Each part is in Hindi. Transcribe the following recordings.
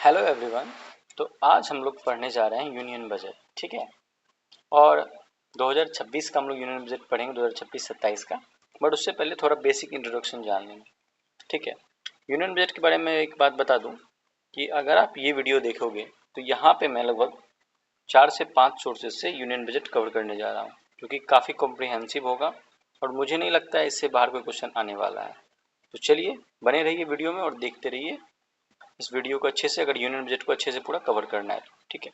Hello everyone. तो आज हम लोग पढ़ने जा रहे हैं यूनियन बजट, ठीक है। और 2026 का हम लोग यूनियन बजट पढ़ेंगे, 2026-27 का। बट उससे पहले थोड़ा बेसिक इंट्रोडक्शन जान लेंगे, ठीक है। यूनियन बजट के बारे में एक बात बता दूं कि अगर आप ये वीडियो देखोगे तो यहाँ पे मैं लगभग 4 से 5 सोर्सेज से यूनियन बजट कवर करने जा रहा हूँ, जो कि काफ़ी कॉम्प्रिहेंसिव होगा और मुझे नहीं लगता है इससे बाहर कोई क्वेश्चन आने वाला है। तो चलिए बने रहिए वीडियो में और देखते रहिए इस वीडियो को अच्छे से, अगर यूनियन बजट को अच्छे से पूरा कवर करना है, ठीक है।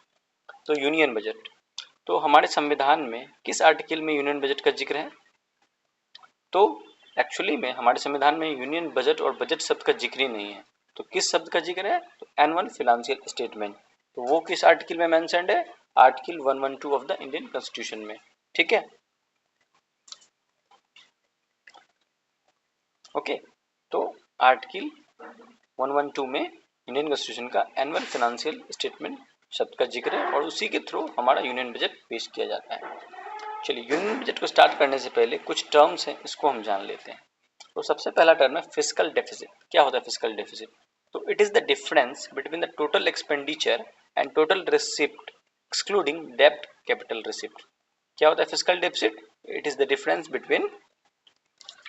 तो यूनियन बजट, तो हमारे संविधान में किस आर्टिकल में यूनियन बजट का जिक्र है? तो एक्चुअली में हमारे संविधान में यूनियन बजट और बजट शब्द का जिक्र ही नहीं है। तो किस शब्द का जिक्र है? तो एनुअल फाइनेंशियल स्टेटमेंट। तो वो किस आर्टिकल में मेंशन्ड है? Article 112 of the Indian constitution में, ठीक है। ओके, तो आर्टिकल 112 में इंडियन कॉन्स्टिट्यूशन का एनुअल फाइनेंशियल स्टेटमेंट शब्द का जिक्र है और उसी के थ्रू हमारा यूनियन बजट पेश किया जाता है। चलिए यूनियन बजट को स्टार्ट करने से पहले कुछ टर्म्स हैं, इसको हम जान लेते हैं। तो सबसे पहला टर्म है फिस्कल डेफिसिट। क्या होता है फिस्कल डेफिसिट? तो it is the difference between the total expenditure and total receipt excluding डेब्ट कैपिटल रिसिप्ट। क्या होता है fiscal deficit? It is the difference between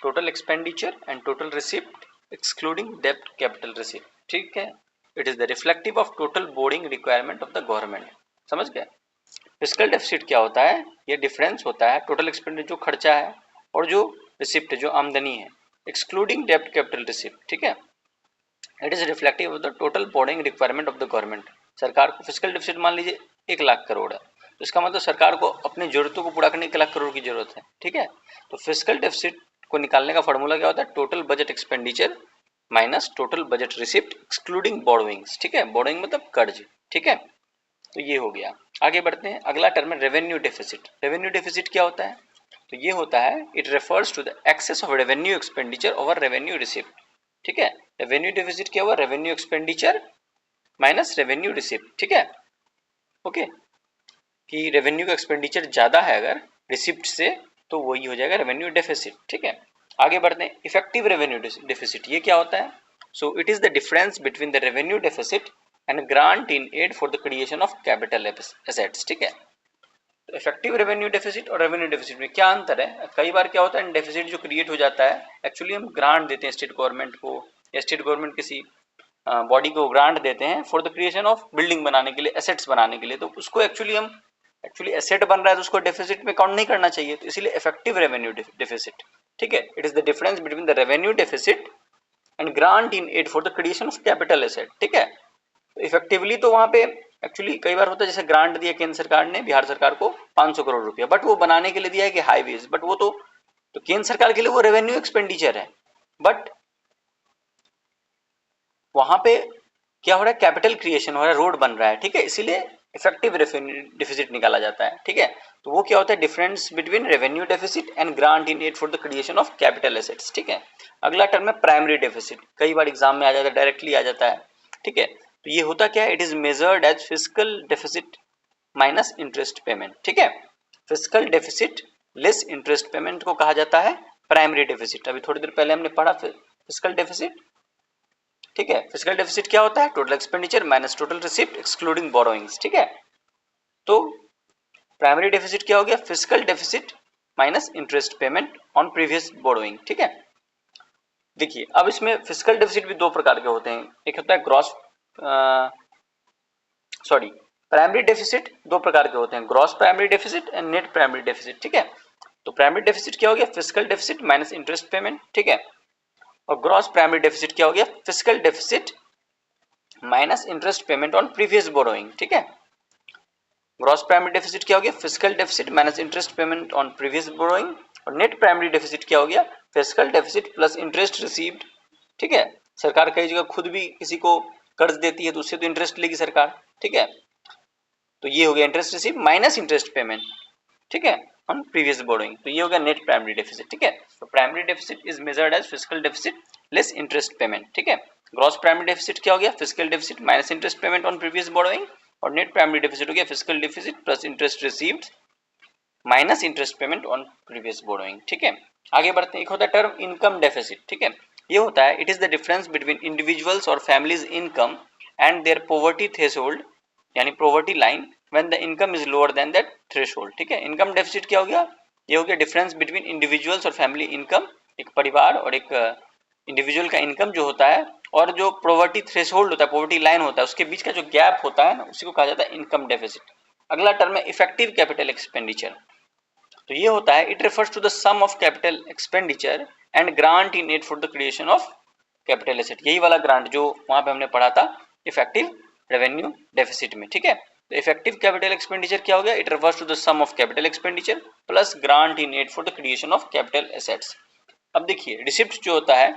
total expenditure and total receipt excluding डेब्ट कैपिटल रिसिप्ट, ठीक है। It is the reflective of total boarding requirement of the government. समझ गए? फिस्कल डेफिसिट क्या होता है? ये डिफरेंस होता है टोटल एक्सपेंडिचर जो खर्चा है और जो रिसिप्ट जो आमदनी है, एक्सक्लूडिंग डेब्ट कैपिटल रिसिप्ट, ठीक है। It is reflective of the total boarding requirement of the government. सरकार को फिस्कल डेफिसिट मान लीजिए 1,00,000 करोड़ है, तो इसका मतलब सरकार को अपनी जरूरतों को पूरा करने 1,00,000 करोड़ की जरूरत है, ठीक है। तो फिस्कल डेफिसिट को निकालने का फॉर्मूला क्या होता है? Total budget expenditure minus total budget receipt excluding borrowings, ठीक है। बोरोइंग मतलब कर्ज, ठीक है। तो ये हो गया। आगे बढ़ते हैं, अगला टर्म है रेवेन्यू डेफिसिट। रेवेन्यू डेफिसिट क्या होता है? तो ये होता है it refers to the excess of revenue expenditure over revenue receipt, ठीक है। रेवेन्यू डेफिसिट क्या हुआ? Revenue expenditure minus revenue receipt, ठीक है। ओके, कि रेवेन्यू का एक्सपेंडिचर ज्यादा है अगर रिसिप्ट से, तो वही हो जाएगा रेवेन्यू डेफिसिट, ठीक है। आगे बढ़ते हैं, इफेक्टिव रेवेन्यू डेफिसिट। ये क्या होता है? So it is the difference between the revenue deficit and grant in aid for the creation of capital assets, ठीक है। तो इफेक्टिव रेवेन्यू डेफिसिट और रेवेन्यू डेफिसिट में क्या अंतर है? कई बार क्या होता है डेफिसिट जो क्रिएट हो जाता है, एक्चुअली हम ग्रांट देते हैं स्टेट गवर्नमेंट को, या स्टेट गवर्नमेंट किसी बॉडी को ग्रांट देते हैं for the creation of building बनाने के लिए, एसेट्स बनाने के लिए। तो उसको एक्चुअली एसेट बन रहा है तो उसको डेफिसिट में काउंट नहीं करना चाहिए, तो इसीलिए इफेक्टिव रेवेन्यू डेफिसिट, ठीक है। It is the difference between the revenue deficit and grant in aid for the creation of capital asset, ठीक है। इफेक्टिवली तो वहां पे एक्चुअली कई बार होता है, जैसे ग्रांट दिया केंद्र सरकार ने बिहार सरकार को 500 करोड़ रुपया, बट वो बनाने के लिए दिया है कि हाईवेज, बट वो तो केंद्र सरकार के लिए वो रेवेन्यू एक्सपेंडिचर है, बट वहां पे क्या हो रहा है? कैपिटल क्रिएशन हो रहा है, रोड बन रहा है, ठीक है। इसीलिए इफेक्टिव रेवेन्यू डेफिसिट निकाला जाता है, ठीक है। तो वो क्या होता है? Difference between revenue deficit and grant in aid for the creation of capital assets, ठीक है। अगला टर्म है प्राइमरी डेफिसिट। कई बार एग्जाम में आ जाता है, डायरेक्टली आ जाता है, ठीक है। तो ये होता क्या है? It is measured as fiscal deficit minus interest payment, ठीक है। Fiscal deficit less interest payment को कहा जाता है प्राइमरी डेफिसिट। अभी थोड़ी देर पहले हमने पढ़ा फिस्कल डेफिसिट, ठीक है। फिजिकल डेफिसिट क्या होता है? Total expenditure minus total receipt excluding borrowings, ठीक है। तो प्राइमरी डेफिसिट क्या हो गया? Physical deficit minus interest payment on previous borrowing, ठीक है। देखिए अब इसमें फिजिकल डेफिसिट भी दो प्रकार के होते हैं। एक होता है ग्रॉस प्राइमरी डेफिसिट दो प्रकार के होते हैं, gross primary deficit and net primary deficit, ठीक है। तो प्राइमरी डेफिसिट क्या हो गया? Physical deficit minus interest payment, ठीक है। और ग्रॉस प्राइमरी डेफिसिट क्या हो गया? Physical deficit minus interest payment on previous borrowing, ठीक है। ग्रॉस प्राइमरी डेफिसिट क्या हो गया? Physical deficit minus interest payment on previous borrowing. और नेट प्राइमरी डेफिसिट क्या हो गया? Physical deficit plus interest received, ठीक है। सरकार कई जगह खुद भी किसी को कर्ज देती है तो उससे तो इंटरेस्ट लेगी सरकार, ठीक है। तो ये हो गया interest receive minus interest payment, ठीक है, ऑन प्रीवियस बोरोइंग। तो ये हो गया नेट प्राइमरी डेफिसिट, ठीक है। तो primary deficit is measured as physical deficit less interest payment, ठीक है। ग्रॉस प्राइमरी डेफिसिट क्या हो गया? Physical deficit minus interest payment on previous borrowing. और नेट प्राइमरी डेफिसिट हो गया physical deficit plus interest received minus interest payment on previous borrowing, ठीक है। आगे बढ़ते हैं, एक होता है टर्म इनकम डेफिसिट, ठीक है। ये होता है it is the difference between individuals और families income and their poverty threshold यानी poverty line when the income is lower than that threshold. ठीक है, इनकम डेफिसिट क्या हो गया, ये हो गया डिफरेंस बिटवीन इंडिविजुअल्स और फैमिली इनकम, एक परिवार और एक इंडिविजुअल का इनकम जो होता है और जो पॉवर्टी थ्रेशोल्ड होता है, पॉवर्टी लाइन होता है, उसके बीच का जो गैप होता है ना, उसी को कहा जाता है इनकम डेफिसिट। अगला टर्म है इफेक्टिव कैपिटल एक्सपेंडिचर। तो ये होता है, it refers to the sum of capital expenditure and grant in aid for the creation of capital asset. यही वाला ग्रांट जो वहां पे हमने पढ़ा था इफेक्टिव रेवेन्यू डेफिसिट में। ठीक है, तो इफेक्टिव कैपिटल एक्सपेंडिचर क्या हो गया, it refers to the sum of capital expenditure plus grant in aid for the creation of capital assets. अब देखिए रिसिप्ट जो होता है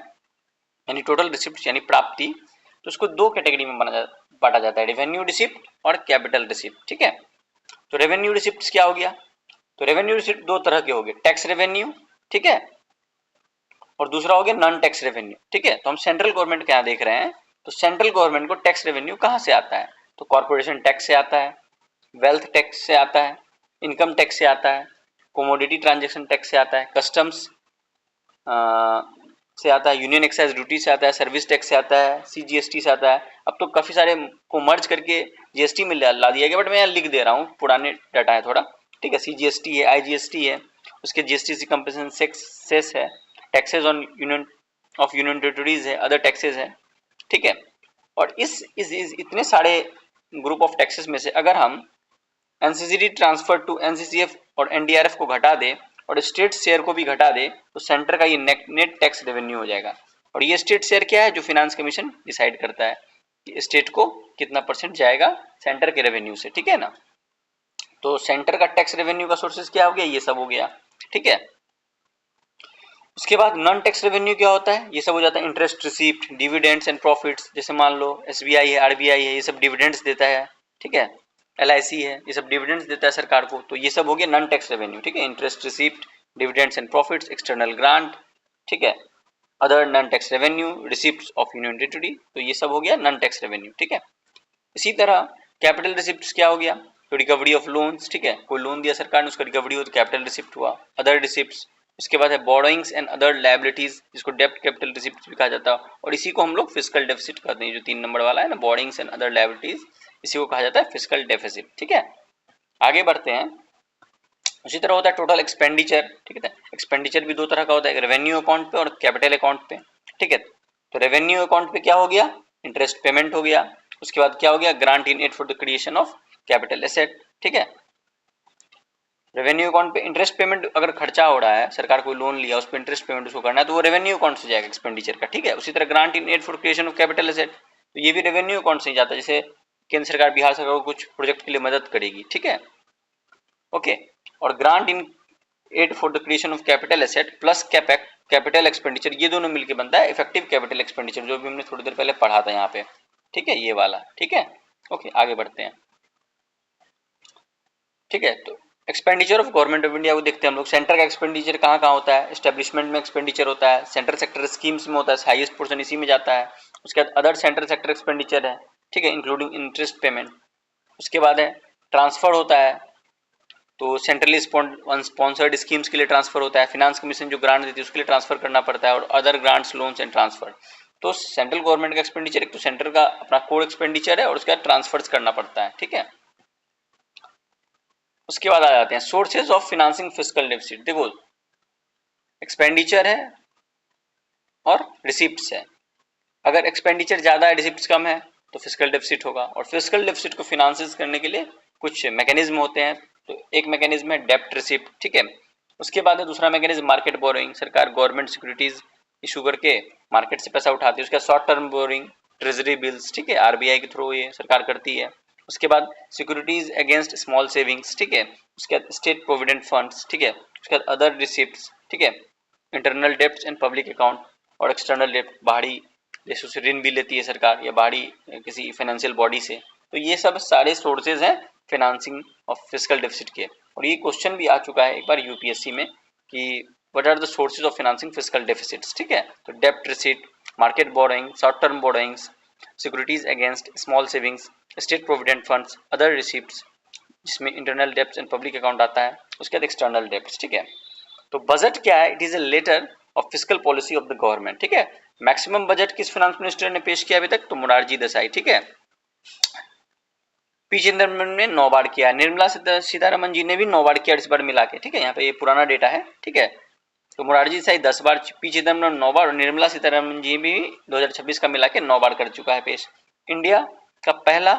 यानी टोटल रिसिप्ट यानी प्राप्ति, तो उसको दो कैटेगरी में बांटा जाता है, रेवेन्यू रिसिप्ट और कैपिटल रिसिप्ट। ठीक है, तो रेवेन्यू रिसिप्ट क्या हो गया, तो रेवेन्यू रिसिप्ट दो तरह के हो गए, टैक्स रेवेन्यू, ठीक है, और दूसरा हो गया नॉन टैक्स रेवेन्यू। ठीक है, तो हम सेंट्रल गवर्नमेंट क्या देख रहे हैं, तो सेंट्रल गवर्नमेंट को टैक्स रेवेन्यू कहाँ से आता है, तो कॉर्पोरेशन टैक्स से आता है, वेल्थ टैक्स से आता है, इनकम टैक्स से आता है, कोमोडिटी ट्रांजेक्शन टैक्स से आता है, कस्टम्स से आता है, यूनियन एक्साइज ड्यूटी से आता है, सर्विस टैक्स से आता है, सीजीएसटी से आता है। अब तो काफी सारे को मर्ज करके जीएसटी में ला दिया गया, बट मैं यहाँ लिख दे रहा हूँ, पुराने डाटा है थोड़ा। ठीक है, सीजीएसटी है, आईजीएसटी है, उसके जीएसटी कंपनसेशन सेस है, टैक्सेस ऑन यूनियन टेरिटरीज है, अदर टैक्सेस है। ठीक है, और इस इतने सारे ग्रुप ऑफ टैक्सेस में से अगर हम एनसीसीडी ट्रांसफर टू एनसीसीएफ और एनडीआरएफ को घटा दे और स्टेट शेयर को भी घटा दे, तो सेंटर का ये नेट टैक्स रेवेन्यू हो जाएगा। और ये स्टेट शेयर क्या है, जो फाइनेंस कमीशन डिसाइड करता है कि स्टेट को कितना परसेंट जाएगा सेंटर के रेवेन्यू से। ठीक है ना, तो सेंटर का टैक्स रेवेन्यू का सोर्सेज क्या हो गया, ये सब हो गया। ठीक है, उसके बाद नॉन टैक्स रेवेन्यू क्या होता है, ये सब हो जाता है interest receipt, dividends and profits, जैसे मान लो एसबीआई है, आरबीआई है, ये सब डिविडेंड्स देता है। ठीक है, एलआईसी है, ये सब डिविडेंड्स देता है सरकार को, तो ये सब हो गया नॉन टैक्स रेवेन्यू। ठीक है, interest receipt, dividends and profits, external grant, ठीक है, other non tax revenue, receipts of union territory, तो ये सब हो गया नॉन टैक्स रेवेन्यू। ठीक है, इसी तरह कैपिटल रिसिप्ट्स क्या हो गया, तो रिकवरी ऑफ लोन्स। ठीक है, कोई लोन दिया सरकार ने, उसका रिकवरी हो तो कैपिटल रिसिप्ट हुआ। अदर रिसिप्ट्स, उसके बाद है बोरोइंग्स एंड अदर लायबिलिटीज, जिसको डेब्ट कैपिटल रिसिप्ट भी कहा जाता है, और इसी को हम लोग फिस्कल डेफिसिट कहते हैं, जो 3 नंबर वाला है ना, बोरोइंग्स एंड अदर लायबिलिटीज, इसी को कहा जाता है फिस्कल डेफिसिट। ठीक है, आगे बढ़ते हैं। उसी तरह होता है टोटल एक्सपेंडिचर। ठीक है, एक्सपेंडिचर भी दो तरह का होता है, रेवेन्यू अकाउंट पे और कैपिटल अकाउंट पे। ठीक है, तो रेवेन्यू अकाउंट पे क्या हो गया, इंटरेस्ट पेमेंट हो गया, उसके बाद क्या हो गया, grant in aid for the creation of capital asset. ठीक है, रेवेन्यू अकाउंट पे इंटरेस्ट पेमेंट अगर खर्चा हो रहा है, सरकार कोई लोन लिया, उस पर इंटरेस्ट पेमेंट उसको करना है, तो वो रेवेन्यू अकाउंट से जाएगा एक्सपेंडिचर का। ठीक है, उसी तरह grant in aid for creation of capital asset, तो ये भी रेवेन्यू अकाउंट से ही जाता है, जैसे केंद्र सरकार बिहार सरकार को कुछ प्रोजेक्ट के लिए मदद करेगी। ठीक है, ओके, और grant in aid for the creation of capital asset plus capital expenditure, ये दोनों मिलकर बनता है इफेक्टिव कैपिटल एक्सपेंडिचर, जो भी हमने थोड़ी देर पहले पढ़ा था यहाँ पे। ठीक है, ये वाला। ठीक है, ओके, आगे बढ़ते हैं। ठीक है, तो expenditure of government of India को देखते हैं हम लोग। सेंटर का एक्सपेंडिचर कहाँ कहाँ होता है, एस्टेब्लिशमेंट में एक्सपेंडिचर होता है, सेंट्रल सेक्टर स्कीम्स में होता है, हाईएस्ट पोर्शन इसी में जाता है। उसके बाद अदर सेंट्रल सेक्टर एक्सपेंडिचर है, ठीक है, इंक्लूडिंग इंटरेस्ट पेमेंट। उसके बाद है ट्रांसफर होता है, तो सेंट्रली स्पॉन्सर्ड स्कीम्स के लिए ट्रांसफर होता है, फाइनेंस कमीशन जो ग्रांट देती है उसके लिए ट्रांसफर करना पड़ता है, और other grants, loans and transfer. तो सेंट्रल गवर्नमेंट का एक्सपेंडिचर एक तो सेंटर का अपना कोर एक्सपेंडिचर है, और उसके बाद ट्रांसफर्स करना पड़ता है। ठीक है, उसके बाद आ जाते हैं sources of financing fiscal deficit. देखो, एक्सपेंडिचर है और रिसिप्ट्स है। अगर एक्सपेंडिचर ज्यादा है, रिसिप्ट्स कम है, तो फिस्कल डेफिसिट होगा। और फिस्कल डेफिसिट को फाइनेंस करने के लिए कुछ मैकेनिज्म होते हैं, तो एक मैकेनिज्म है डेप्ट रिसिप्ट। ठीक है, उसके बाद है दूसरा मैकेनिज्म मार्केट बोरोइंग, सरकार गवर्नमेंट सिक्योरिटीज इशू करके मार्केट से पैसा उठाती है। उसका short term borrowing, treasury bills, ठीक है, आरबीआई के थ्रू ये सरकार करती है। उसके बाद सिक्योरिटीज अगेंस्ट स्मॉल सेविंग्स, ठीक है, उसके बाद स्टेट प्रोविडेंट फंड्स, ठीक है, उसके बाद अदर रिसिप्ट्स, ठीक है, internal debts and public account, और एक्सटर्नल डेप्ट, बाहरी जैसे उसे ऋण भी लेती है सरकार या बाहरी किसी फाइनेंशियल बॉडी से। तो ये सब सारे सोर्सेज हैं फाइनेंसिंग ऑफ फिस्कल डेफिसिट के। और ये क्वेश्चन भी आ चुका है एक बार यूपीएससी में कि what are the sources of financing fiscal deficits. ठीक है, तो डेप्ट receipt, market borrowing, short term borrowings, securities against small savings, state provident funds, other receipts जिसमें internal debts and public account आता है, उसके बाद एक्सटर्नल डेप्ट्स। ठीक है, तो बजट क्या है, it is a letter of fiscal policy of the government. ठीक है, मैक्सिमम बजट किस फाइनेंस मिनिस्टर ने पेश किया अभी तक, तो मोरारजी देसाई। ठीक है, पी चिदम्बरम ने 9 बार किया, निर्मला सीतारमन जी ने भी 9 बार किया इस बार मिला के, ठीक है, यहाँ पे ये पुराना डेटा है, ठीक है। तो मोरारजी देसाई 10 बार, पी चिदम्बरम 9 बार और निर्मला सीतारमन जी भी 2026 का मिला के 9 बार कर चुका है पेश। इंडिया का पहला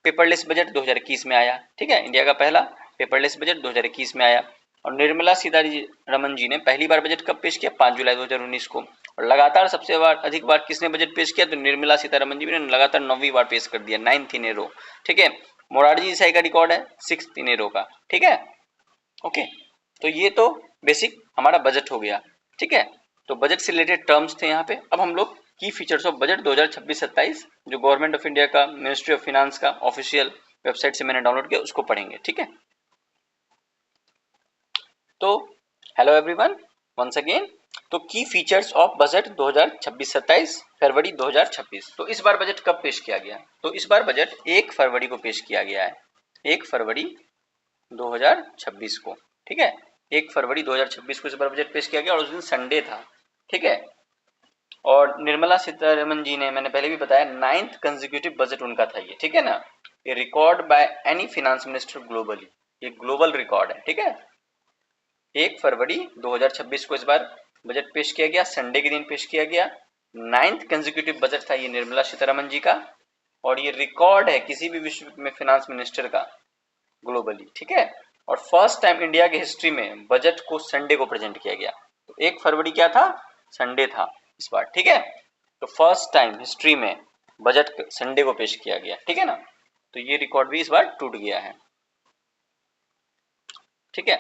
पेपरलेस बजट 2021 में आया, ठीक है, इंडिया का पहला पेपरलेस बजट 2021 में आया। और निर्मला सीतारमन जी ने पहली बार बजट कब पेश किया? 5 जुलाई 2019 को। और लगातार सबसे अधिक बार किसने बजट पेश किया? तो निर्मला सीतारमन जी ने लगातार 9वीं बार पेश कर दिया, 9th इन ए रो, ठीक है। मोरारजी देसाई का रिकॉर्ड है 6th इन ए रो का, ठीक है, ओके। तो ये तो बेसिक हमारा बजट हो गया, ठीक है। तो बजट से रिलेटेड टर्म्स थे यहाँ पे। अब हम लोग की फीचर्स ऑफ बजट 2026-27 जो गवर्नमेंट ऑफ इंडिया का मिनिस्ट्री ऑफ फाइनेंस का ऑफिशियल वेबसाइट से मैंने डाउनलोड किया उसको पढ़ेंगे, ठीक है। तो हेलो एवरीवन, वंस अगेन। तो की फीचर्स ऑफ बजट 2026-27 फरवरी 2026। तो इस बार बजट कब पेश किया गया? तो इस बार बजट 1 फरवरी को पेश किया गया है, 1 फरवरी 2026 को, ठीक है। 1 फरवरी 2026 को इस बार बजट पेश किया गया और उस दिन संडे था, ठीक है। और निर्मला सीतारमन जी ने, मैंने पहले भी बताया, 9th कंसेक्यूटिव बजट उनका था ये, ठीक है ना। ये record by any finance minister globally, ये ग्लोबल रिकॉर्ड है, ठीक है। 1 फरवरी 2026 को इस बार बजट पेश किया गया, संडे के दिन पेश किया गया। 9th कंसेक्यूटिव बजट था ये निर्मला सीतारमन जी का और ये रिकॉर्ड है किसी भी विश्व में फाइनेंस मिनिस्टर का ग्लोबली, ठीक है। और फर्स्ट टाइम इंडिया की हिस्ट्री में बजट को संडे को प्रेजेंट किया गया। तो 1 फरवरी क्या था? संडे था इस बार, ठीक है। तो फर्स्ट टाइम हिस्ट्री में बजट संडे को पेश किया गया, ठीक है ना। तो ये रिकॉर्ड भी इस बार टूट गया है, ठीक है।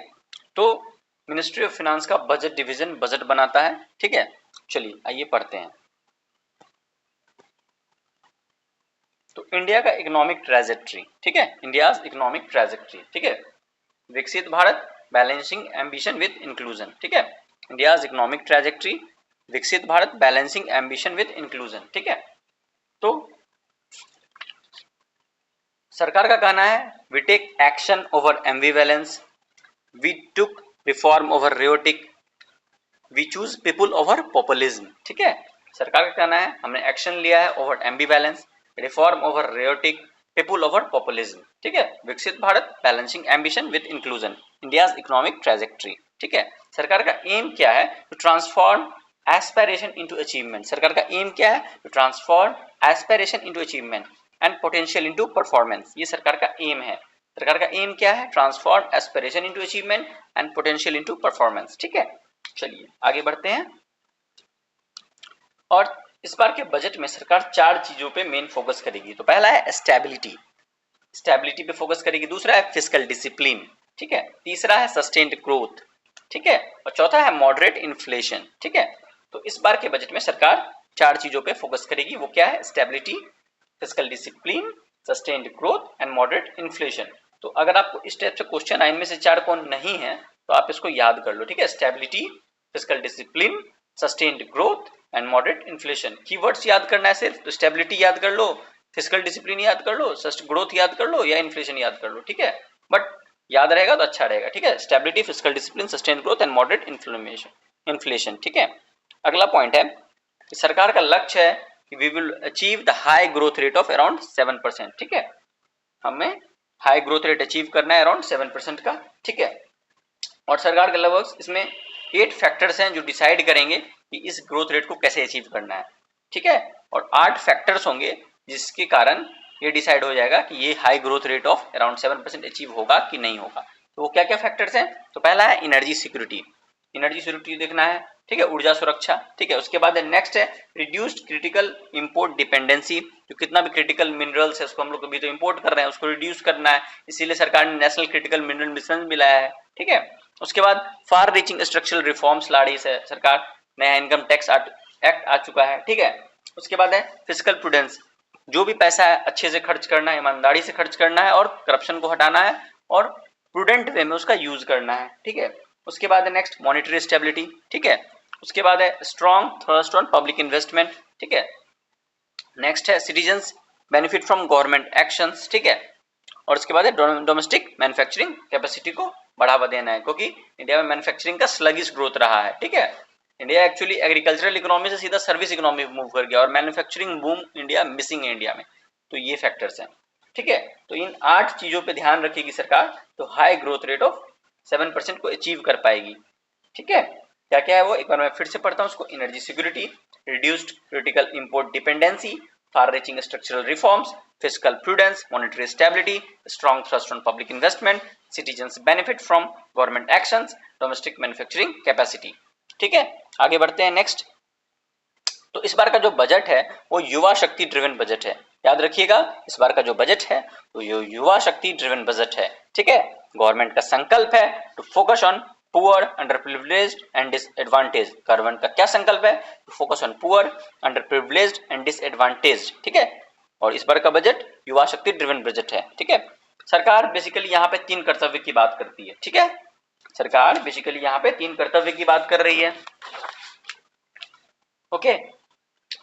तो मिनिस्ट्री ऑफ फाइनेंस का बजट डिवीजन बजट बनाता है, ठीक है। चलिए आइए पढ़ते हैं। तो इंडिया का इकोनॉमिक ट्रेजेक्ट्री, ठीक है, इंडियाज इकोनॉमिक ट्रेजेक्ट्री, ठीक है। Viksit Bharat balancing ambition with inclusion, ठीक है। India's economic trajectory, Viksit Bharat balancing ambition with inclusion, ठीक है। तो सरकार का कहना है we take action over ambivalence, we took reform over rhetoric, we choose people over populism, ठीक है। सरकार का कहना है हमने एक्शन लिया है over ambivalence, reform over rhetoric, people over populism, ठीक है। Viksit Bharat balancing ambition with inclusion, India's economic trajectory, ठीक है। सरकार का एम क्या है? To transform aspiration into achievement. सरकार का एम क्या है? To transform aspiration into achievement and potential into performance. ये सरकार का एम है। सरकार का एम क्या है? Transform aspiration into achievement and potential into performance, ठीक है। चलिए आगे बढ़ते हैं। और इस बार के बजट में सरकार 4 चीजों पे मेन फोकस करेगी। तो पहला है स्टेबिलिटी, स्टेबिलिटी पे फोकस करेगी। दूसरा है फिस्कल डिसिप्लिन, ठीक है। तीसरा है सस्टेन्ड ग्रोथ, ठीक है। और चौथा है मॉडरेट इन्फ्लेशन, ठीक है। तो इस बार के बजट में सरकार 4 चीजों पे फोकस करेगी। वो क्या है? Stability, fiscal discipline, sustained growth and moderate inflation. तो अगर आपको इस टाइप से क्वेश्चन आए इनमें से 4 कौन नहीं है तो आप इसको याद कर लो, ठीक है। Stability, fiscal discipline, sustained growth and moderate inflation. Keywords याद करना है सिर्फ, तो स्टेबिलिटी याद कर लो, फिस्कल डिसिप्लिन याद कर लो, ग्रोथ याद कर लो या इन्फ्लेशन याद कर लो, ठीक है। बट याद रहेगा तो अच्छा रहेगा, ठीक है। Stability, fiscal discipline, sustained growth and moderate inflation, ठीक है। अगला पॉइंट है कि सरकार का लक्ष्य है कि we will achieve the high growth rate of around 7%, ठीक है। हमें हाई ग्रोथ रेट अचीव करना है अराउंड 7% का, ठीक है। और सरकार के लगभग इसमें 8 फैक्टर्स हैं जो डिसाइड करेंगे कि इस ग्रोथ रेट को कैसे अचीव करना है, ठीक है। और 8 फैक्टर्स होंगे जिसके कारण ये डिसाइड हो जाएगा कि ये high growth rate of around 7% achieve होगा कि नहीं होगा। तो वो क्या क्या फैक्टर्स हैं? तो पहला है एनर्जी सिक्योरिटी, एनर्जी सिक्योरिटी देखना है, ठीक है, ऊर्जा सुरक्षा, ठीक है। उसके बाद नेक्स्ट है रिड्यूस्ड क्रिटिकल इंपोर्ट डिपेंडेंसी, जो कितना भी क्रिटिकल मिनरल्स है उसको हम लोग अभी तो इंपोर्ट कर रहे हैं, उसको रिड्यूस करना है, इसीलिए सरकार ने नेशनल क्रिटिकल मिनरल मिशन भी लाया है, ठीक है। उसके बाद फार रीचिंग स्ट्रक्चरल रिफॉर्म्स ला रही है सरकार, नया इनकम टैक्स एक्ट आ चुका है, ठीक है। उसके बाद है फिस्कल प्रूडेंस, जो भी पैसा है अच्छे से खर्च करना है, ईमानदारी से खर्च करना है और करप्शन को हटाना है और प्रूडेंट वे में उसका यूज करना है, ठीक है। उसके बाद है नेक्स्ट मॉनेटरी स्टेबिलिटी, ठीक है। उसके बाद है strong thrust on public investment, ठीक है। नेक्स्ट है citizens benefit from government actions, ठीक है। और उसके बाद है डोमेस्टिक मैन्युफैक्चरिंग कैपेसिटी को बढ़ावा देना है, क्योंकि इंडिया में मैन्युफैक्चरिंग का स्लगिश ग्रोथ रहा है, ठीक है। इंडिया एक्चुअली एग्रीकल्चरल इकोनॉमी से सीधा सर्विस इकोनॉमी मूव कर गया और मैन्युफैक्चरिंग बूम इंडिया मिसिंग है इंडिया में। तो ये फैक्टर्स हैं, ठीक है। तो इन 8 चीजों पे ध्यान रखेगी सरकार, तो हाई ग्रोथ रेट ऑफ 7% को अचीव कर पाएगी, ठीक है। क्या क्या है वो, एक बार मैं फिर से पढ़ता हूँ उसको। Energy security, reduced critical import dependency, far reaching structural reforms, fiscal prudence, monetary stability, strong thrust on public investment, citizens benefit from government actions, domestic manufacturing capacity, ठीक है। आगे बढ़ते हैं नेक्स्ट। तो इस बार का जो बजट है वो युवा शक्ति ड्रिवन बजट है, याद रखिएगा। इस बार का जो बजट है तो ये युवा शक्ति ड्रिवन बजट है, ठीक है। गवर्नमेंट का संकल्प है to focus on poor, underprivileged and disadvantage. Government का क्या संकल्प है? To focus on poor, underprivileged and disadvantage, ठीक है। और इस बार का बजट युवा शक्ति ड्रिवन बजट है, ठीक है। सरकार बेसिकली यहाँ पे 3 कर्तव्य की बात करती है, ठीक है। सरकार बेसिकली यहाँ पे 3 कर्तव्य की बात कर रही है, ओके।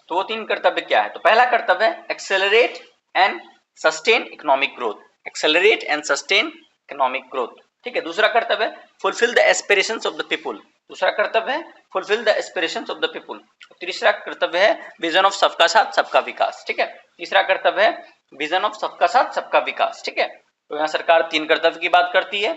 तो वो 3 कर्तव्य क्या है? तो पहला कर्तव्य है accelerate and sustain economic growth, accelerate and sustain economic growth, ठीक है। दूसरा कर्तव्य है fulfil the aspirations of the people, दूसरा कर्तव्य है fulfil the aspirations of the people. तीसरा कर्तव्य है विजन ऑफ सबका साथ सबका विकास, ठीक है। तीसरा कर्तव्य है विजन ऑफ सबका साथ सबका विकास, ठीक है। तो यहाँ सरकार 3 कर्तव्य की बात करती है।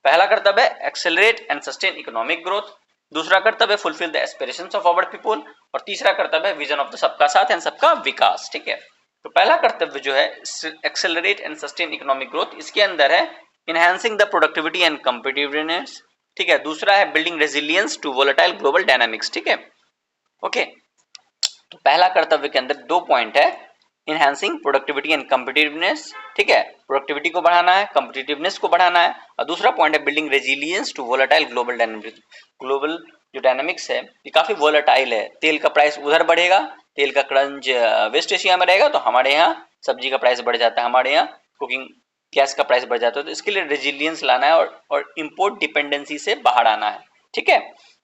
पहला कर्तव्य है accelerate and sustain economic growth, दूसरा कर्तव्य है fulfil the aspirations of our people, और तीसरा कर्तव्य है विजन ऑफ द सबका साथ एंड सबका विकास, ठीक है। तो पहला कर्तव्य जो है accelerate and sustain economic growth, इसके अंदर है enhancing the productivity and competitiveness, ठीक है। दूसरा है building resilience to volatile global dynamics, ठीक है, ओके। तो पहला कर्तव्य के अंदर 2 पॉइंट है, इनहैंसिंग प्रोडक्टिविटी एंड कॉम्पिटिटिवनेस, ठीक है, प्रोडक्टिविटी को बढ़ाना है, कॉम्पिटिटिवनेस को बढ़ाना है, और दूसरा पॉइंट है building resilience to volatile global dynamics. Global जो डायनामिक्स है ये काफी वोलेटाइल है, तेल का प्राइस उधर बढ़ेगा, तेल का क्रंच वेस्ट एशिया में रहेगा तो हमारे यहाँ सब्जी का प्राइस बढ़ जाता है, हमारे यहाँ कुकिंग गैस का प्राइस बढ़ जाता है। तो इसके लिए रेजिलियंस लाना है और इंपोर्ट डिपेंडेंसी से बाहर आना है, ठीक है।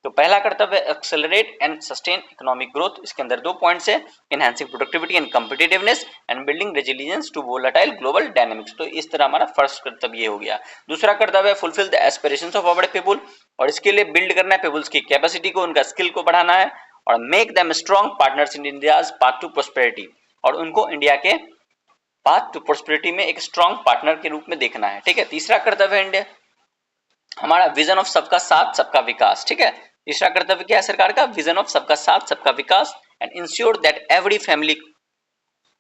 तो पहला कर्तव्य accelerate and sustain economic growth, इसके अंदर 2 पॉइंट्स है, enhancing productivity and competitiveness and building resilience to volatile global dynamics. तो इस तरह हमारा फर्स्ट कर्तव्य ये हो गया। दूसरा कर्तव्य है fulfil the aspirations of our people, और इसके लिए बिल्ड करना है पीपल्स की कैपेसिटी को, उनका स्किल को बढ़ाना है, और make them strong partners in India's path to prosperity, और उनको इंडिया के पाथ टू प्रोस्पेरिटी में एक स्ट्रॉन्ग पार्टनर के रूप में देखना है, ठीक है। तीसरा कर्तव्य है इंडिया हमारा विजन ऑफ सबका साथ सबका विकास, ठीक है। तीसरा कर्तव्य क्या है सरकार का? विजन ऑफ सबका साथ सबका विकास and ensure that every family,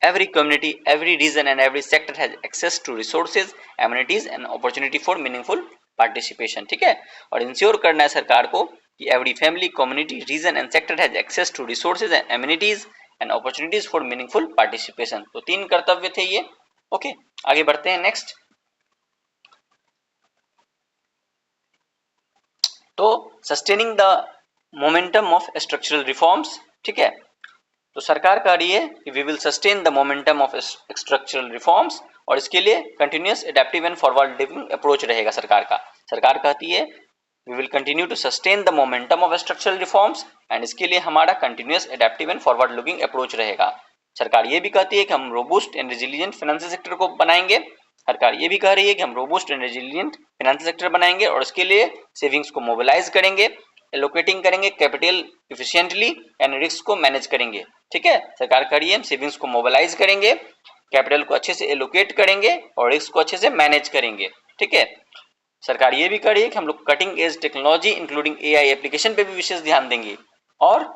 every community, every region and every sector has access to resources, amenities and opportunity for meaningful participation, ठीक है। और इंश्योर करना है सरकार को कि every family, community, region and sector has access to resources and amenities and opportunities for meaningful participation। तो 3 कर्तव्य थे ये, ओके। आगे बढ़ते हैं नेक्स्ट। तो sustaining the momentum of structural reforms, ठीक है। तो सरकार कह रही है कि we will sustain the momentum of structural reforms, और इसके लिए continuous adaptive and forward living approach रहेगा सरकार का। सरकार कहती है we will continue to sustain the momentum of structural reforms, and इसके लिए हमारा continuous adaptive and forward looking approach रहेगा। सरकार ये भी कहती है कि हम रोबूस्ट एंड रेजिलिएंट फाइनेंशियल सेक्टर को बनाएंगे। सरकार ये भी कह रही है कि हम रोबूस्ट एंड रेजिलिएंट फाइनेंशियल सेक्टर बनाएंगे, और इसके लिए सेविंग्स को मोबिलाइज करेंगे, एलोकेटिंग करेंगे कैपिटल इफिशिएंटली एंड रिस्क को मैनेज करेंगे, ठीक है। सरकार कह रही है हम सेविंग्स को मोबिलाइज करेंगे, कैपिटल को अच्छे से एलोकेट करेंगे और रिस्क को अच्छे से मैनेज करेंगे, ठीक है। सरकार ये भी कह रही है कि हम लोग cutting edge technology including AI application पे भी विशेष ध्यान देंगे, और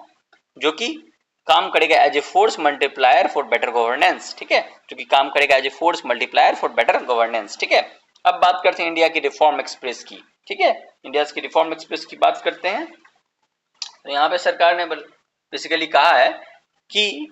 जो कि काम करेगा as a force multiplier for better governance, ठीक है, जो कि काम करेगा as a force multiplier for better governance, ठीक है। अब बात करते हैं इंडिया की रिफॉर्म एक्सप्रेस की, ठीक है। इंडिया की रिफॉर्म एक्सप्रेस की बात करते हैं। तो यहाँ पे सरकार ने बेसिकली कहा है कि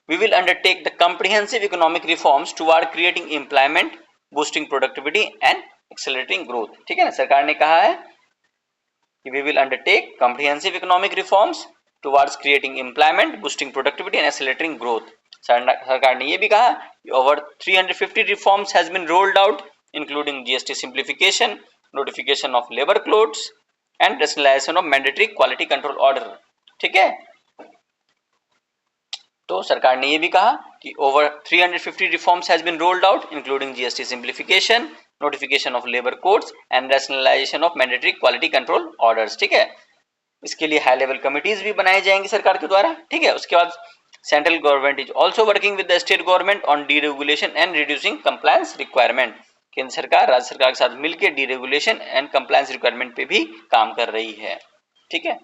we will undertake the comprehensive economic reforms toward creating employment, boosting productivity and accelerating growth, ठीक है ना। सरकार ने कहा है कि we will undertake comprehensive economic reforms towards creating employment, boosting productivity and accelerating growth। सरकार ने ये भी कहा over 350 reforms has been rolled out including GST simplification, notification of labor codes and rationalization of mandatory quality control order, ठीक है। तो सरकार ने ये भी कहा कि over 350 reforms has been rolled out including GST simplification, notification of labour codes and rationalisation of mandatory quality control orders, ठीक है। इसके लिए हाई लेवल कमिटीज भी बनाई जाएंगी सरकार के द्वारा, ठीक है। उसके बाद central government is also working with the state government on deregulation and reducing compliance requirement. केंद्र सरकार राज्य सरकार के साथ मिलकर डीरेगुलेशन एंड कंप्लायंस रिक्वायरमेंट पे भी काम कर रही है। ठीक है,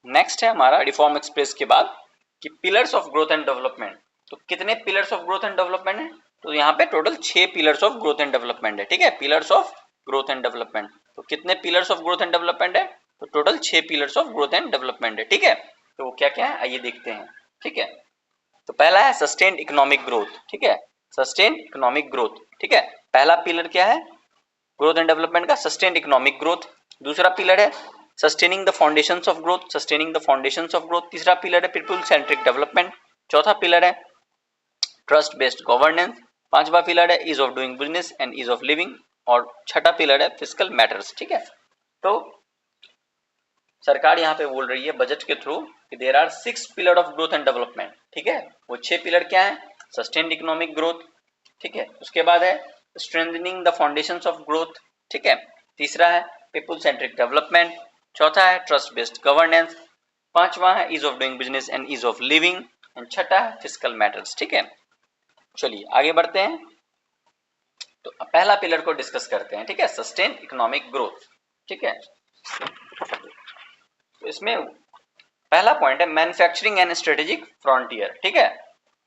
नेक्स्ट है हमारा रिफॉर्म एक्सप्रेस के बाद कि pillars of growth and development. तो कितने pillars of growth and development है? तो यहाँ पे total 6 pillars of growth and development है। ठीक है, pillars of growth and development. तो कितने pillars of growth and development है? तो total 6 pillars of growth and development है। ठीक है, तो वो क्या क्या है आइए देखते हैं। ठीक है, तो पहला है सस्टेन्ड इकोनॉमिक ग्रोथ। ठीक है, सस्टेन्ड इकोनॉमिक ग्रोथ। ठीक है, पहला पिलर क्या है ग्रोथ एंड डेवलपमेंट का? Sustained economic growth. दूसरा पिलर है sustaining the foundations of growth, sustaining the foundations of growth. तीसरा पिलर है पीपल सेंट्रिक डेवलपमेंट। चौथा पिलर है ट्रस्ट बेस्ड गवर्नेंस। पांचवा पिलर है ease of doing business and ease of living. और छठा पिलर है फिस्कल मैटर्स। ठीक है, तो सरकार यहाँ पे बोल रही है बजट के थ्रू कि there are 6 pillar of growth and development. ठीक है, वो 6 पिलर क्या है? Sustained economic growth. ठीक है, उसके बाद है strengthening the foundations of growth. ठीक है, तीसरा है पीपल सेंट्रिक डेवलपमेंट। चौथा है ट्रस्ट बेस्ड गवर्नेंस। पांचवा है ease of doing business and ease of living. And छठा है फिस्कल मैटर्स। ठीक है, चलिए आगे बढ़ते हैं। तो पहला पिलर को डिस्कस करते हैं। ठीक है, सस्टेन इकोनॉमिक ग्रोथ। ठीक है, तो इसमें पहला पॉइंट है मैन्युफैक्चरिंग एंड स्ट्रेटेजिक फ्रंटियर। ठीक है,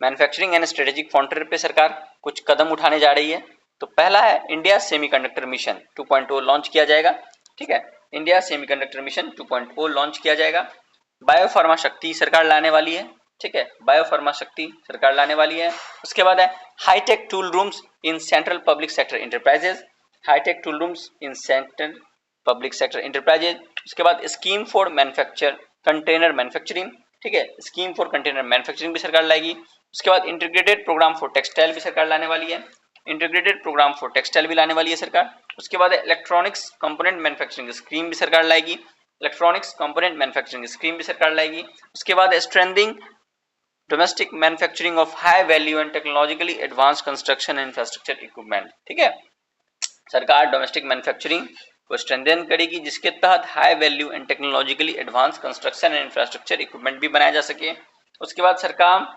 मैन्युफैक्चरिंग एंड स्ट्रेटेजिक फ्रंटियर पे सरकार कुछ कदम उठाने जा रही है। तो पहला है इंडिया सेमीकंडक्टर मिशन 2.0 लॉन्च किया जाएगा। ठीक है, इंडिया सेमीकंडक्टर मिशन 2.0 लॉन्च किया जाएगा। बायोफार्मा शक्ति सरकार लाने वाली है। ठीक है, बायोफार्मा शक्ति सरकार लाने वाली है। उसके बाद है high tech tool rooms in central public sector enterprises, high tech tool rooms in central public sector enterprises. उसके बाद scheme for manufacture container manufacturing. ठीक है, स्कीम फॉर कंटेनर मैन्युफैक्चरिंग भी सरकार लाएगी। उसके बाद इंटीग्रेटेड प्रोग्राम फॉर टेक्सटाइल भी सरकार लाने वाली है। इंटीग्रेटेड प्रोग्राम फॉर टेक्सटाइल भी लाने वाली है सरकार। उसके बाद इलेक्ट्रॉनिक्स कंपोनेंट मैन्युफैक्चरिंग स्कीम भी सरकार लाएगी। इलेक्ट्रॉनिक्स कंपोनेंट मैन्युफैक्चरिंग स्कीम भी सरकार लाएगी। उसके बाद strengthening domestic manufacturing of high value and technologically advance construction and infrastructure equipment. ठीक है, सरकार डोमेस्टिक मैन्युफैक्चरिंग को स्ट्रेंथन करेगी जिसके तहत high value and technologically advance construction and infrastructure equipment भी बनाया जा सके। उसके बाद सरकार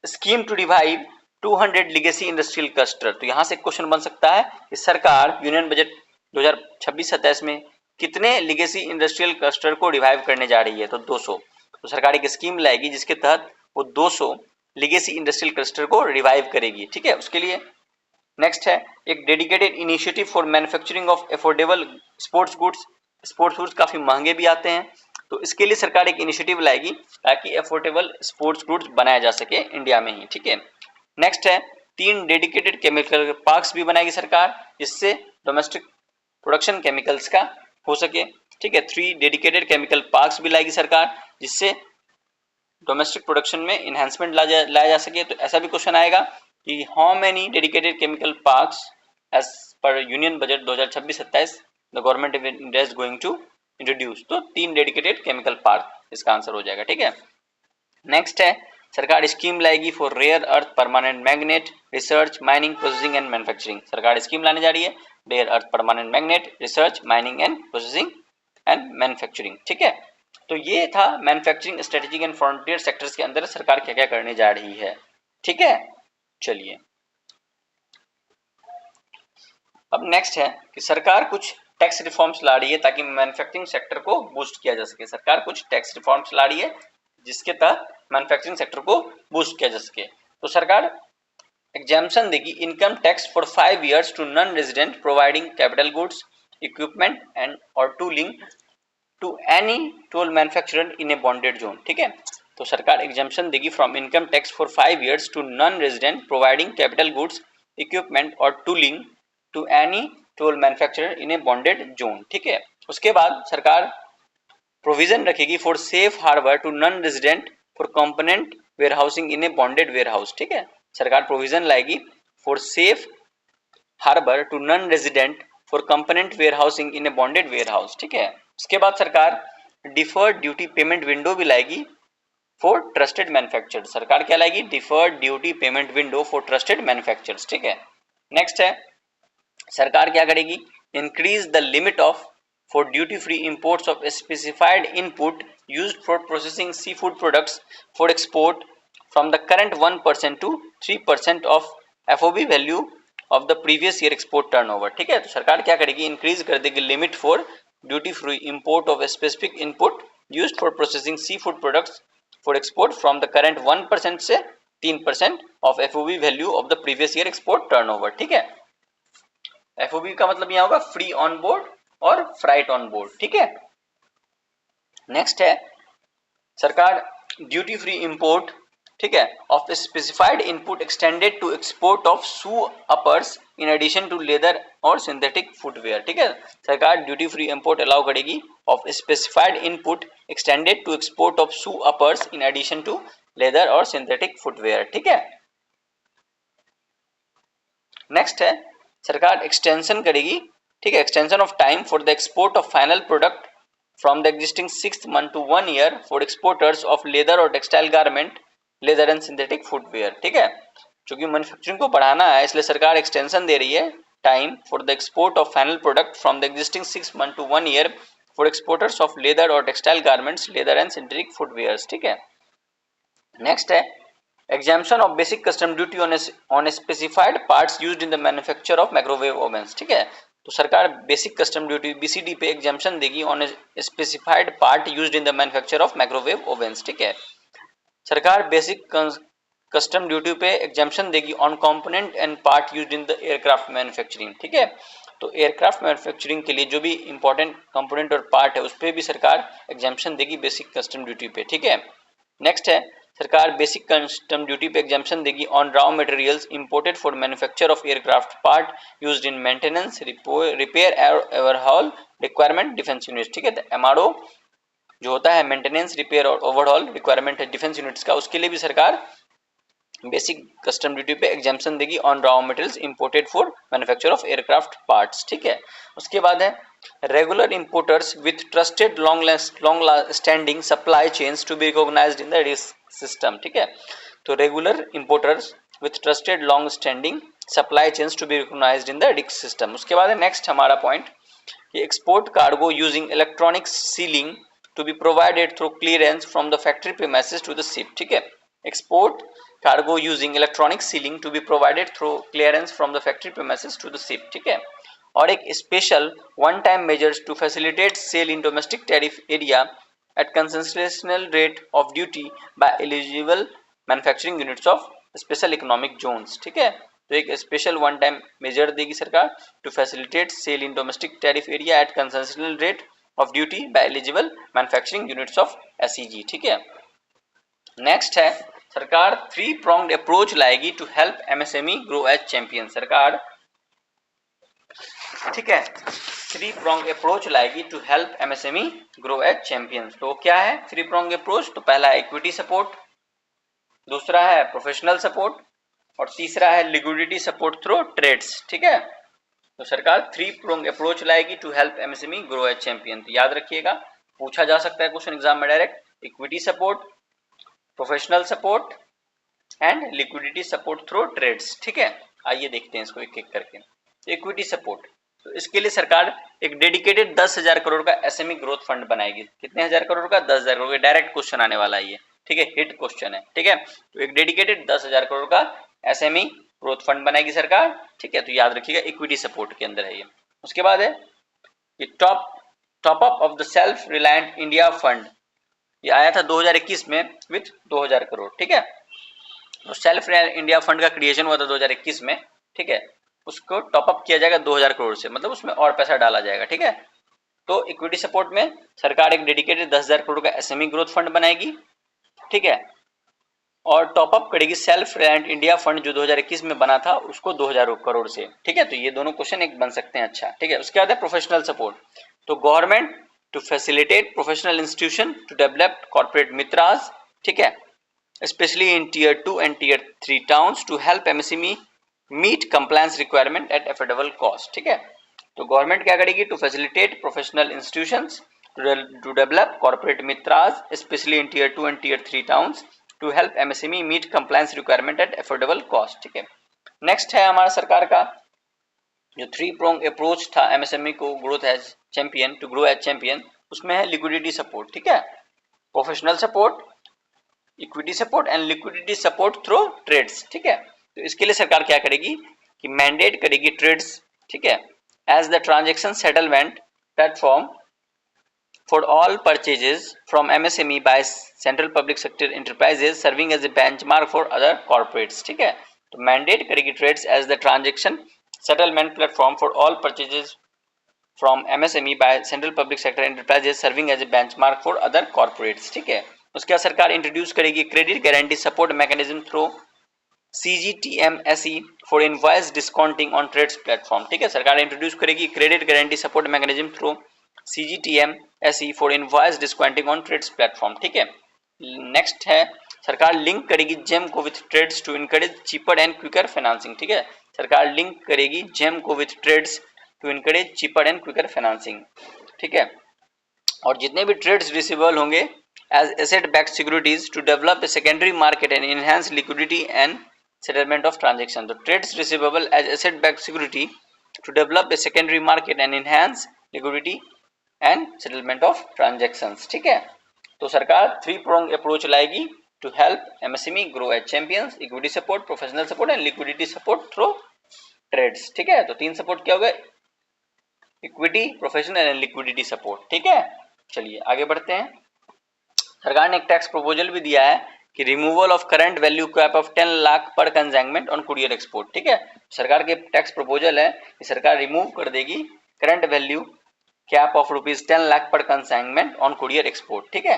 scheme to revive 200 legacy industrial cluster. तो यहाँ से क्वेश्चन बन सकता है कि सरकार यूनियन बजट 2026-27 में कितने लिगेसी इंडस्ट्रियल क्लस्टर को रिवाइव करने जा रही है? तो 200। तो सरकार एक स्कीम लाएगी जिसके तहत वो 200 लिगेसी इंडस्ट्रियल क्लस्टर को रिवाइव करेगी। ठीक है, उसके लिए नेक्स्ट है एक dedicated initiative for manufacturing of affordable sports goods. Sports goods काफी महंगे भी आते हैं, तो इसके लिए सरकार एक इनिशिएटिव लाएगी ताकि अफोर्डेबल स्पोर्ट्स गुड्स बनाया जा सके इंडिया में ही। ठीक है, नेक्स्ट है 3 डेडिकेटेड केमिकल पार्क्स भी बनाएगी सरकार जिससे डोमेस्टिक प्रोडक्शन केमिकल्स का हो सके। ठीक है, 3 डेडिकेटेड केमिकल पार्क्स भी लाएगी सरकार जिससे डोमेस्टिक प्रोडक्शन में इन्हांसमेंट लाया जा सके। तो ऐसा भी क्वेश्चन आएगा कि how many dedicated chemical parks as पर union budget 2026-27 the government of India is going to introduce. तो 3 डेडिकेटेड केमिकल पार्क इसका आंसर हो जाएगा। ठीक है, नेक्स्ट है सरकार स्कीम लाएगी for rare earth permanent magnet research mining processing and manufacturing. सरकार स्कीम लाने जा रही है rare earth permanent magnet research mining and processing and manufacturing. ठीक है, तो ये था manufacturing strategic and frontier sectors के अंदर सरकार क्या क्या करने जा रही है। ठीक है, चलिए अब नेक्स्ट है कि सरकार कुछ टैक्स रिफॉर्म्स ला रही है ताकि मैन्युफैक्चरिंग सेक्टर को बूस्ट किया जा सके। सरकार कुछ टैक्स रिफॉर्म्स ला रही है जिसके तहत मैन्युफैक्चरिंग सेक्टर को बूस्ट किया जा सके। तो सरकार एग्जाम्पशन देगी income tax for 5 years to non resident providing capital goods equipment and और tooling to any toll manufacturer in a bonded zone. ठीक है, तो सरकार एग्जाम्पशन देगी from income tax for 5 years to non resident providing capital goods equipment और tooling to any toll manufacturer in a bonded zone. ठीक है, उसके बाद सरकार प्रोविजन रखेगी for safe harbour to non resident for component warehousing in a bonded warehouse. ठीक है, सरकार प्रोविजन लाएगी for safe harbour to non resident for component warehousing in a bonded warehouse. ठीक है, उसके बाद सरकार डिफर्ड ड्यूटी पेमेंट विंडो भी लाएगी फॉर ट्रस्टेड मैन्युफैक्चरर। सरकार क्या लाएगी? Deferred duty payment window for trusted manufacturers. ठीक है, नेक्स्ट है सरकार क्या करेगी? Increase the limit of for duty free imports of specified input used for processing seafood products for export from the current 1% to 3% of FOB value of the previous year export turnover। ठीक है, तो सरकार क्या करेगी, इंक्रीज कर देगी limit for duty free import of a specific input used for processing seafood products for export from the current 1% से 3% of FOB value of the previous year export turnover. ठीक है, FOB का मतलब यहाँ होगा फ्री ऑन बोर्ड और फ्राइट ऑन बोर्ड। ठीक है, नेक्स्ट है सरकार ड्यूटी फ्री इंपोर्ट, ठीक है, of specified input extended to export of shoe uppers in addition to leather और सिंथेटिक फुटवेयर। ठीक है, सरकार ड्यूटी फ्री इंपोर्ट अलाउ करेगी of specified input extended to export of shoe uppers in addition to leather और सिंथेटिक फुटवेयर। ठीक है, नेक्स्ट है सरकार एक्सटेंशन करेगी, ठीक है, extension of time for the export of final product from the existing 6 month to 1 year for exporters of leather और textile garment, leather and synthetic footwear. ठीक है, चूंकि मैन्युफैक्चरिंग को बढ़ाना है इसलिए सरकार एक्सटेंशन दे रही है time for the export of final product from the existing 6 month to 1 year for exporters of leather और textile garments, leather and synthetic footwears. ठीक है, नेक्स्ट है exemption of basic custom duty on specified parts used in the manufacture of microwave ovens. ठीक है, तो सरकार बेसिक कस्टम ड्यूटी BCD पे एग्जाम्पशन देगी on specified part used in the manufacture of microwave ovens. ठीक है, सरकार बेसिक कस्टम ड्यूटी पे एग्जाम्पशन देगी on component and part used in the aircraft manufacturing. ठीक है, तो एयरक्राफ्ट मैन्युफैक्चरिंग के लिए जो भी इंपॉर्टेंट कंपोनेंट और पार्ट है उस पर भी सरकार एग्जाम्पशन देगी बेसिक कस्टम ड्यूटी पे। ठीक है, नेक्स्ट है सरकार बेसिक कस्टम ड्यूटी पे एग्जाम्पशन देगी on raw materials imported for manufacture of aircraft part used in maintenance, repair और ओवरहॉल रिक्वायरमेंट डिफेंस यूनिट्स। ठीक है, तो MRO जो होता है मेंटेनेंस, रिपेयर और ओवरहॉल रिक्वायरमेंट है डिफेंस यूनिट्स का, उसके लिए भी सरकार बेसिक कस्टम ड्यूटी पे एग्जाम्पशन देगी on raw materials imported for manufacture of aircraft parts. ठीक है, उसके बाद है regular importers with trusted long standing supply chains to be recognised in the risk system. ठीक है, तो regular importers with trusted long standing supply chains to be recognised in the risk system. उसके बाद है नेक्स्ट हमारा पॉइंट कि export cargo using electronic sealing to be provided through clearance from the factory premises to the ship. ठीक है, export cargo using electronic sealing to be provided through clearance from the factory premises to the ship। ठीक है, और एक special one time measures to facilitate sale in domestic tariff area at concessional rate of duty by eligible manufacturing units of special economic zones. ठीक है, तो एक स्पेशल वन टाइम मेजर देगी सरकार to facilitate sale in domestic tariff area at concessional rate of duty by eligible manufacturing units of SEG। ठीक है, नेक्स्ट है सरकार 3 pronged अप्रोच लाएगी to help MSME grow as champion. सरकार, ठीक है, 3 pronged अप्रोच लाएगी to help MSME grow as champion. तो क्या है 3 pronged अप्रोच, तो पहला है इक्विटी सपोर्ट, दूसरा है प्रोफेशनल सपोर्ट और तीसरा है लिक्विडिटी सपोर्ट थ्रू ट्रेड्स। ठीक है, तो सरकार 3 pronged अप्रोच लाएगी to help MSME grow as champion. तो याद रखिएगा, पूछा जा सकता है क्वेश्चन एग्जाम में direct, equity support, professional support and liquidity support through TReDS. ठीक है, आइए देखते हैं इसको एक एक करके। इक्विटी सपोर्ट, तो इसके लिए सरकार एक डेडिकेटेड 10,000 करोड़ का SME ग्रोथ फंड बनाएगी। कितने हजार करोड़ का? 10,000 करोड़ का। डायरेक्ट क्वेश्चन आने वाला है ये। ठीक है, हिट क्वेश्चन है। ठीक है, तो एक डेडिकेटेड 10,000 करोड़ का SME ग्रोथ फंड बनाएगी सरकार। ठीक है, तो याद रखिएगा इक्विटी सपोर्ट के अंदर है ये। उसके बाद है ये top up of the self reliant India fund, ये आया था 2021 में विथ 2000 करोड़। ठीक है, तो सेल्फ इंडिया फंड का क्रिएशन हुआ था 2021 में। ठीक है, उसको टॉप अप किया जाएगा 2000 करोड़ से, मतलब उसमें और पैसा डाला जाएगा। ठीक है, तो इक्विटी सपोर्ट में सरकार एक डेडिकेटेड 10,000 करोड़ का SME ग्रोथ फंड बनाएगी। ठीक है, और टॉप अप करेगी सेल्फ रिलायंट इंडिया फंड जो 2021 में बना था उसको 2000 करोड़ से। ठीक है, तो ये दोनों क्वेश्चन एक बन सकते हैं। अच्छा, ठीक है, उसके बाद है प्रोफेशनल सपोर्ट, तो government to facilitate professional institution to develop corporate mitras, ठीक है, especially in tier 2 and tier 3 towns to help MSME meet compliance requirement at affordable cost। ठीक है, तो गवर्नमेंट क्या करेगी? to facilitate professional institutions to develop corporate mitras especially in tier 2 and tier 3 towns to help MSME meet compliance requirement at affordable cost। ठीक है, नेक्स्ट है हमारा सरकार का जो 3 pronged अप्रोच था MSME को growth as champion to grow as champion, उसमें है लिक्विडिटी सपोर्ट। ठीक है, professional support, equity support and liquidity support through TReDS, ठीक है। तो इसके लिए सरकार क्या करेगी कि मैंडेट करेगी ट्रेड्स, ठीक है, as the transaction settlement platform for all purchases from MSME by central public sector enterprises serving as a benchmark for other corporates, ठीक है। तो मैंडेट करेगी TReDS as the transaction settlement platform for all purchases from MSME by central public sector enterprises serving as a benchmark for other corporates, ठीक है। उसके बाद सरकार इंट्रोड्यूस करेगी credit guarantee support mechanism through CGTMSE for invoice discounting on TReDS platform, ठीक है। सरकार इंट्रोड्यूस करेगी credit guarantee support mechanism through CGTMSE for invoice discounting on TReDS platform, ठीक है। नेक्स्ट है सरकार लिंक करेगी जेम को with TReDS to encourage cheaper and quicker financing, ठीक है। सरकार लिंक करेगी जेम को with TReDS to encourage cheaper and quicker financing, ठीक है। और जितने भी ट्रेड्स रिसीवेबल होंगे as asset backed securities to develop a secondary market and enhance liquidity and settlement of transaction. तो TReDS receivable as asset backed security to develop a secondary market and enhance liquidity and settlement of transactions, ठीक है। तो सरकार 3 pronged अप्रोच लाएगी to help MSME grow as champions, equity support, professional support and liquidity support through TReDS, ठीक है। तो 3 सपोर्ट क्या हो गए, equity, professional and liquidity support, ठीक है। चलिए आगे बढ़ते हैं। सरकार ने एक टैक्स प्रपोजल भी दिया है कि removal of current value cap of 10 lakh पर कंसाइनमेंट ऑन कुरियर एक्सपोर्ट, ठीक है। सरकार के टैक्स प्रपोजल है कि सरकार रिमूव कर देगी current value cap of ₹10 lakh पर कंसाइनमेंट ऑन कुरियर एक्सपोर्ट, ठीक है।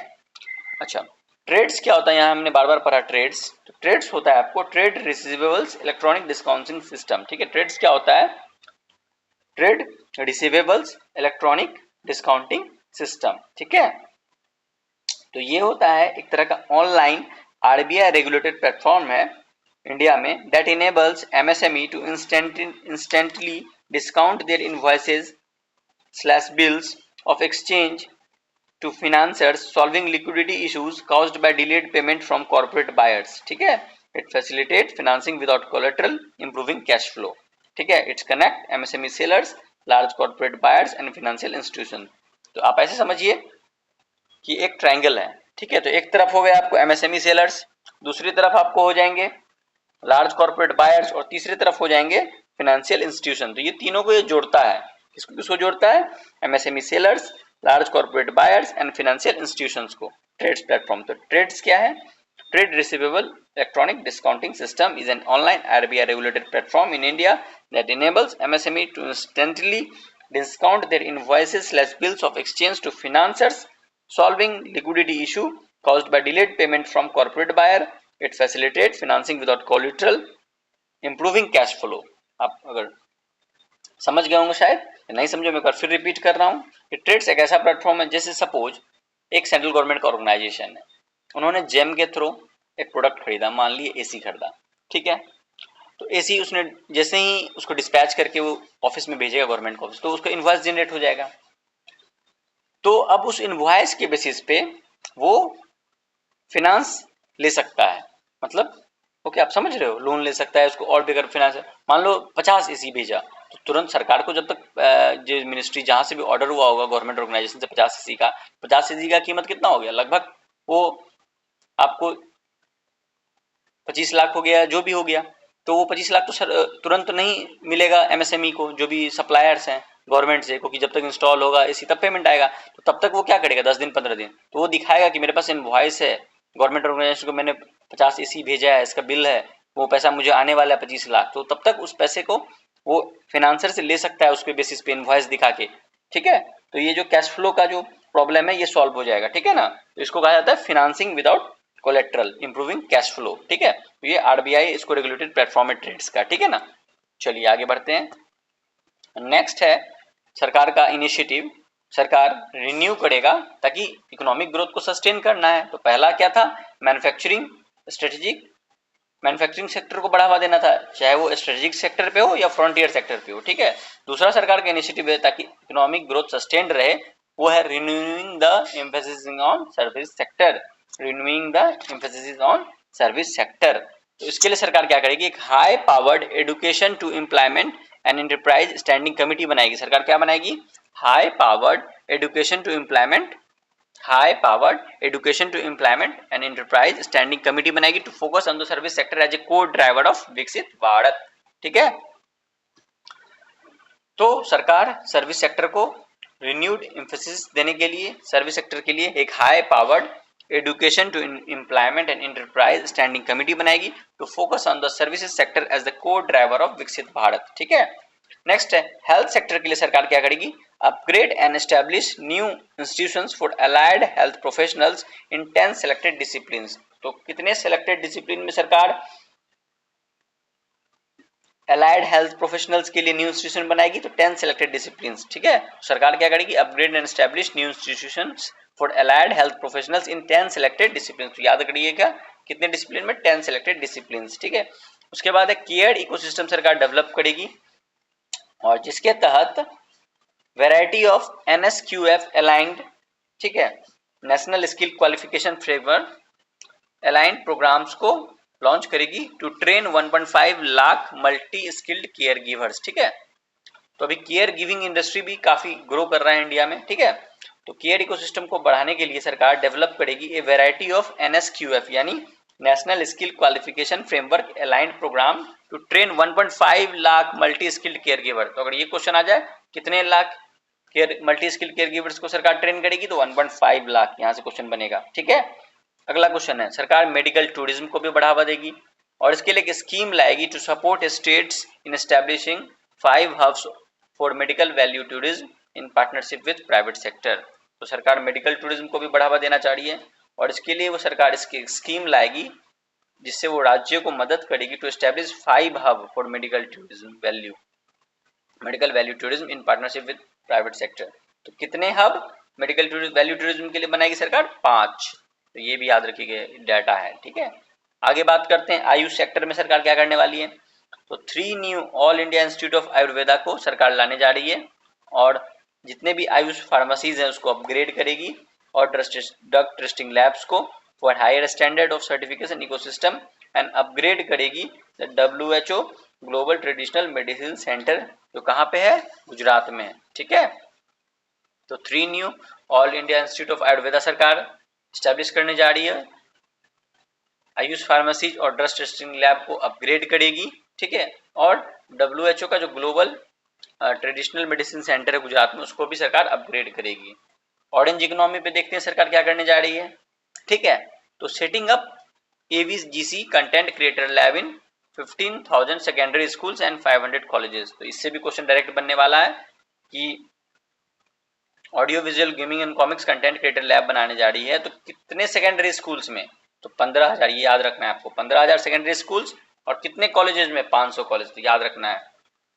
अच्छा, ट्रेड्स क्या होता है, यहाँ हमने बार बार पढ़ा ट्रेड्स। तो ट्रेड्स होता है आपको trade receivables electronic discounting system, ठीक है। ट्रेड्स क्या होता है, trade receivables electronic discounting system, ठीक है। तो ये होता है एक तरह का ऑनलाइन RBI रेगुलेटेड प्लेटफॉर्म है इंडिया में that enables MSME to instantly discount their इनवॉइसेस/bills of exchange to financiers solving liquidity issues caused by delayed payment from corporate buyers, ठीक है। It facilitates financing without collateral, improving cash flow, ठीक है। It's connect MSME sellers, large corporate buyers and financial institutions। तो आप ऐसे समझिए कि एक ट्रायंगल है, ठीक है। तो एक तरफ हो गए आपको MSME सेलर्स, दूसरी तरफ आपको हो जाएंगे लार्ज कॉर्पोरेट बायर्स और तीसरी तरफ हो जाएंगे फाइनेंशियल इंस्टीट्यूशन। तो ये तीनों को ये जोड़ता है, किसको किसको जोड़ता है, MSME sellers, large corporate buyers and financial institutions को, ट्रेड्स प्लेटफॉर्म। तो ट्रेड्स क्या है, trade receivable electronic discounting system is an online RBI regulated platform in India that enables MSME to instantly discount their invoices/bills of exchange to financiers solving liquidity issue caused by delayed payment from corporate buyer. It facilitates financing without collateral, improving cash flow। आप अगर समझ गए होंगे शायद, नहीं समझे मैं एक बार फिर रिपीट कर रहा हूँ कि ट्रेड्स एक ऐसा प्लेटफॉर्म है, जैसे सपोज एक सेंट्रल गवर्नमेंट का ऑर्गेनाइजेशन है, उन्होंने जेम के थ्रू एक प्रोडक्ट खरीदा, मान लिए AC खरीदा, ठीक है। तो AC उसने जैसे ही उसको डिस्पैच करके वो ऑफिस में भेजेगा गवर्नमेंट ऑफिस, तो उसका इनवॉइस जनरेट हो जाएगा। तो अब उस इनवॉइस के बेसिस पे वो फिनांस ले सकता है, मतलब ओके आप समझ रहे हो, लोन ले सकता है उसको और बेगर फिनांस। मान लो 50 AC भेजा, तो तुरंत सरकार को जब तक जो मिनिस्ट्री जहां से भी ऑर्डर हुआ होगा गवर्नमेंट ऑर्गेनाइजेशन से 50 AC का कीमत कितना हो गया, लगभग वो आपको 25 लाख हो गया, जो भी हो गया। तो वो 25 लाख तो तुरंत नहीं मिलेगा MSME को, जो भी सप्लायर्स हैं गवर्नमेंट से, क्योंकि जब तक इंस्टॉल होगा AC तब पेमेंट आएगा। तो तब तक वो क्या करेगा, 10 दिन 15 दिन, तो वो दिखाएगा कि मेरे पास इनवॉइस है, गवर्नमेंट ऑर्गेनाइजेशन को मैंने 50 AC भेजा है, इसका बिल है, वो पैसा मुझे आने वाला है 25 लाख। तो तब तक उस पैसे को वो फाइनेंसर से ले सकता है उसके बेसिस पे इनवॉइस दिखा के, ठीक है। तो ये जो कैश फ्लो का जो प्रॉब्लम है ये सॉल्व हो जाएगा, ठीक है ना। तो इसको कहा जाता है financing without collateral, improving cash flow, ठीक है। तो ये RBI इसको रेगुलेटेड प्लेटफॉर्म है ट्रेड्स का, ठीक है ना। चलिए आगे बढ़ते हैं। नेक्स्ट है सरकार का इनिशिएटिव, सरकार रिन्यू करेगा ताकि इकोनॉमिक ग्रोथ को सस्टेन करना है। तो पहला क्या था, मैन्युफैक्चरिंग स्ट्रेटेजिक, मैन्युफैक्चरिंग सेक्टर को बढ़ावा देना था, चाहे वो स्ट्रेटेजिक सेक्टर पे हो या फ्रंटियर सेक्टर पे हो, ठीक है। दूसरा सरकार का इनिशिएटिव है ताकि इकोनॉमिक ग्रोथ सस्टेन्ड रहे, वो है renewing the emphasis on service sector, renewing the emphasis on service sector. तो इसके लिए सरकार क्या करेगी, एक high powered education to employment and enterprise standing committee बनाएगी। सरकार क्या बनाएगी, high powered education to employment, high powered education to implement and enterprise standing committee बनाएगी to focus on the service sector as a core driver of Viksit Bharat. ठीक है, तो सरकार सर्विस सेक्टर को रिन्यूड एम्फेसिस देने के लिए सर्विस सेक्टर के लिए एक high powered education to implement and enterprise standing committee बनाएगी to focus on the services sector as the core driver of Viksit Bharat. ठीक है, नेक्स्ट है हेल्थ सेक्टर के लिए सरकार क्या करेगी, upgrade and establish new institutions for allied health professionals in 10 selected disciplines. तो कितने सेलेक्टेड डिसिप्लिन में सरकार अलाइड हेल्थ प्रोफेशनल्स के लिए न्यू इंस्टीट्यूशन बनाएगी, तो 10 सेलेक्टेड डिसिप्लिन्स। ठीक है, सरकार क्या करेगी, upgrade and establish new institutions for allied health professionals in 10 selected discipline. तो याद करिएगा कितने डिसिप्लिन में, 10 सेलेक्टेड डिसिप्लिन। ठीक है, उसके बाद है केयर्ड इकोसिस्टम सरकार डेवलप करेगी और जिसके तहत वैरायटी ऑफ NSQF अलाइंड, ठीक है, national skill qualification framework aligned programmes को लॉन्च करेगी to train 1.5 lakh multi skilled care givers. ठीक है, तो अभी केयर गिविंग इंडस्ट्री भी काफी ग्रो कर रहा है इंडिया में। ठीक है, तो केयर इकोसिस्टम को बढ़ाने के लिए सरकार डेवलप करेगी ए वैरायटी ऑफ NSQF यानी national skill qualification framework aligned programme to train 1.5 lakh multi skilled caregiver. तो अगर ये क्वेश्चन आ जाए कितने lakh care multi skilled care givers को सरकार ट्रेन करेगी, तो 1.5 लाख यहाँ से क्वेश्चन बनेगा। ठीक है, अगला क्वेश्चन है सरकार मेडिकल टूरिज्म को भी बढ़ावा देगी और इसके लिए एक स्कीम लाएगी to support states in establishing 5 hubs for medical value tourism in partnership with private sector. तो सरकार मेडिकल टूरिज्म को भी बढ़ावा देना चाह रही है और इसके लिए वो सरकार इसकी स्कीम लाएगी जिससे वो राज्यों को मदद करेगी to establish 5 hub for medical value tourism in partnership with private sector. तो कितने हब मेडिकल वैल्यू टूरिज्म के लिए बनाएगी सरकार, 5। तो ये भी याद रखिए डाटा है। ठीक है, आगे बात करते हैं आयुष सेक्टर में सरकार क्या करने वाली है। तो 3 knew all India institute of Ayurveda को सरकार लाने जा रही है और जितने भी आयुष फार्मेसीज हैं उसको अपग्रेड करेगी और ड्रग टेस्टिंग लैब्स को for higher standard of certification ecosystem and upgrade करेगी WHO global traditional medicine centre जो कहाँ पे है, गुजरात में। ठीक है, तो 3 knew all India institute of Ayurveda सरकार स्टैब्लिश करने जा रही है, आयुष फार्मेसीज और ड्रग टेस्टिंग लैब को अपग्रेड करेगी। ठीक है, और WHO का जो ग्लोबल ट्रेडिशनल मेडिसिन सेंटर है गुजरात में उसको भी सरकार अपग्रेड करेगी। ऑरेंज इकोनॉमी पे देखते हैं सरकार क्या करने जा रही है। ठीक है, तो setting up AVGC content creator lab in 15,000 secondary schools and 500 colleges. तो इससे भी क्वेश्चन डायरेक्ट बनने वाला है कि audio visual gaming and comics content creator lab बनाने जा रही है, तो कितने सेकेंडरी स्कूल्स में, तो 15,000, ये याद रखना है आपको, 15,000 सेकेंडरी स्कूल्स और कितने कॉलेजेस में, 500 कॉलेज, तो याद रखना है।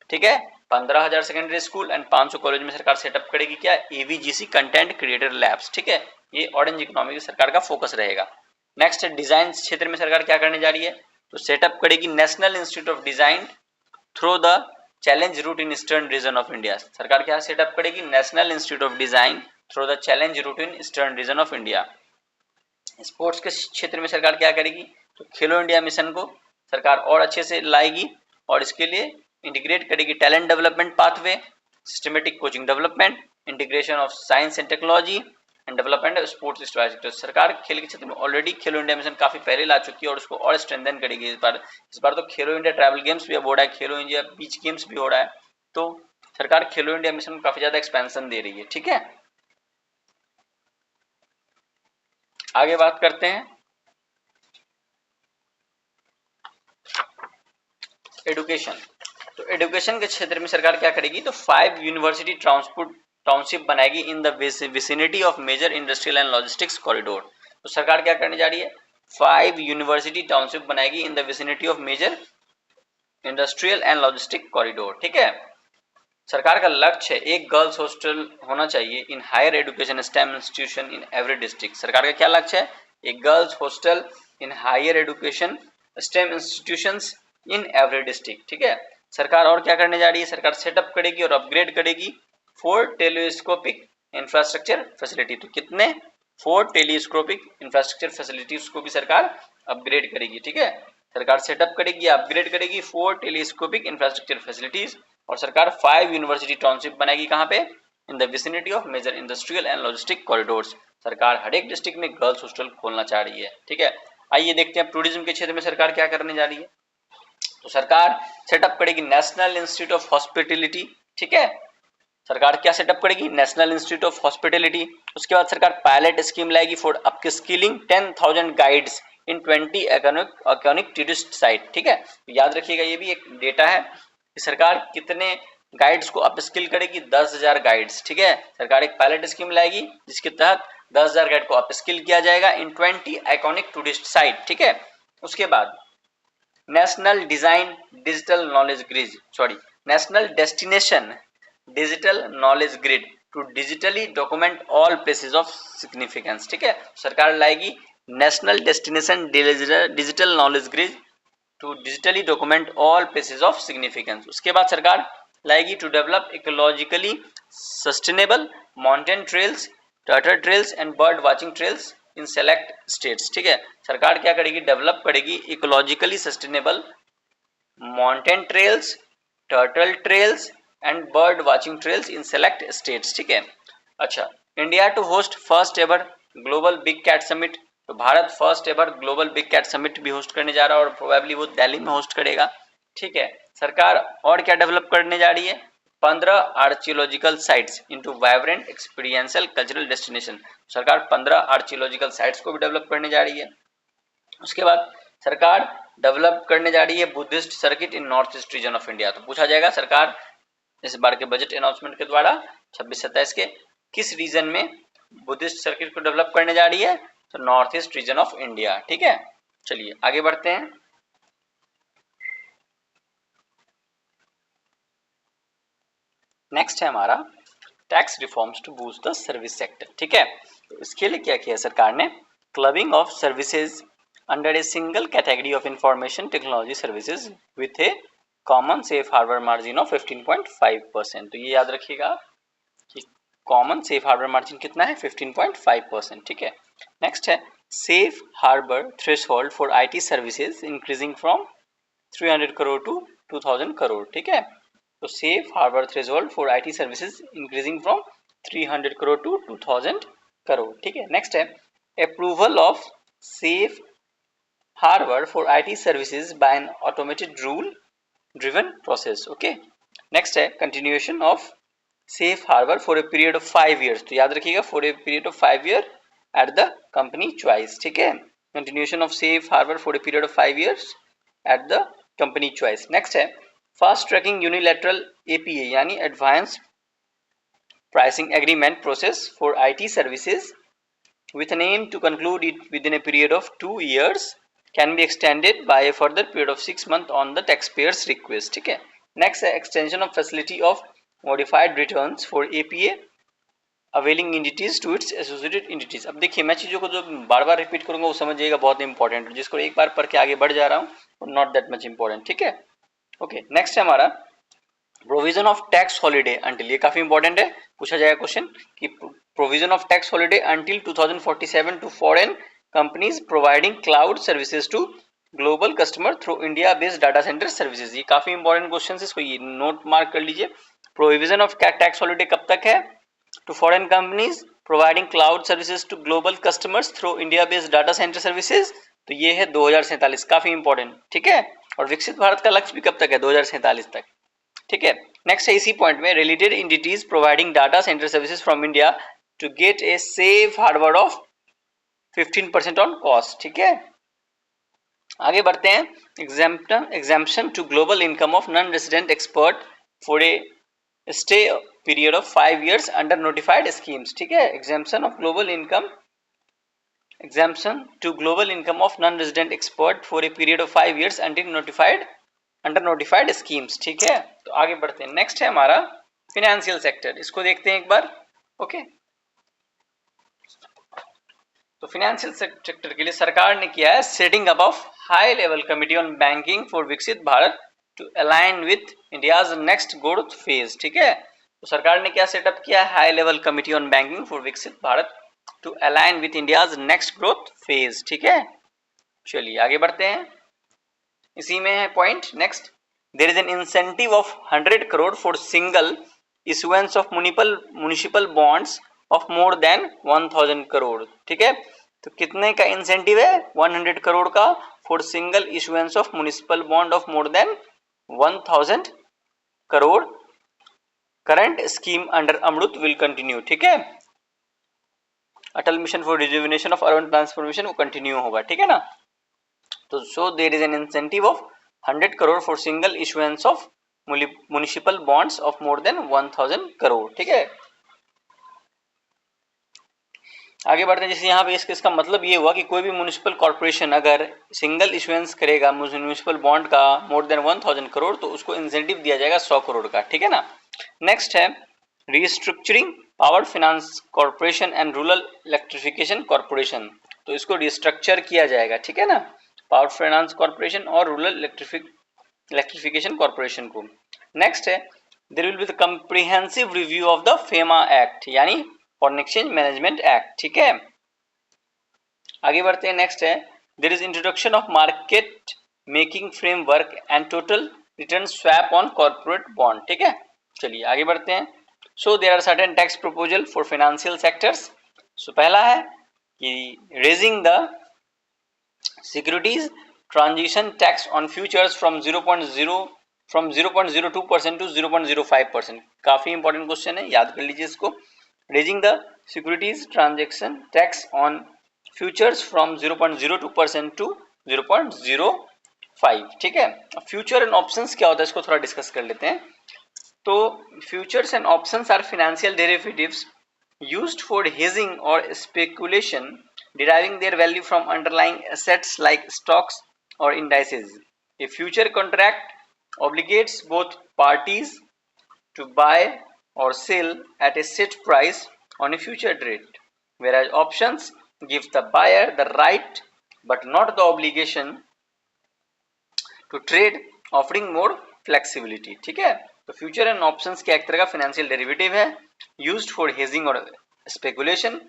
ठीक है, 15,000 सेकेंडरी स्कूल एंड 500 कॉलेज में सरकार सेटअप करेगी क्या, AVGC कंटेंट क्रिएटर लैब्स। ठीक है, ये ऑरेंज इकोनॉमी की सरकार का फोकस रहेगा। नेक्स्ट डिजाइन क्षेत्र में सरकार क्या करने जा रही है, तो सेटअप करेगी national institute of design through the challenge route in eastern region of India. सरकार क्या सेटअप करेगी, national institute of design through the challenge route in eastern region of India. Sports के क्षेत्र में सरकार क्या करेगी, तो खेलो इंडिया मिशन को सरकार और अच्छे से लाएगी और इसके लिए इंटीग्रेट करेगी talent development pathway, systematic coaching development, integration of science and technology and development of sports infrastructure. सरकार खेल के क्षेत्र में ऑलरेडी खेलो इंडिया मिशन काफी पहले ला चुकी है और उसको और स्ट्रेंथन करेगी। इस बार तो खेलो इंडिया ट्रैवल गेम्स भी अब हो रहा है, खेलो इंडिया बीच गेम्स भी हो रहा है, तो सरकार खेलो इंडिया मिशन को काफी ज्यादा एक्सपेंशन दे रही है। ठीक है, आगे बात करते हैं एडुकेशन। तो एडुकेशन के क्षेत्र में सरकार क्या करेगी, तो 5 यूनिवर्सिटी टाउनशिप बनाएगी in the vicinity of major industrial and logistics corridor. तो सरकार क्या करने जा रही है, 5 यूनिवर्सिटी टाउनशिप बनाएगी in the vicinity of major industrial and logistic corridor. ठीक है, सरकार का लक्ष्य है एक गर्ल्स हॉस्टल होना चाहिए in higher education STEM institution in every district. सरकार का क्या लक्ष्य है, एक girls hostel in higher education STEM institutions in every district. ठीक है, सरकार और क्या करने जा रही है, सरकार सेटअप करेगी और अपग्रेड करेगी 4 टेलीस्कोपिक इंफ्रास्ट्रक्चर फैसिलिटी। तो कितने, 4 टेलीस्कोपिक इंफ्रास्ट्रक्चर फैसिलिटीज को भी सरकार अपग्रेड करेगी। ठीक है, सरकार सेटअप करेगी, अपग्रेड करेगी 4 टेलीस्कोपिक इंफ्रास्ट्रक्चर फैसिलिटीज और सरकार 5 यूनिवर्सिटी टाउनशिप बनाएगी कहाँ पे, in the vicinity of major industrial and logistic corridors. सरकार हर एक डिस्ट्रिक्ट में गर्ल्स हॉस्टल खोलना चाह रही है। ठीक है, आइए देखते हैं टूरिज्म के क्षेत्र में सरकार क्या करने जा रही है। तो सरकार सेटअप करेगी नेशनल इंस्टीट्यूट ऑफ हॉस्पिटैलिटी। ठीक है, सरकार क्या सेटअप करेगी, नेशनल इंस्टीट्यूट ऑफ हॉस्पिटैलिटी। उसके बाद सरकार पायलट स्कीम लाएगी for upskilling 10,000 guides in 20 iconic tourist site. ठीक है, तो याद रखिएगा ये भी एक डेटा है कि सरकार कितने गाइड्स को अपस्किल करेगी, 10,000 गाइड्स। ठीक है, सरकार एक पायलट स्कीम लाएगी जिसके तहत 10,000 गाइड को अपस्किल किया जाएगा इन 20 आइकॉनिक टूरिस्ट साइट। ठीक है, उसके बाद national design digital knowledge grid national destination digital knowledge grid to digitally document all places of significance. ठीक है, सरकार लाएगी national destination digital knowledge grid to digitally document all places of significance. उसके बाद सरकार लाएगी to develop ecologically sustainable mountain trails, turtle trails and bird watching trails in select states. ठीक है, सरकार क्या करेगी, डेवलप करेगी ecologically sustainable mountain trails, turtle trails and bird watching trails in select states. ठीक है, अच्छा, India to host first ever global big cat summit. तो Bharat first ever global big cat summit भी होस्ट करने जा रहा है और प्रोबेबली वो दिल्ली में होस्ट करेगा। ठीक है, सरकार और क्या डेवलप करने जा रही है, 15 archaeological sites into vibrant experiential cultural destination. सरकार 15 आर्चियोलॉजिकल साइट्स को भी डेवलप करने जा रही है। उसके बाद सरकार डेवलप करने जा रही है Buddhist circuit in north east region of India. तो पूछा जाएगा सरकार इस बार के बजट अनाउंसमेंट के द्वारा 26-27 के किस रीजन में बुद्धिस्ट सर्किट को डेवलप करने जा रही है, तो north east region of India. ठीक है, चलिए आगे बढ़ते हैं। नेक्स्ट है हमारा tax reforms to boost the service sector. ठीक है, तो इसके लिए क्या किया सरकार ने, clubbing of services under a single category of information technology services with a common safe harbour margin of 15.5%। तो ये याद रखिएगा कि कॉमन सेफ हार्बर मार्जिन कितना है, 15.5%। ठीक है, नेक्स्ट है safe harbour threshold for IT services increasing from 300 crore to 2000 crore. ठीक है, तो safe harbour threshold for IT services increasing from 300 crore to 2000 crore. ठीक है, नेक्स्ट है approval of safe harbour for IT services by an automated rule driven process. Okay, next है continuation of safe harbour for a period of 5 years। तो याद रखिएगा for a period of 5 year at the company choice. ठीक है, continuation of safe harbour for a period of 5 years at the company choice. Next है फास्ट ट्रैकिंग यूनिलैटरल एपीए यानी advance pricing agreement process for IT services with an aim to conclude it within a period of 2 years can be extended by a further period of 6 months on the taxpayer's request। ठीक है, नेक्स्ट है extension of facility of modified returns for APA availing entities to its associated entities. अब देखिए मैं चीज़ों को जो बार बार रिपीट करूंगा वो समझिएगा, बहुत इंपॉर्टेंट है, जिसको एक बार पढ़ के आगे बढ़ जा रहा हूँ, नॉट दैट मच इंपॉर्टेंट। ठीक है, ओके, नेक्स्ट है हमारा provision of tax holiday until. ये काफी इंपॉर्टेंट है, पूछा जाएगा क्वेश्चन कि provision of tax holiday until 2047 to foreign companies providing cloud services to global customer through India based data centre services. ये काफी इंपॉर्टेंट क्वेश्चन है, इसको ये नोट मार्क कर लीजिए। प्रोविजन ऑफ टैक्स हॉलीडे कब तक है, to foreign companies providing cloud services to global customers through India based data centre services. तो ये है 2047, काफी इंपॉर्टेंट। ठीक है, और विकसित भारत का लक्ष्य भी कब तक है, 2047 तक। ठीक है, नेक्स्ट है इसी पॉइंट में related entities providing data centre services from India to get a safe harbour of 15% on cost. ठीक है, आगे बढ़ते हैं। Exemption to global income of non resident expert for a stay period of 5 years under notified schemes. ठीक है, exemption of global income exemption to global income of non-resident expert for a period of 5 years until under notified schemes. ठीक है, तो आगे बढ़ते हैं। नेक्स्ट है हमारा फिनेंशियल सेक्टर, इसको देखते हैं एक बार। ओके, तो फिनेंशियल सेक्टर के लिए सरकार ने किया है setting up of high level committee on banking for Viksit Bharat to align with India's next growth phase. ठीक है, तो सरकार ने क्या सेटअप किया है, high level committee on banking for Viksit Bharat to align with India's next growth phase. ठीक है, चलिए आगे बढ़ते हैं, इसी में है point. Next, there is an incentive of 100 crore for single issuance of municipal bonds of more than 1000 crore. ठीक है, तो कितने का इंसेंटिव है? 100 करोड़ का for single issuance of municipal bond of more than 1000 crore. Current scheme under Amrut will continue. ठीक है, Atal mission for rejuvenation of urban transformation वो कंटिन्यू होगा। ठीक है ना, तो so there is an incentive of 100 crore for single issuance of municipal bonds of more than 1000 crore. ठीक है, आगे बढ़ते हैं। जैसे यहाँ पे इसका मतलब ये हुआ कि कोई भी म्युनिसिपल कॉर्पोरेशन अगर सिंगल इशुएंस करेगा म्युनिसिपल बॉन्ड का मोर देन 1000 करोड़ तो उसको इंसेंटिव दिया जाएगा 100 करोड़ का। ठीक है ना, नेक्स्ट है restructuring power finance corporation and rural electrification corporation, तो इसको रिस्ट्रक्चर किया जाएगा। ठीक है ना, पावर फाइनेंस कॉर्पोरेशन और रूरल इलेक्ट्रिफिकेशन कॉर्पोरेशन को। नेक्स्ट है there will be the comprehensive review of the FEMA act यानी फॉरेन एक्सचेंज मैनेजमेंट एक्ट। ठीक है, आगे बढ़ते हैं। नेक्स्ट है there is introduction of market making framework and total return swap on corporate bond. ठीक है, चलिए आगे बढ़ते हैं। So there are certain tax proposal for financial sectors. So पहला है कि raising the securities transition tax on futures from 0.02% to 0.05%। काफी इंपॉर्टेंट क्वेश्चन है, याद कर लीजिए इसको। Raising the securities transaction tax on futures from 0.02% to 0.05। ठीक है, फ्यूचर एंड ऑप्शंस क्या होता है इसको थोड़ा डिस्कस कर लेते हैं। तो futures and options are financial derivatives used for hedging or speculation deriving their value from underlying assets like stocks or indices. A future contract obligates both parties to buy or sell at a set price on a future date, whereas options give the buyer the right but not the obligation to trade, offering more flexibility। ठीक है, तो फ्यूचर एंड ऑप्शंस क्या एक तरह का फाइनेंशियल डेरिवेटिव है यूज्ड फॉर हेजिंग और स्पेकुलेशन,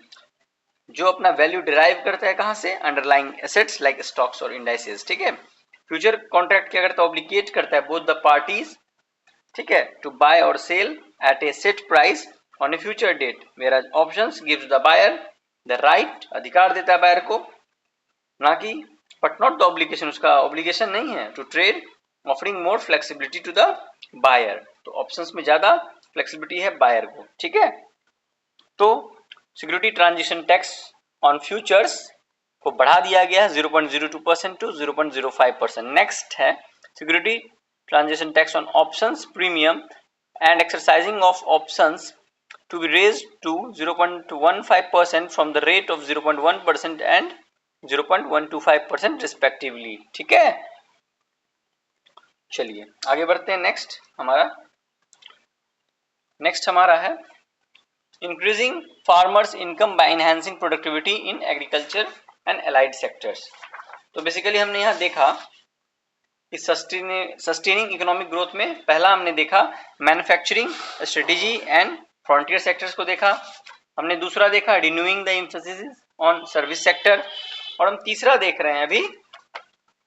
जो अपना वैल्यू डिराइव करता है कहां से? अंडरलाइंग एसेट्स लाइक स्टॉक्स और इंडाइसेस। ठीक है, फ्यूचर कॉन्ट्रैक्ट क्या करता है? ऑब्लिगेट करता है बोथ द पार्टीज, ठीक है, टू बाय और sell at a set price on a future date, whereas options gives the buyer the right, अधिकार देता है बायर को, ना कि but not the obligation, उसका obligation नहीं है, to trade, offering more flexibility to the buyer। तो ऑप्शंस में ज्यादा फ्लेक्सिबिलिटी है बायर को। ठीक है, तो security transition tax on futures को बढ़ा दिया गया है 0.02% टू 0.05%। नेक्स्ट है security transaction tax on options premium and exercising of options to be raised to 0.15% from the rate of 0.1% and 0.125% respectively। ठीक है, चलिए आगे बढ़ते हैं। नेक्स्ट हमारा है increasing farmers income by enhancing productivity in agriculture and allied sectors। तो बेसिकली हमने यहाँ देखा कि सस्टेनिंग इकोनॉमिक ग्रोथ में पहला हमने देखा manufacturing strategy and frontier sectors को देखा, हमने दूसरा देखा renewing the emphasis on service sector, और हम तीसरा देख रहे हैं अभी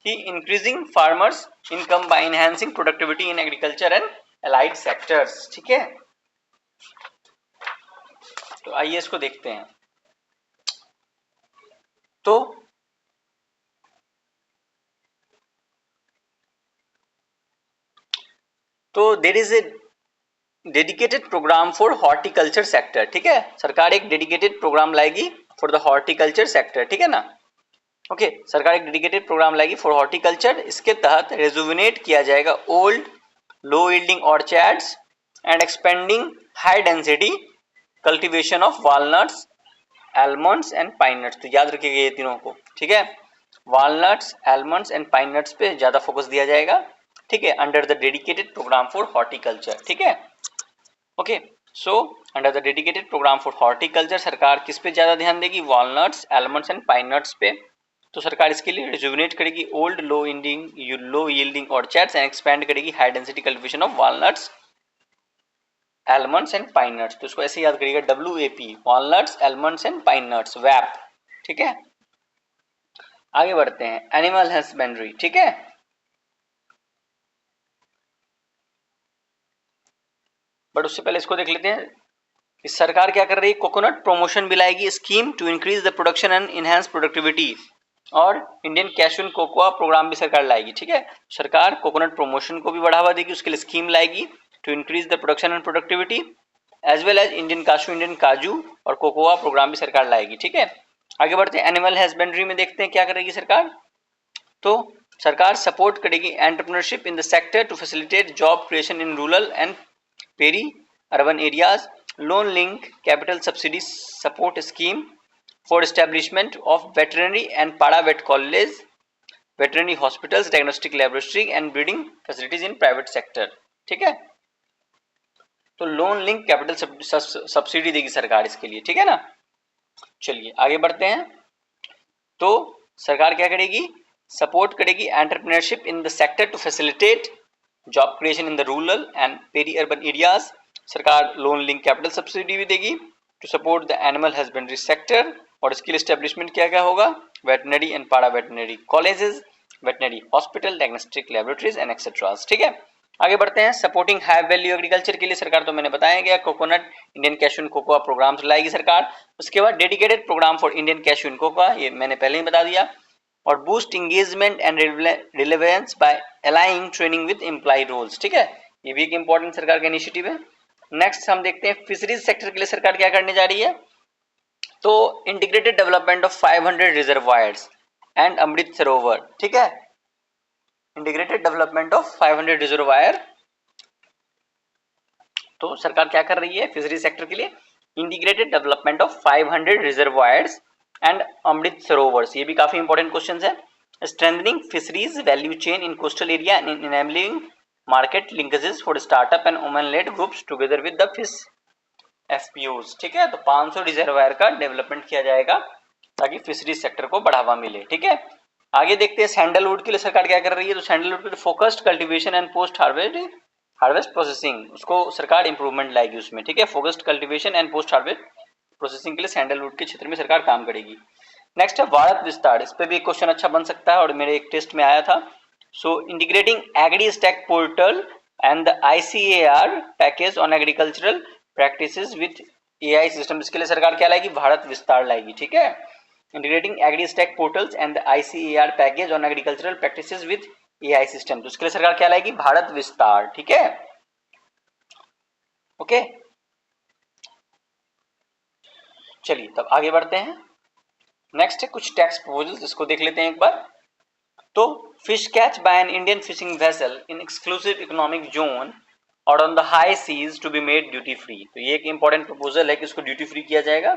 कि increasing farmers income by enhancing productivity in agriculture and allied sectors. ठीक है, तो आइए इसको देखते हैं। तो there is a dedicated programme for horticulture sector. ठीक है, सरकार एक डेडिकेटेड प्रोग्राम लाएगी फॉर द हॉर्टिकल्चर सेक्टर। ठीक है ना, ओके, सरकार एक डेडिकेटेड प्रोग्राम लाएगी फॉर हॉर्टिकल्चर। इसके तहत रेजुविनेट किया जाएगा old low yielding orchards and expanding high density cultivation of walnuts, almonds and pine nuts. तो याद रखिएगा ये तीनों को। ठीक है, walnuts, almonds and pine nuts पे ज्यादा फोकस दिया जाएगा। ठीक है, under the dedicated programme for horticulture. ठीक है, okay, so under the dedicated programme for horticulture सरकार किस पे ज्यादा ध्यान देगी? Walnuts, almonds and pine nuts पे। तो सरकार इसके लिए रिजुविनेट करेगी old low yielding orchards and expand करेगी high density cultivation of walnuts, almonds and pine nuts. तो इसको ऐसे याद करिएगा WAP, walnuts, almonds and pine nuts, वैप। ठीक है, आगे बढ़ते हैं। Animal husbandry. ठीक है, बट उससे पहले इसको देख लेते हैं कि सरकार क्या कर रही है। कोकोनट प्रमोशन बिल आएगी, scheme to increase the production and enhance productivity, और Indian cashew and cocoa program भी सरकार लाएगी। ठीक है, सरकार कोकोनट प्रमोशन को भी बढ़ावा देगी, उसके लिए स्कीम लाएगी to increase the production and productivity, as well as Indian cashew, Indian काजू और कोकोआ प्रोग्राम भी सरकार लाएगी। ठीक है, आगे बढ़ते हैं। एनिमल हस्बेंड्री में देखते हैं क्या करेगी सरकार। तो सरकार सपोर्ट करेगी entrepreneurship in the sector to facilitate job creation in rural and peri urban areas, loan link capital subsidy support scheme for establishment of veterinary and para vet college, veterinary hospitals, diagnostic laboratory and breeding facilities in private sector. ठीक है, तो लोन लिंक कैपिटल सब्सिडी देगी सरकार इसके लिए। ठीक है ना, चलिए आगे बढ़ते हैं। तो सरकार क्या करेगी, सपोर्ट करेगी entrepreneurship in the sector to facilitate job creation in the rural and peri urban areas, सरकार लोन लिंक कैपिटल सब्सिडी भी देगी to support the animal husbandry sector, और इसके लिए एस्टेब्लिशमेंट क्या क्या होगा, veterinary and para veterinary colleges, veterinary hospital, diagnostic laboratories and etcetera. ठीक है, आगे बढ़ते हैं। सपोर्टिंग हाई वैल्यू एग्रीकल्चर के लिए सरकार, तो मैंने बताया गया, coconut, Indian cashew and cocoa programs लाएगी सरकार। उसके बाद dedicated programme for Indian cashew and cocoa, ये मैंने पहले ही बता दिया, और boost engagement and relevance by aligning training with employ roles. ठीक है, ये भी एक इंपॉर्टेंट सरकार का इनिशिएटिव है। नेक्स्ट हम देखते हैं फिशरीज सेक्टर के लिए सरकार क्या करने जा रही है। तो integrated development of 500 reservoirs and Amrit Sarovar. ठीक है, इंटीग्रेटेड डेवलपमेंट ऑफ 500 रिजर्वायर, तो सरकार क्या कर रही है फिशरी सेक्टर के लिए, integrated development of 500 reservoirs and Amrit Sarovars. ये भी काफी इंपॉर्टेंट क्वेश्चन है। Strengthening fisheries value chain in coastal area and enabling market linkages for startup and women led groups together with the fish FPOs. ठीक है, तो 500 रिजर्वायर का डेवलपमेंट किया जाएगा ताकि फिशरीज सेक्टर को बढ़ावा मिले। ठीक है, आगे देखते हैं सैंडलवुड के लिए सरकार क्या कर रही है। तो सैंडलवुड के लिए focused cultivation and post harvest processing, उसको सरकार इंप्रूवमेंट लाएगी उसमें। ठीक है, focused cultivation and post harvest processing के लिए सैंडलवुड के क्षेत्र में सरकार काम करेगी। नेक्स्ट है भारत विस्तार, इस पे भी एक क्वेश्चन अच्छा बन सकता है और मेरे एक टेस्ट में आया था। So integrating agri stack portal and the ICAR package on agricultural practices with AI system, इसके लिए सरकार क्या लाएगी, भारत विस्तार लाएगी। ठीक है, integrating agri stack portals and the ICAR package on agricultural practices with AI system, तो उसके लिए सरकार क्या लाएगी, भारत विस्तार। ठीक है, ओके, चलिए तब आगे बढ़ते हैं। नेक्स्ट है कुछ टैक्स प्रपोजल्स, इसको देख लेते हैं एक बार। तो fish catch by an Indian fishing vessel in exclusive economic zone और on the high seas to be made duty free, तो ये एक इंपॉर्टेंट प्रपोजल है कि इसको ड्यूटी फ्री किया जाएगा।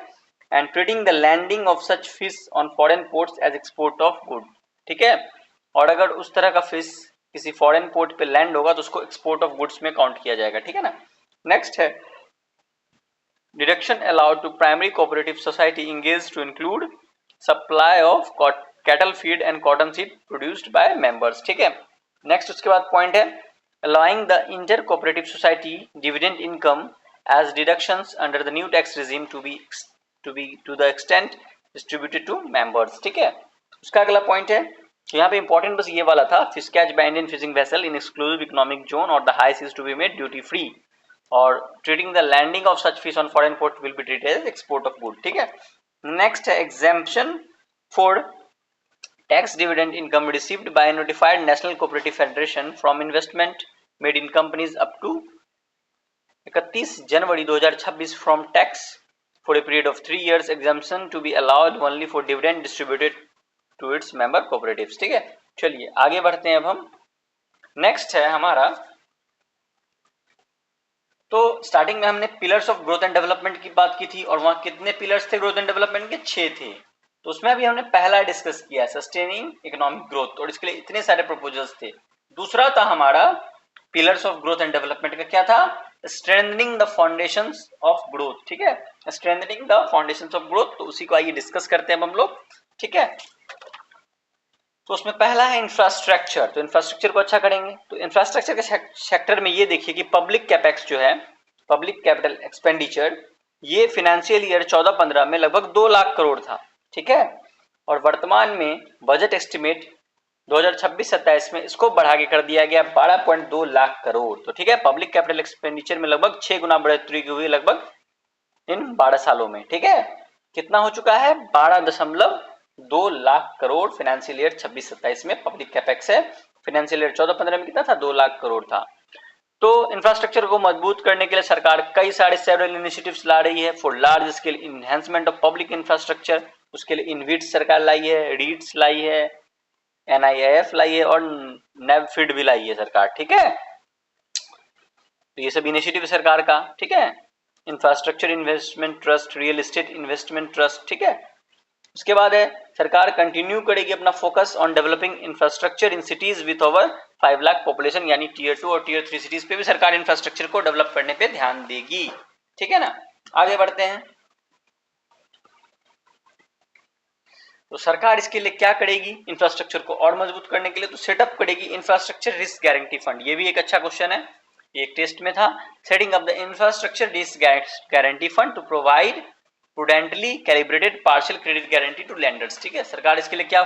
And trading the landing of such fish on foreign ports as export of good. ठीक है, और अगर उस तरह का फिश किसी फॉरेन पोर्ट पे लैंड होगा तो उसको एक्सपोर्ट ऑफ गुड्स में काउंट किया जाएगा। ठीक है ना। नेक्स्ट है deduction allowed to primary cooperative society engage to include supply of cattle feed and cotton seed produced by members. ठीक है, नेक्स्ट उसके बाद पॉइंट है allowing the inter cooperative society dividend income as deductions under the new tax regime to the extent distributed to members. ठीक है, उसका अगला पॉइंट है तो यहाँ पे इंपॉर्टेंट बस ये वाला था, fish catch by Indian fishing vessel in exclusive economic zone और the high seas to be made duty free और trading the landing of such fish on foreign port will be treated as export of good. ठीक है, नेक्स्ट है exemption for tax dividend income received by notified national cooperative federation from investment made in companies up to 31 January 2026 from tax for a period of 3 years, exemption to be allowed only for dividend distributed to its member cooperatives। ठीक है, चलिए आगे बढ़ते हैं अब हम। नेक्स्ट है हमारा, तो स्टार्टिंग में हमने pillars of growth and development की बात की थी और वहां कितने पिलर्स थे ग्रोथ एंड डेवलपमेंट के, 6 थे। तो उसमें अभी हमने पहला डिस्कस किया सस्टेनिंग इकोनॉमिक ग्रोथ और इसके लिए इतने सारे प्रपोजल्स थे। दूसरा था हमारा pillars of growth and development का क्या था, strengthening the foundations of growth. ठीक है, strengthening the foundations of growth, तो उसी को आइए डिस्कस करते हैं हम लोग। ठीक है, तो उसमें पहला है इंफ्रास्ट्रक्चर, तो इंफ्रास्ट्रक्चर को अच्छा करेंगे। तो इंफ्रास्ट्रक्चर के सेक्टर में ये देखिए कि पब्लिक कैपेक्स जो है, पब्लिक कैपिटल एक्सपेंडिचर, ये फाइनेंशियल ईयर 14-15 में लगभग 2 लाख करोड़ था। ठीक है, और वर्तमान में बजट एस्टिमेट 2026-27 में इसको बढ़ा के कर दिया गया 12.2 लाख करोड़। तो ठीक है, पब्लिक कैपिटल एक्सपेंडिचर में लगभग 6 गुना बढ़ोतरी हुई लगभग इन 12 सालों में। ठीक है, कितना हो चुका है? 12.2 लाख करोड़ फाइनेंशियल ईयर 26-27 में पब्लिक कैपेक्स है। फाइनेंशियल ईयर 14-15 में कितना था? 2 लाख करोड़ था। तो इंफ्रास्ट्रक्चर को मजबूत करने के लिए सरकार कई सारे सेवरल इनिशिएटिव्स ला रही है for large scale enhancement of public infrastructure. उसके लिए इनविट्स सरकार लाई है, रीड्स लाई है, NIIF लाई है और नेवफिड भी लाई है सरकार। ठीक है, तो ये सब इनिशिएटिव सरकार का। ठीक है, infrastructure investment trust, real estate investment trust. ठीक है, उसके बाद है सरकार कंटिन्यू करेगी अपना focus on developing infrastructure in cities with over 5 lakh population, यानी टीयर 2 और टीयर 3 सिटीज पे भी सरकार इंफ्रास्ट्रक्चर को डेवलप करने पे ध्यान देगी। ठीक है ना, आगे बढ़ते हैं। तो सरकार इसके लिए क्या करेगी? इंफ्रास्ट्रक्चर को और मजबूत करने के लिए तो सेटअप करेगी इंफ्रास्ट्रक्चर रिस्क गारंटी फंड। ये भी एक अच्छा क्वेश्चन है, एक टेस्ट में था। Setting up the infrastructure risk guarantee fund to provide prudently calibrated partial credit guarantee to lenders. ठीक है, सरकार इसके लिए क्या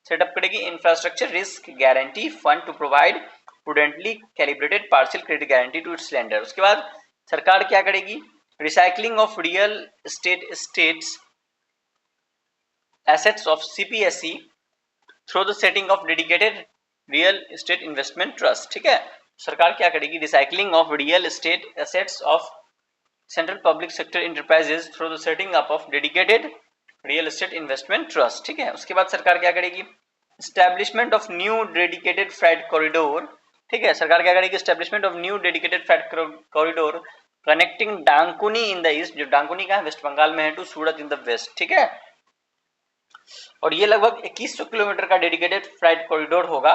सेटअप करेगी? Infrastructure risk guarantee fund to provide prudently calibrated partial credit guarantee to its lender. उसके बाद सरकार क्या करेगी? Recycling of real estates assets of CPSE through the setting of dedicated real estate investment trust। ठीक है, सरकार क्या करेगी? Recycling of real estate assets of central public sector enterprises through the setting up of dedicated real estate investment trust। ठीक है, उसके बाद सरकार क्या करेगी? establishment of new dedicated freight corridor। ठीक है, सरकार क्या करेगी? establishment of new dedicated freight corridor connecting डांकुनी in the east, जो डांकुनी का है वेस्ट बंगाल में है, to Surat in the west. ठीक है, और ये लगभग 2100 किलोमीटर का डेडिकेटेड फ्राइट कॉरिडोर होगा।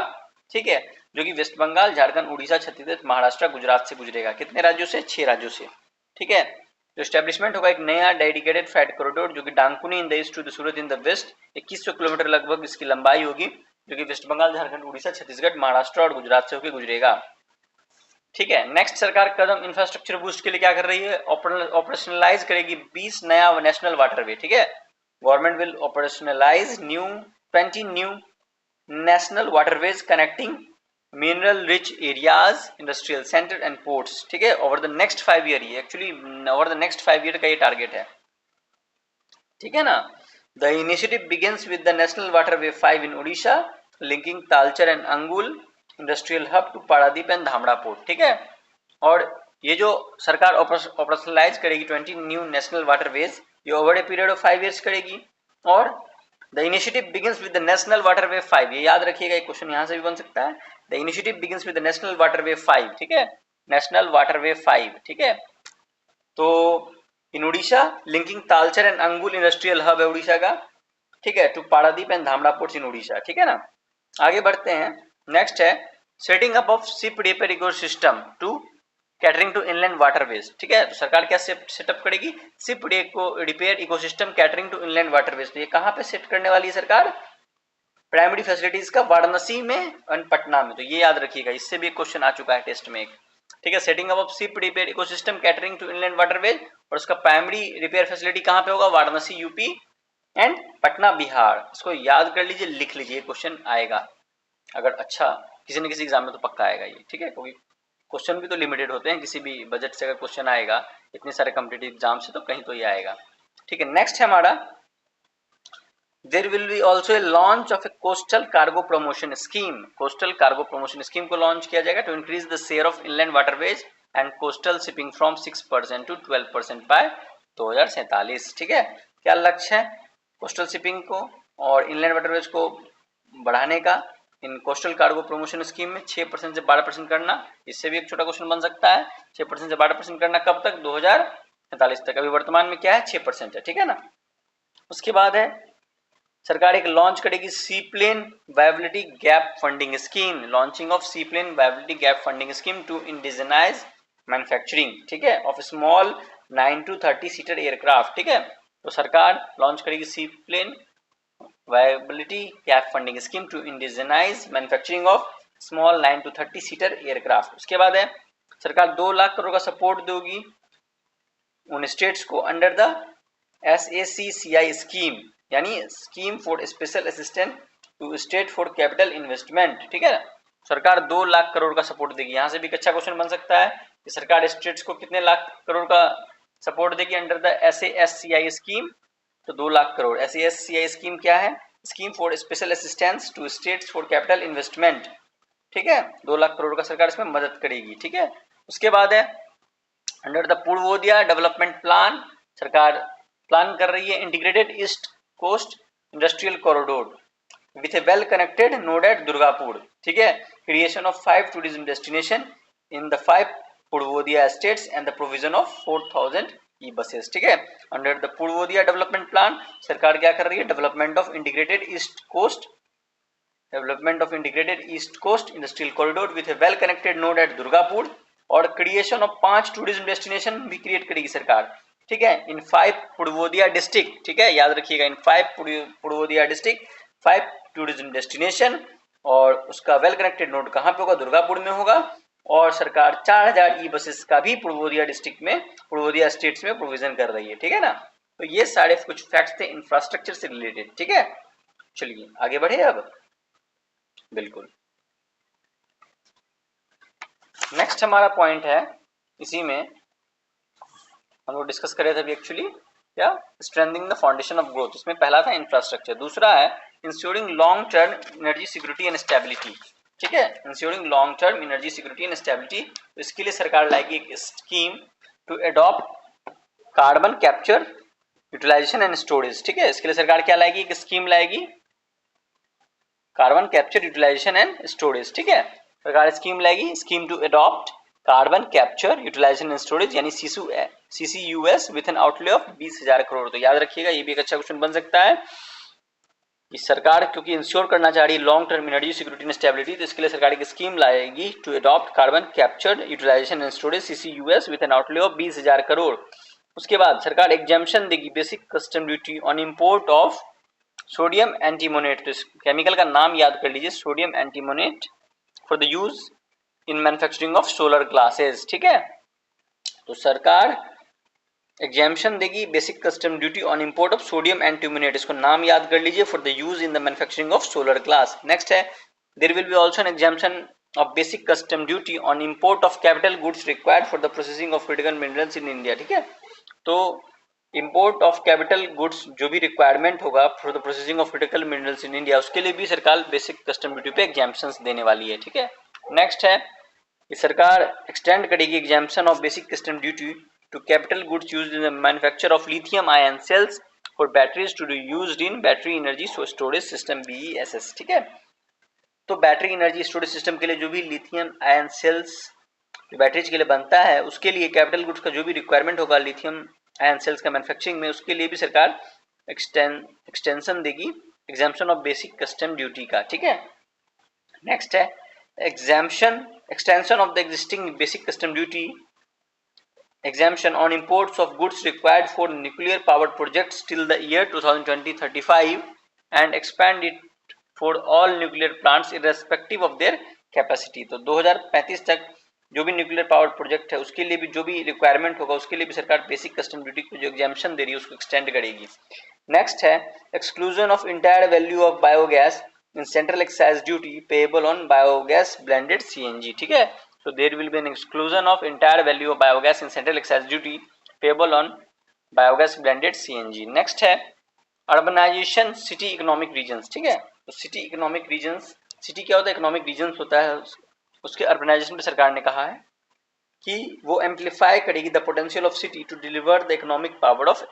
ठीक है, जो कि वेस्ट बंगाल, झारखंड, उड़ीसा, छत्तीसगढ़, महाराष्ट्र, गुजरात से गुजरेगा। कितने राज्यों से? 6 राज्यों से। ठीक है, तो एस्टेब्लिशमेंट होगा एक नया डेडिकेटेड फ्राइट कॉरिडोर जो कि Dankuni in the east to the Surat in the west. 2100 kilometre लगभग इसकी लंबाई होगी, जो कि वेस्ट बंगाल, झारखंड, उड़ीसा, छत्तीसगढ़, महाराष्ट्र और गुजरात से होकर गुजरेगा। ठीक है, नेक्स्ट सरकार कदम इंफ्रास्ट्रक्चर बूस्ट के लिए क्या कर रही है? ऑपरेशनलाइज करेगी 20 नया नेशनल वाटरवे। ठीक है, government will operationalize 20 new national waterways connecting mineral rich areas, industrial center and ports। ठीक है, over the next 5 year, ये actually over the next 5 year का ये टारगेट है। ठीक है ना, the initiative begins with the national waterway 5 in Odisha linking Talcher and Angul industrial hub to Paradip and Dhamra port। ठीक है, और ये जो सरकार ऑपरेशनलाइज करेगी 20 न्यू नेशनल वाटरवेज, ये over a period of 5 years करेगी। और the initiative begins with the national waterway 5, ये याद रखिएगा, एक क्वेश्चन यहाँ से भी बन सकता है। The initiative begins with the national waterway 5। ठीक है, नेशनल वाटरवे 5। ठीक है, तो in Odisha linking Talcher and Angul industrial hub है उड़ीसा का। ठीक है, to Paradip and Dhamra ports in Odisha. ठीक है ना, आगे बढ़ते हैं। नेक्स्ट है setting up of ship repair ecosystem to catering to inland waterways. ठीक है, तो सरकार क्या सेटअप करेगी? Ship repair ecosystem catering to inland waterways. तो ये कहाँ पे सेट करने वाली है सरकार? प्राइमरी फैसिलिटीज का वाराणसी में और पटना में। तो ये याद रखिएगा, इससे भी एक क्वेश्चन आ चुका है टेस्ट में एक। ठीक है, setting up of ship repair ecosystem catering to inland waterways, और उसका प्राइमरी रिपेयर फैसिलिटी कहाँ पे होगा? Varanasi UP and Patna Bihar. इसको याद कर लीजिए, लिख लीजिए, क्वेश्चन आएगा अगर अच्छा किसी न किसी एग्जाम में तो पक्का आएगा ये। ठीक है, क्योंकि क्वेश्चन भी तो लिमिटेड होते हैं, किसी भी बजट से अगर क्वेश्चन आएगा इतने सारे कॉम्पिटिटिव एग्जाम से तो कहीं तो ये आएगा। ठीक है, नेक्स्ट है हमारा there will be also a launch of a coastal cargo promotion scheme. Coastal cargo promotion scheme को लॉन्च किया जाएगा to increase the share of inland waterways and coastal shipping from 6% to 12% by 2047। ठीक है, क्या लक्ष्य है कोस्टल शिपिंग को और इनलैंड वाटरवेज को बढ़ाने का? इन कोस्टल कार्गो प्रमोशन स्कीम में 6% से 12% करना। इससे भी एक छोटा क्वेश्चन बन सकता है, 6% से 12% करना कब तक? 2047 तक। अभी वर्तमान में क्या है? 6% है। ठीक है ना, उसके बाद है सरकार एक लॉन्च करेगी seaplane viability gap funding scheme. Launching of seaplane viability gap funding scheme to indigenise manufacturing. ठीक है, of small 9 to 30 seater aircraft. ठीक है, तो सरकार लॉन्च करेगी seaplane viability gap funding scheme to indigenize manufacturing of small 9 to 30 seater aircraft. उसके बाद है सरकार 2 लाख करोड़ का सपोर्ट देगी उन स्टेट्स को अंडर द SACCI स्कीम, यानी scheme for special assistant to state for capital investment, ठीक है। सरकार 2 लाख करोड़ का सपोर्ट देगी। यहाँ से भी अच्छा क्वेश्चन बन सकता है कि सरकार स्टेट्स को कितने लाख करोड़ का सपोर्ट देगी अंडर द SASCI स्कीम, तो 2 लाख करोड़। SASCI स्कीम क्या है? Scheme for special assistance to states for capital investment, ठीक है। 2 लाख करोड़ का सरकार इसमें मदद करेगी, ठीक है। उसके बाद है under the Purvodaya development plan, सरकार प्लान कर रही है integrated east coast industrial corridor with a well connected node at Durgapur, ठीक है। creation of 5 tourism destination in the 5 Purvodaya states and the provision of 4000 e-buses, ठीक है। under the Purvodaya development plan सरकार क्या कर रही है? Development of integrated east coast industrial corridor with a well connected node at Durgapur, और क्रिएशन ऑफ 5 टूरिज्म डेस्टिनेशन भी क्रिएट करेगी सरकार, ठीक है, इन 5 पुरवोदिया डिस्ट्रिक्ट, ठीक है, याद रखिएगा इन 5 पुरवोदिया डिस्ट्रिक्ट 5 टूरिज्म डेस्टिनेशन, और उसका वेल कनेक्टेड नोड कहाँ पे होगा? दुर्गापुर में होगा। और सरकार 4000 ई बसेस का भी पुरवोदिया डिस्ट्रिक्ट में, पुरवोदिया स्टेट्स में प्रोविजन कर रही है, ठीक है ना। तो ये सारे कुछ फैक्ट्स थे इंफ्रास्ट्रक्चर से रिलेटेड, ठीक है। चलिए आगे बढ़े अब, बिल्कुल। नेक्स्ट हमारा पॉइंट है, इसी में हम लोग डिस्कस कर रहे थे अभी एक्चुअली क्या, strengthening the foundation of growth. इसमें पहला था इंफ्रास्ट्रक्चर, दूसरा है ensuring long term energy security and stability, ठीक है, ensuring long term energy security and stability. तो इसके लिए सरकार लाएगी एक scheme to adopt carbon capture utilisation and storage, ठीक है। इसके लिए सरकार क्या लाएगी? एक स्कीम लाएगी carbon capture utilisation and storage, ठीक है। सरकार स्कीम लाएगी, scheme to adopt carbon capture utilisation and storage यानी CCUS with an outlay of 20,000 crore. तो याद रखिएगा ये भी एक अच्छा क्वेश्चन बन सकता है कि सरकार क्योंकि इंश्योर करना चाह रही है long term energy security and stability, तो इसके लिए सरकार एक स्कीम लाएगी to adopt carbon capture utilisation and storage CCUS with an outlay of 20,000 crore. उसके बाद सरकार एग्जेम्पशन देगी basic custom duty on import of sodium antimonate. तो इस केमिकल का नाम याद कर लीजिए, sodium antimonate, for the use in manufacturing of solar glasses, ठीक है। तो सरकार एग्जेम्पशन देगी basic custom duty on import of sodium antimonate, इसको नाम याद कर लीजिए, for the use in the manufacturing of solar glass. Next है there will be also an exemption of basic custom duty on import of capital goods required for the processing of critical minerals in India, ठीक है। तो इंपोर्ट ऑफ कैपिटल गुड्स जो भी रिक्वायरमेंट होगा for the processing of critical minerals in India, उसके लिए भी सरकार बेसिक कस्टम ड्यूटी पे एग्जेम्पशंस देने वाली है, ठीक है। नेक्स्ट है कि सरकार एक्सटेंड करेगी exemption of basic custom duty to capital goods used in the manufacture of lithium ion cells for batteries to be used in battery energy storage system BESS, ठीक है। तो बैटरी एनर्जी स्टोरेज सिस्टम के लिए जो भी लिथियम आयन सेल्स जो बैटरीज के लिए बनता है, उसके लिए कैपिटल गुड्स का जो भी रिक्वायरमेंट होगा लिथियम आयन सेल्स का मैन्युफैक्चरिंग में, उसके लिए भी सरकार एक्सटेंशन देगी exemption of basic custom duty का, ठीक है। नेक्स्ट है extension of the existing basic custom duty exemption on imports of goods required for nuclear powered projects till the year 2020-35 and expand it for all nuclear plants irrespective of their capacity। तो 2035 तक जो भी न्यूक्लियर पावर प्रोजेक्ट है उसके लिए भी जो भी रिक्वायरमेंट होगा उसके लिए भी सरकार बेसिक कस्टम ड्यूटी को जो एग्जेम्पशन दे रही है उसको एक्सटेंड करेगी। नेक्स्ट है exclusion of entire value of biogas in central excise duty payable on biogas blended CNG, ठीक है। So there will be an exclusion of entire value of biogas in central excise duty payable on biogas blended CNG। Next है urbanization city economic regions, ठीक है। तो city economic regions, city क्या होता है? economic regions होता है, उसके urbanization पे सरकार ने कहा है कि वो amplify करेगी the potential of city to deliver the economic power of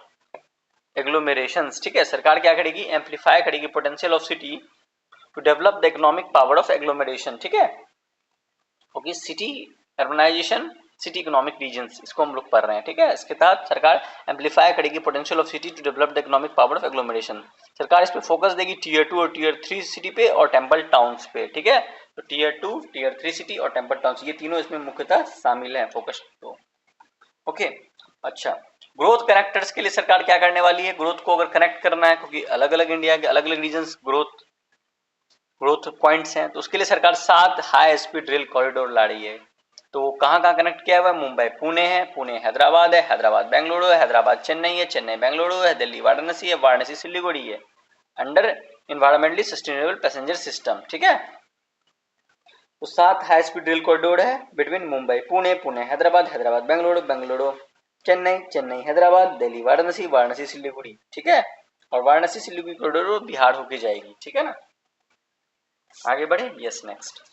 agglomerations, ठीक है। सरकार क्या करेगी? amplify करेगी potential of city to develop the economic power of agglomeration, ठीक है। Okay, city urbanisation city economic regions, इसको हम लोग पढ़ रहे हैं, ठीक है। इसके तहत सरकार एम्पलीफाई करेगी potential of city to develop the economic power of agglomeration. सरकार इस पे फोकस देगी टीयर 2 और टीयर 3 सिटी पे और टेम्पल टाउन्स पे, ठीक है। तो टीयर 2, टीयर 3 सिटी और टेम्पल टाउन्स, ये तीनों इसमें मुख्यतः शामिल हैं फोकस। तो ओके, अच्छा, ग्रोथ कनेक्टर्स के लिए सरकार क्या करने वाली है? ग्रोथ को अगर कनेक्ट करना है, क्योंकि अलग अलग इंडिया के अलग अलग रीजन्स ग्रोथ पॉइंट्स हैं, तो उसके लिए सरकार 7 हाई स्पीड रेल कॉरिडोर ला रही है। तो वो कहाँ कहाँ कनेक्ट किया हुआ है? मुंबई पुणे है, पुणे हैदराबाद है, हैदराबाद बेंगलुरु है, हैदराबाद चेन्नई है, चेन्नई बेंगलुरु है, दिल्ली वाराणसी है, वाराणसी सिलीगुड़ी है। Under environmentally sustainable passenger system, ठीक है। तो 7 हाई स्पीड रेल कॉरिडोर है बिटवीन मुंबई, पुणे, पुणे, हैदराबाद, हैदराबाद, बेंगलुरु, बेंगलुरु, चेन्नई, चेन्नई, हैदराबाद, दिल्ली, वाराणसी, वाराणसी, सिलीगुड़ी, ठीक है। और वाराणसी सिलीगुड़ी कॉरिडोर बिहार होके जाएगी, ठीक है ना। आगे बढ़े, यस नेक्स्ट।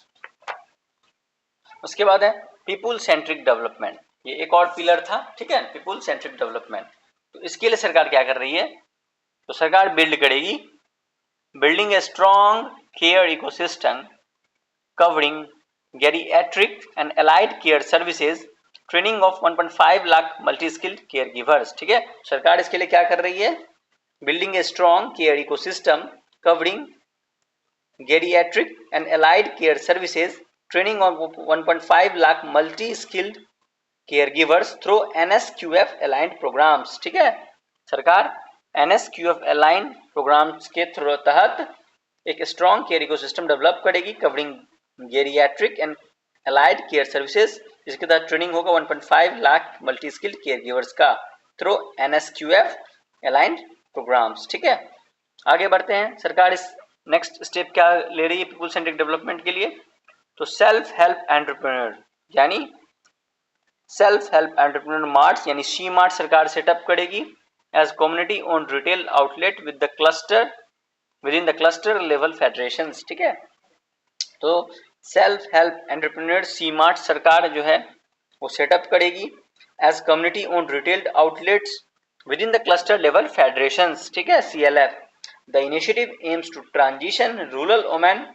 उसके बाद है पीपुल सेंट्रिक डेवलपमेंट, ये एक और पिलर था, ठीक है, पीपुल सेंट्रिक डेवलपमेंट। तो इसके लिए सरकार क्या कर रही है, तो सरकार बिल्ड करेगी, building a strong care ecosystem covering geriatric and allied care services, training of 1.5 lakh multi skilled care givers, ठीक है। सरकार इसके लिए क्या कर रही है, building a strong care ecosystem covering geriatric and allied care services, training of 1.5 lakh multi skilled care givers through NSQF aligned programmes, ठीक है। सरकार NSQF अलाइंड प्रोग्राम्स के तहत एक स्ट्रॉन्ग केयर इकोसिस्टम डेवलप करेगी covering गेरियाट्रिक and allied care services, जिसके तहत ट्रेनिंग होगा 1.5 lakh multi skilled care givers का थ्रू NSQF अलाइंड प्रोग्राम्स, ठीक है। आगे बढ़ते हैं, सरकार इस नेक्स्ट स्टेप क्या ले रही है पीपल सेंट्रिक डेवलपमेंट के लिए, तो सेल्फ हेल्प एंटरप्रेन्योर यानी सेल्फ हेल्प एंटरप्रेन्योर मार्ट्स यानी सी मार्ट सरकार सेटअप करेगी as community owned retail outlet with the cluster within the cluster level federations, ठीक है। तो self help entrepreneur C mart सरकार जो है वो सेटअप करेगी as community owned retail outlets within the cluster level federations, ठीक है, CLF। The initiative aims to transition rural women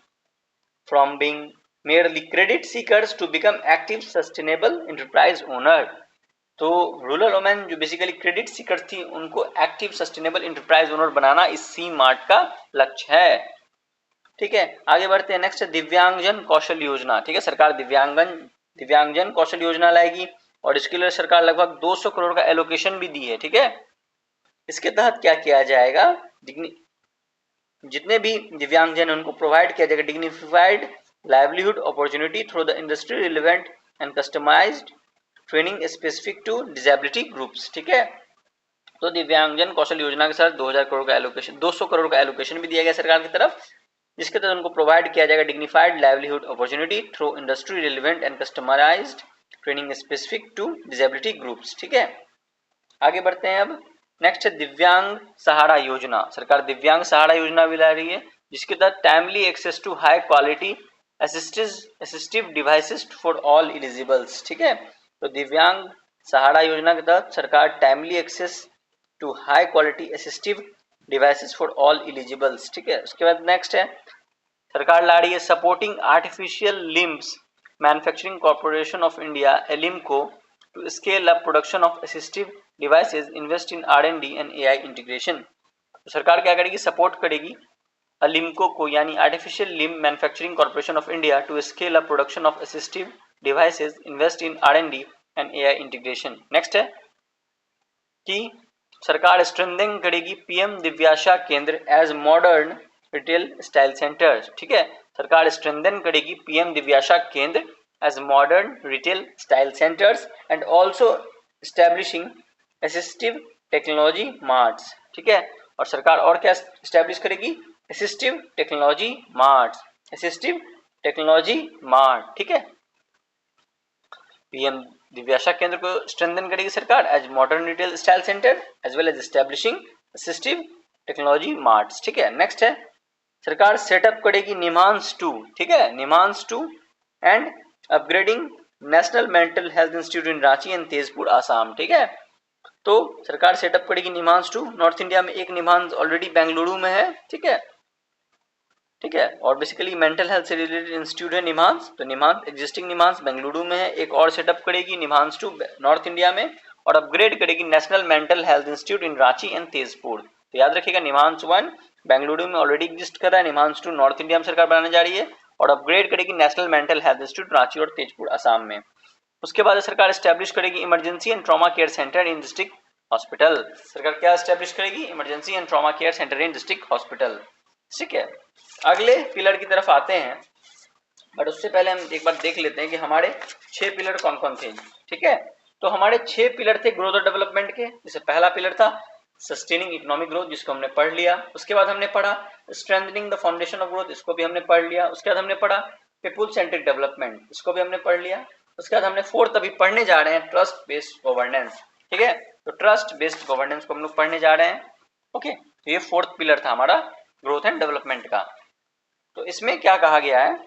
from being merely credit seekers to become active sustainable enterprise owner। तो रूरल वुमेन जो बेसिकली क्रेडिट सीकर्स थी उनको एक्टिव सस्टेनेबल इंटरप्राइज ओनर बनाना इस सी मार्ट का लक्ष्य है, ठीक है। आगे बढ़ते हैं, नेक्स्ट है दिव्यांगजन कौशल योजना, ठीक है। सरकार दिव्यांगजन कौशल योजना लाएगी और इसके लिए सरकार लगभग 200 करोड़ का एलोकेशन भी दी है, ठीक है। इसके तहत क्या किया जाएगा, जितने भी दिव्यांगजन उनको प्रोवाइड किया जाएगा dignified livelihood opportunity through the industry relevant and customized training specific to disability groups, ठीक है। तो दिव्यांगजन कौशल योजना के साथ 200 करोड़ का एलोकेशन भी दिया गया सरकार की तरफ, जिसके तहत उनको प्रोवाइड किया जाएगा dignified livelihood opportunity through industry relevant and customised training specific to disability groups, ठीक है। आगे बढ़ते हैं, अब नेक्स्ट है दिव्यांग सहारा योजना। सरकार दिव्यांग सहारा योजना भी ला रही है, जिसके तहत timely access to high quality assistive devices for all eligibles, ठीक है। तो दिव्यांग सहारा योजना के तहत सरकार timely access to high quality assistive devices for all eligibles, ठीक है। उसके बाद नेक्स्ट है, सरकार ला रही है supporting artificial limbs manufacturing corporation of India ALIMCO to scale up production of assistive devices, invest in R&D and AI integration. तो सरकार क्या करेगी, सपोर्ट करेगी अलिम्को को यानी artificial limb manufacturing corporation of India to scale up production of assistive devices, invest in R&D and AI integration. Next है कि सरकार स्ट्रेंथनिंग करेगी PM Divyasha Kendra as modern retail style centre, ठीक है। सरकार स्ट्रेंथन करेगी PM Divyasha Kendra as modern retail style centres and also establishing assistive technology marts, ठीक है। और सरकार और क्या एस्टेब्लिश करेगी, assistive technology marts, assistive technology mart, ठीक है। PM दिव्याशा केंद्र को स्ट्रेंथन करेगी सरकार as modern retail style centre as well as establishing assistive technology marts, ठीक है। नेक्स्ट है, सरकार सेटअप करेगी निमांस 2, ठीक है, NIMHANS 2 and upgrading national mental health institute in Ranchi and Tezpur Assam, ठीक है। तो सरकार सेटअप करेगी निमांस 2, नॉर्थ इंडिया में एक निमांस ऑलरेडी बेंगलुरु में है, ठीक है, ठीक है। और बेसिकली मेंटल हेल्थ से रिलेटेड इंस्टीट्यूट है निमांस, तो निमांस एग्जिस्टिंग निमांस बेंगलुरु में है, एक और सेटअप करेगी निमांस 2 नॉर्थ इंडिया में और अपग्रेड करेगी national mental health institute in Ranchi and Tezpur. तो याद रखिएगा निमांस 1 बेंगलुरु में ऑलरेडी एग्जिस्ट कर रहा है, निमांस 2 नॉर्थ इंडिया में सरकार बनाने जा रही है और अपग्रेड करेगी national mental health institute Ranchi और तेजपुर आसाम में। उसके बाद सरकार एस्टेब्लिश करेगी emergency and trauma care centre in district hospital. सरकार क्या एस्टेब्लिश करेगी, emergency and trauma care centre in district hospital, ठीक है। अगले पिलर की तरफ आते हैं, बट उससे पहले हम एक बार देख लेते हैं कि हमारे 6 पिलर कौन कौन थे, ठीक है। तो हमारे 6 पिलर थे ग्रोथ और डेवलपमेंट के, जैसे पहला पिलर था सस्टेनिंग इकोनॉमिक ग्रोथ, जिसको हमने पढ़ लिया। उसके बाद हमने पढ़ा strengthening the foundation of growth, इसको भी हमने पढ़ लिया। उसके बाद हमने पढ़ा पीपुल सेंट्रिक डेवलपमेंट, इसको भी हमने पढ़ लिया। उसके बाद हमने फोर्थ अभी पढ़ने जा रहे हैं ट्रस्ट बेस्ड गवर्नेंस, ठीक है। तो ट्रस्ट बेस्ड गवर्नेंस को हम लोग पढ़ने जा रहे हैं, ओके। तो ये फोर्थ पिलर था हमारा ग्रोथ एंड डेवलपमेंट का। तो इसमें क्या कहा गया है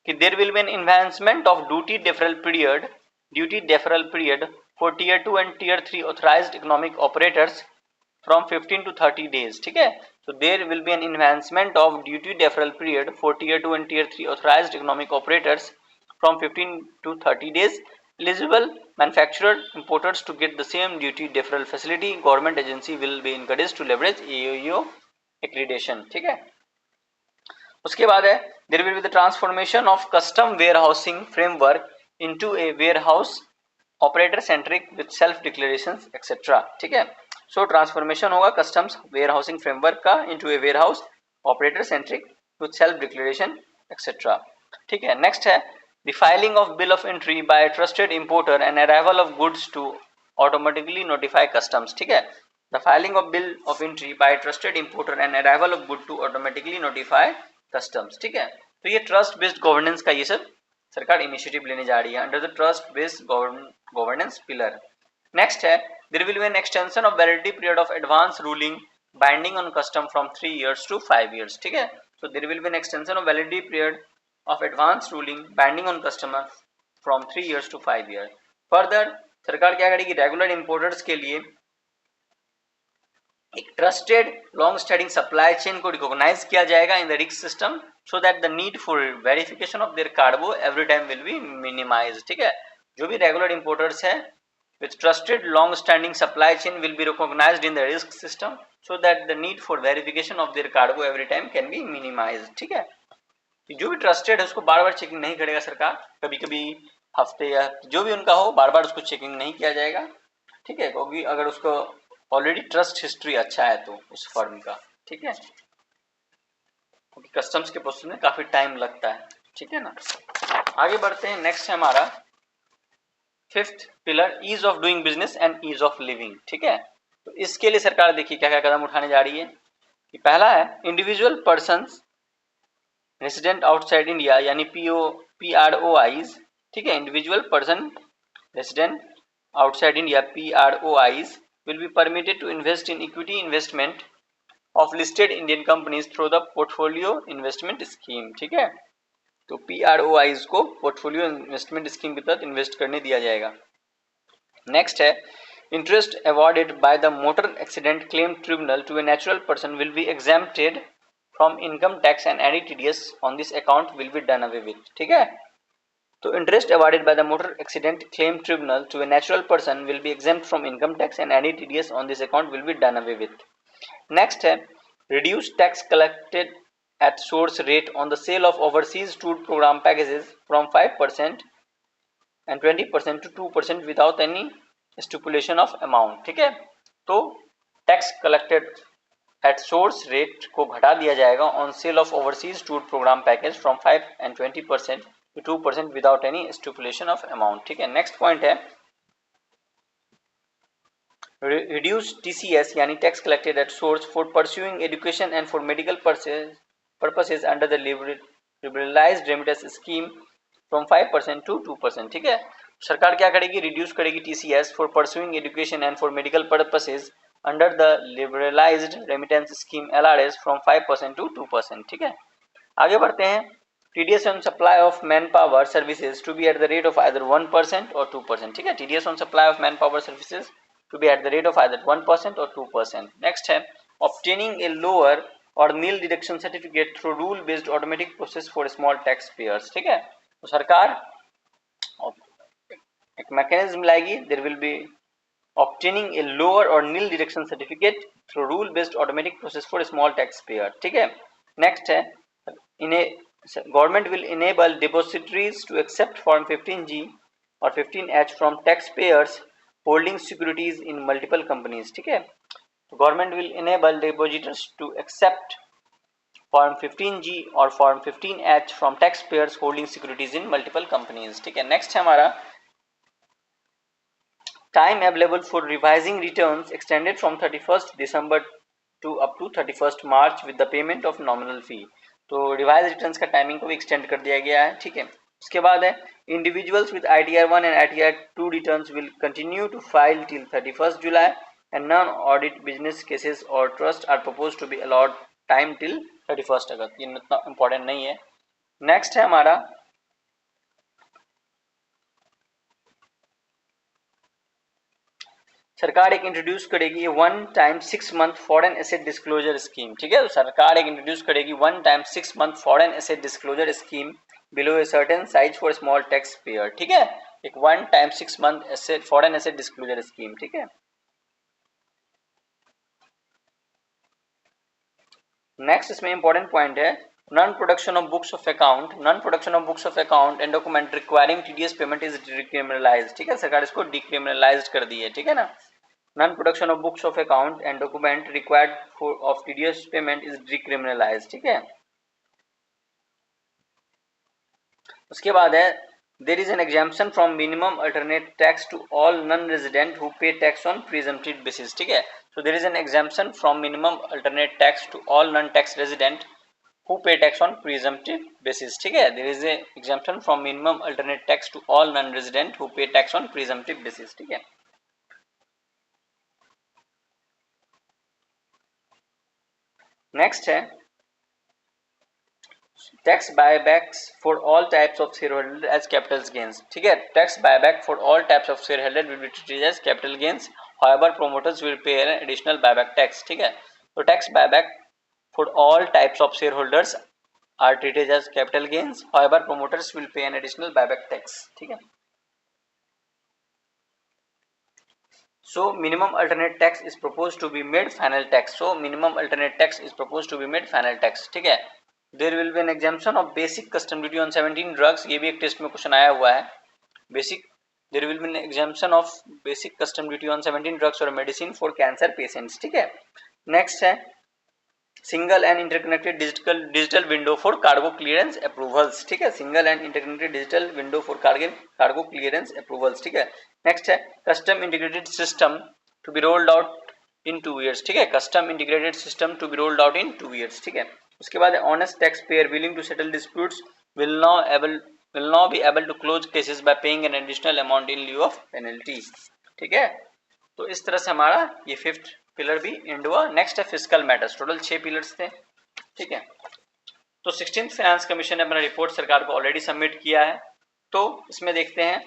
कि there will be an enhancement of duty deferral period for tier 2 and tier 3 authorised economic operators from 15 to 30 days, ठीक है। So there will be an enhancement of duty deferral period for tier 2 and tier 3 authorized economic operators from 15 to 30 days. Eligible manufacturer importers to get the same duty deferral facility, government agency will be encouraged to leverage AOEO accreditation, ठीक है। उसके बाद है there will be the transformation of custom warehousing framework into a warehouse operator centric with self declarations etc, ठीक है। सो ट्रांसफॉर्मेशन होगा कस्टम्स वेयर हाउसिंग फ्रेमवर्क का into a warehouse operator centric with self declaration etcetera, ठीक है। नेक्स्ट है the filing of bill of entry by trusted importer and arrival of goods to automatically notify customs, ठीक है। The filing of bill of entry by trusted importer and arrival of good to automatically notify customs, ठीक है। तो ये ट्रस्ट बेस्ड गवर्नेंस का ये सब सरकार इनिशिएटिव लेने जा रही है under the trust based governance pillar. Next है there will be an extension of validity period of advance ruling binding on custom from 3 years to 5 years, ठीक है। so there will be an extension of validity period of advance ruling binding on customer from 3 years to 5 years. further सरकार क्या करेगी रेगुलर इंपोर्टर्स के लिए एक trusted long standing supply chain को रिकॉग्नाइज किया जाएगा in the risk system so that the need for verification of their cargo every time will be minimise, ठीक है। जो भी रेगुलर इंपोर्टर्स है with trusted long standing supply chain will be recognized in the risk system so that the need for verification of their cargo every time can be minimized, ठीक है। जो भी ट्रस्टेड है उसको बार बार चेकिंग नहीं करेगा सरकार, कभी कभी हफ्ते या जो भी उनका हो बार बार उसको चेकिंग नहीं किया जाएगा, ठीक है। क्योंकि अगर उसको ऑलरेडी ट्रस्ट हिस्ट्री अच्छा है तो उस फर्म का, ठीक है, क्योंकि कस्टम्स के प्रोसेस में काफी टाइम लगता है, ठीक है ना। आगे बढ़ते हैं, नेक्स्ट है हमारा fifth pillar ease of doing business and ease of living, ठीक है। तो इसके लिए सरकार देखिए क्या क्या कदम उठाने जा रही है कि पहला है individual persons resident outside India यानी PROIs, ठीक है। Individual person resident outside India PROIs will be permitted to invest in equity investment of listed Indian companies through the portfolio investment scheme, ठीक है। तो PROIs को पोर्टफोलियो इन्वेस्टमेंट स्कीम के तहत इन्वेस्ट करने दिया जाएगा। नेक्स्ट है interest awarded by the motor accident claim tribunal to a natural person will be exempted from income tax and any TDS on this account will be done away with, ठीक है। तो interest awarded by the motor accident claim tribunal to a natural person will be exempt from income tax and any TDS on this account will be done away with. Next है reduce tax collected at source rate on the sale of overseas tour program packages from 5% and 20% to 2% without any stipulation of amount, ठीक है। तो tax collected at source rate को घटा दिया जाएगा on sale of overseas tour programme package from 5 and 20% to 2% without any stipulation of amount, ठीक है। नेक्स्ट पॉइंट है reduce TCS यानी tax collected at source for pursuing education and for medical purposes under the liberalized remittance scheme from 5% to 2%, ठीक है। सरकार क्या करेगी रिड्यूस करेगी TCS for pursuing education and for medical purposes under the liberalized remittance scheme LRS from 5% to 2%, ठीक है। आगे बढ़ते हैं TDS on supply of manpower services to be at the rate of either 1% or 2%, ठीक है। TDS on supply of manpower services to be at the rate of either 1% or 2%. next है obtaining a lower or nil deduction certificate through rule based automatic process for small tax payers, ठीक है। तो सरकार एक मैकेनिज्म लाएगी there will be obtaining a lower or nil deduction certificate through rule based automatic process for small tax payer, ठीक है। नेक्स्ट है government will enable depositories to accept form 15G और 15H from tax payers holding securities in multiple companies, ठीक है। Government will enable depositors to accept Form 15G और Form 15H from taxpayers holding securities in multiple companies, ठीक है। नेक्स्ट है हमारा Time available for revising returns extended from 31st December to up to 31st March with the payment of nominal fee. तो रिवाइज रिटर्न्स का टाइमिंग को भी एक्सटेंड कर दिया गया है, ठीक है। उसके बाद है individuals with ITR 1 and ITR 2 returns will continue to file till 31st July and non audit business cases और trust are propose to be allot time till 31st August. ये इतना इंपॉर्टेंट नहीं है। नेक्स्ट है हमारा सरकार एक इंट्रोड्यूस करेगी 1 time 6 month foreign asset disclosure scheme, ठीक है। तो सरकार एक इंट्रोड्यूस करेगी 1 time 6 month foreign asset disclosure scheme below a certain size for small tax payer, ठीक है। एक 1 time 6 month asset foreign asset disclosure scheme, ठीक है। नेक्स्ट इसमें इंपॉर्टेंट पॉइंट है non production of books of account, non production of books of account and document requiring TDS payment is decriminalised, ठीक है। सरकार इसको डिक्रिमिनलाइज्ड कर दी है, ठीक है ना। Non production of books of account and document required for of TDS payment is decriminalised, ठीक है। उसके बाद है there is an exemption from minimum alternate tax to all non resident who pay tax on presumptive basis, ठीक है। So there is an exemption from minimum alternate tax to all non-tax resident who pay tax on presumptive basis, ठीक है। There is a exemption from minimum alternate tax to all non-resident who pay tax on presumptive basis, ठीक है। नेक्स्ट है tax buybacks for all types of shareholder as capital gains, ठीक है। Tax buyback for all types of shareholder will be treated as capital gains, however promoters will pay an additional buyback tax, ठीक है। तो tax buyback for all types of shareholders are treated as capital gains, however promoters will pay an additional buyback tax, ठीक है। So minimum alternate tax is proposed to be made final tax, so minimum alternate tax is proposed to be made final tax, ठीक है। There will be an exemption of basic custom duty on 17 drugs, ये भी एक टेस्ट में क्वेश्चन आया हुआ है। Basic there will be an exemption of basic custom duty on 17 drugs or medicine for cancer patients, ठीक है। नेक्स्ट है single and interconnected digital window for cargo clearance approvals, ठीक है। Single and interconnected digital window for cargo clearance approvals, ठीक है। नेक्स्ट है custom integrated system to be rolled out in 2 years, ठीक है। Custom integrated system to be rolled out in 2 years, ठीक है। उसके बाद honest tax payer willing to settle disputes will now be able to close cases by paying an additional amount in lieu of penalty, ठीक है। तो इस तरह से हमारा ये 5th पिलर भी एंड हुआ। नेक्स्ट है फिस्कल मैटर्स, टोटल 6 पिलर्स थे, ठीक है। तो 16th फाइनेंस कमीशन ने अपना रिपोर्ट सरकार को ऑलरेडी सबमिट किया है। तो इसमें देखते हैं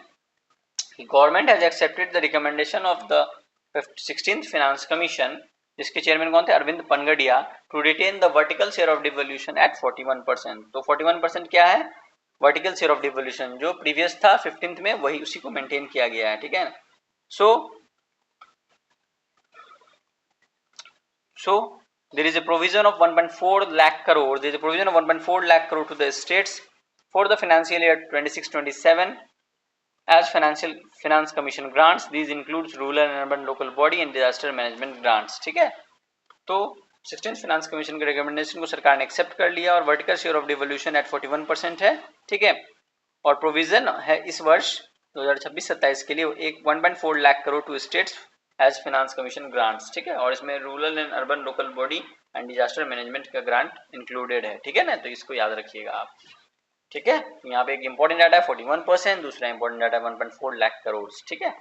कि government has accepted the recommendation of the 16th finance commission, जिसके चेयरमैन कौन थे, Arvind Panagariya, to retain the vertical share of devolution at 41%। तो 41% क्या है, वर्टिकल शेयर ऑफ डिवोल्यूशन, जो प्रीवियस था 15th में वही उसी को मेंटेन किया गया है, ठीक है। So there is a provision of 1.4 lakh crore, there is a provision of 1.4 lakh crore to the states for the financial year 26-27 as finance commission grants. These includes rural and urban local body and disaster management grants, ठीक है। तो 16th फाइनेंस कमीशन के रिकमेंडेशन को सरकार ने एक्सेप्ट कर लिया और vertical share of devolution at 41% है, ठीक है। और प्रोविजन है इस वर्ष 2026-27 के लिए एक 1.4 lakh crore to states as finance commission grants, ठीक है। और इसमें rural and urban local body and disaster management का ग्रांट इंक्लूडेड है, ठीक है ना। तो इसको याद रखिएगा आप, ठीक है। यहाँ पे एक इंपॉर्टेंट डाटा है 41%, दूसरा इंपॉर्टेंट डाटा है 1.4 लाख करोड़, ठीक है।